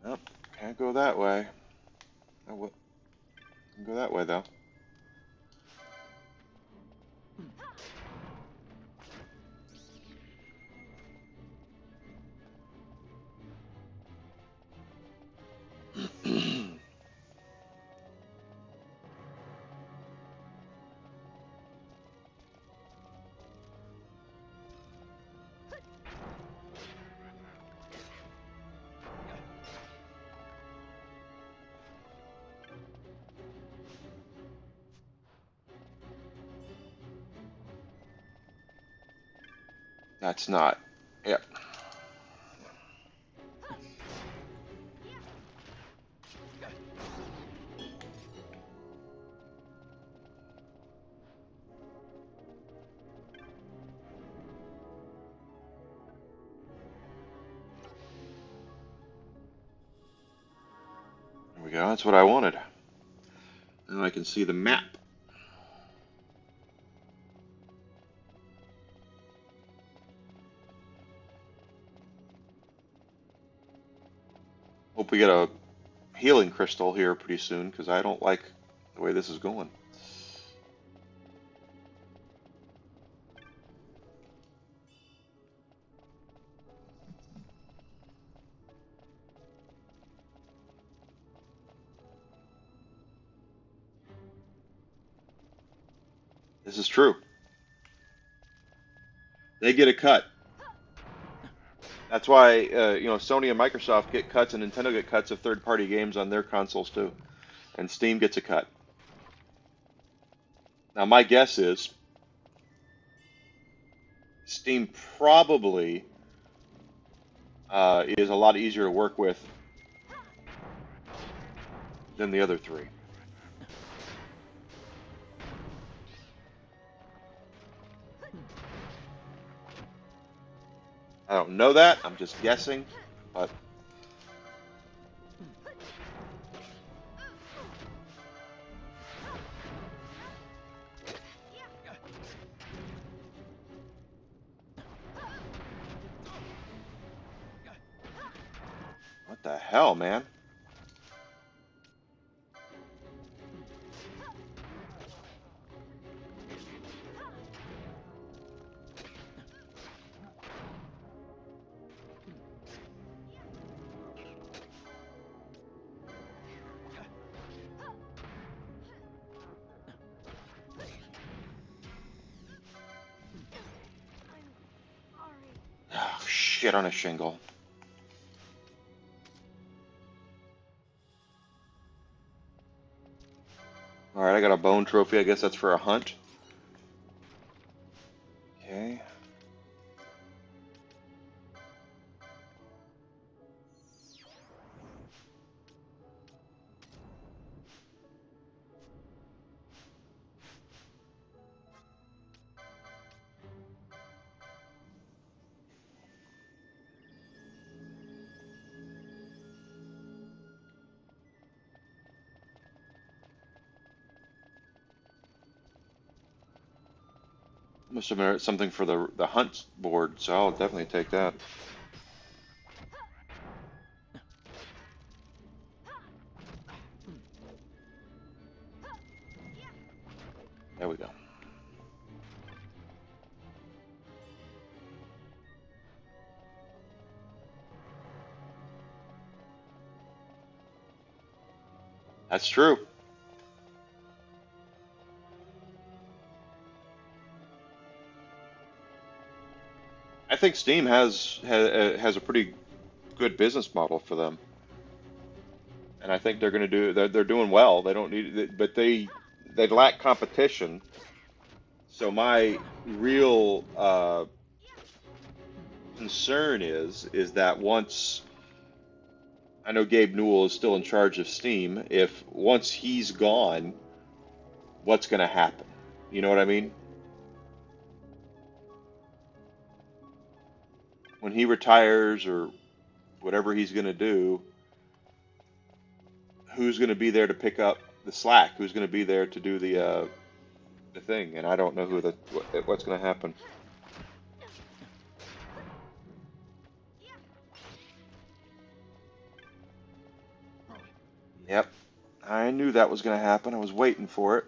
A: Nope, can't go that way. I will go that way though. That's not. Yep. There we go. That's what I wanted. Now I can see the map. Hope we get a healing crystal here pretty soon because I don't like the way this is going. This is true. They get a cut. That's why Sony and Microsoft get cuts and Nintendo get cuts of third-party games on their consoles too, and Steam gets a cut. Now my guess is Steam probably is a lot easier to work with than the other three. I don't know that. I'm just guessing, but what the hell, man? Oh, shit on a shingle. Alright, I got a bone trophy. I guess that's for a hunt. Okay. Must have been something for the hunt board, so I'll definitely take that. There we go. That's true. I think Steam has a pretty good business model for them, and I think they're going to do they're doing well. They don't need, but they lack competition. So my real concern is that once I know Gabe Newell is still in charge of Steam, if once he's gone, what's going to happen? You know what I mean? when he retires or whatever he's going to do, who's going to be there to pick up the slack? Who's going to be there to do the thing? And I don't know what's going to happen. Yep, I knew that was going to happen. I was waiting for it.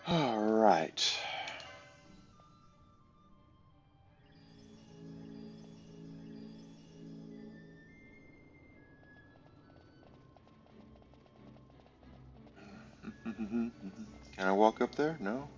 A: All right. Can I walk up there? No.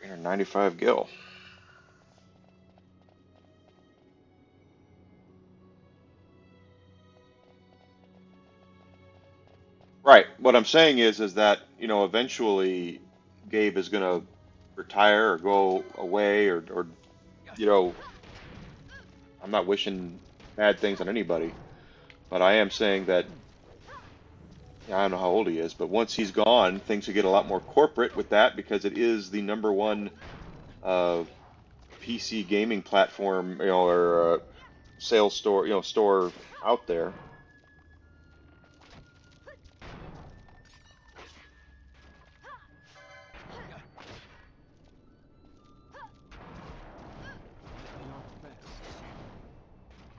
A: 395 gil. Right. What I'm saying is that, eventually Gabe is going to retire or go away or, you know, I'm not wishing bad things on anybody, but I am saying that, yeah, I don't know how old he is, but once he's gone, things will get a lot more corporate with that because it is the number one uh, PC gaming platform, or sales store, store out there.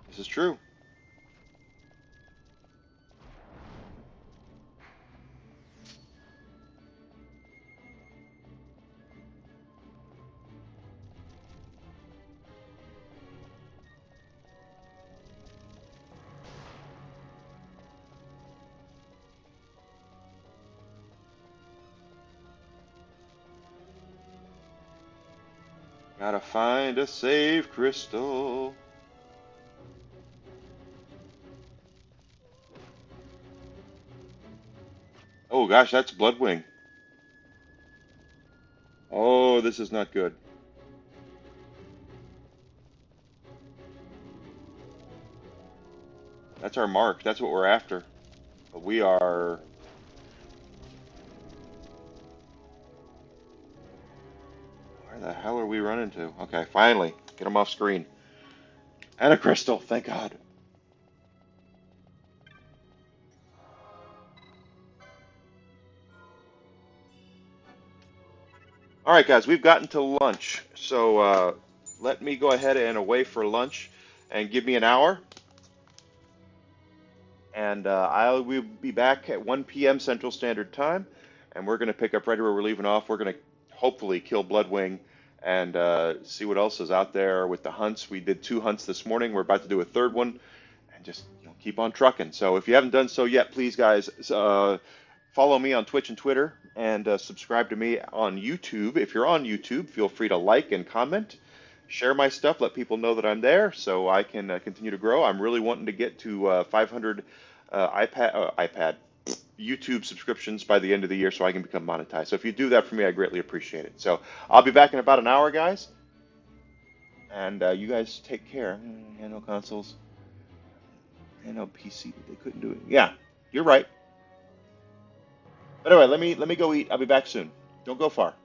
A: This is true. Gotta find a save crystal. Oh gosh, that's Bloodwing. Oh, this is not good. That's our mark. That's what we're after. But we are. Where the hell are we running to? Okay, finally. Get him off screen. And a crystal, thank God. All right, guys, we've gotten to lunch. So let me go ahead and away for lunch and give me an hour. And I will be back at 1 p.m. Central Standard Time. And we're going to pick up right where we're leaving off. We're going to hopefully kill Bloodwing and see what else is out there with the hunts. We did 2 hunts this morning. We're about to do a third one. And just keep on trucking. So if you haven't done so yet, please, guys, follow me on Twitch and Twitter, and subscribe to me on YouTube. If you're on YouTube, feel free to like and comment. Share my stuff. Let people know that I'm there so I can continue to grow. I'm really wanting to get to 500 iPad YouTube subscriptions by the end of the year so I can become monetized. So if you do that for me, I greatly appreciate it. So I'll be back in about an hour, guys. And you guys take care. Handle consoles. Handle PC. They couldn't do it. Yeah, you're right. But anyway, let me go eat. I'll be back soon. Don't go far.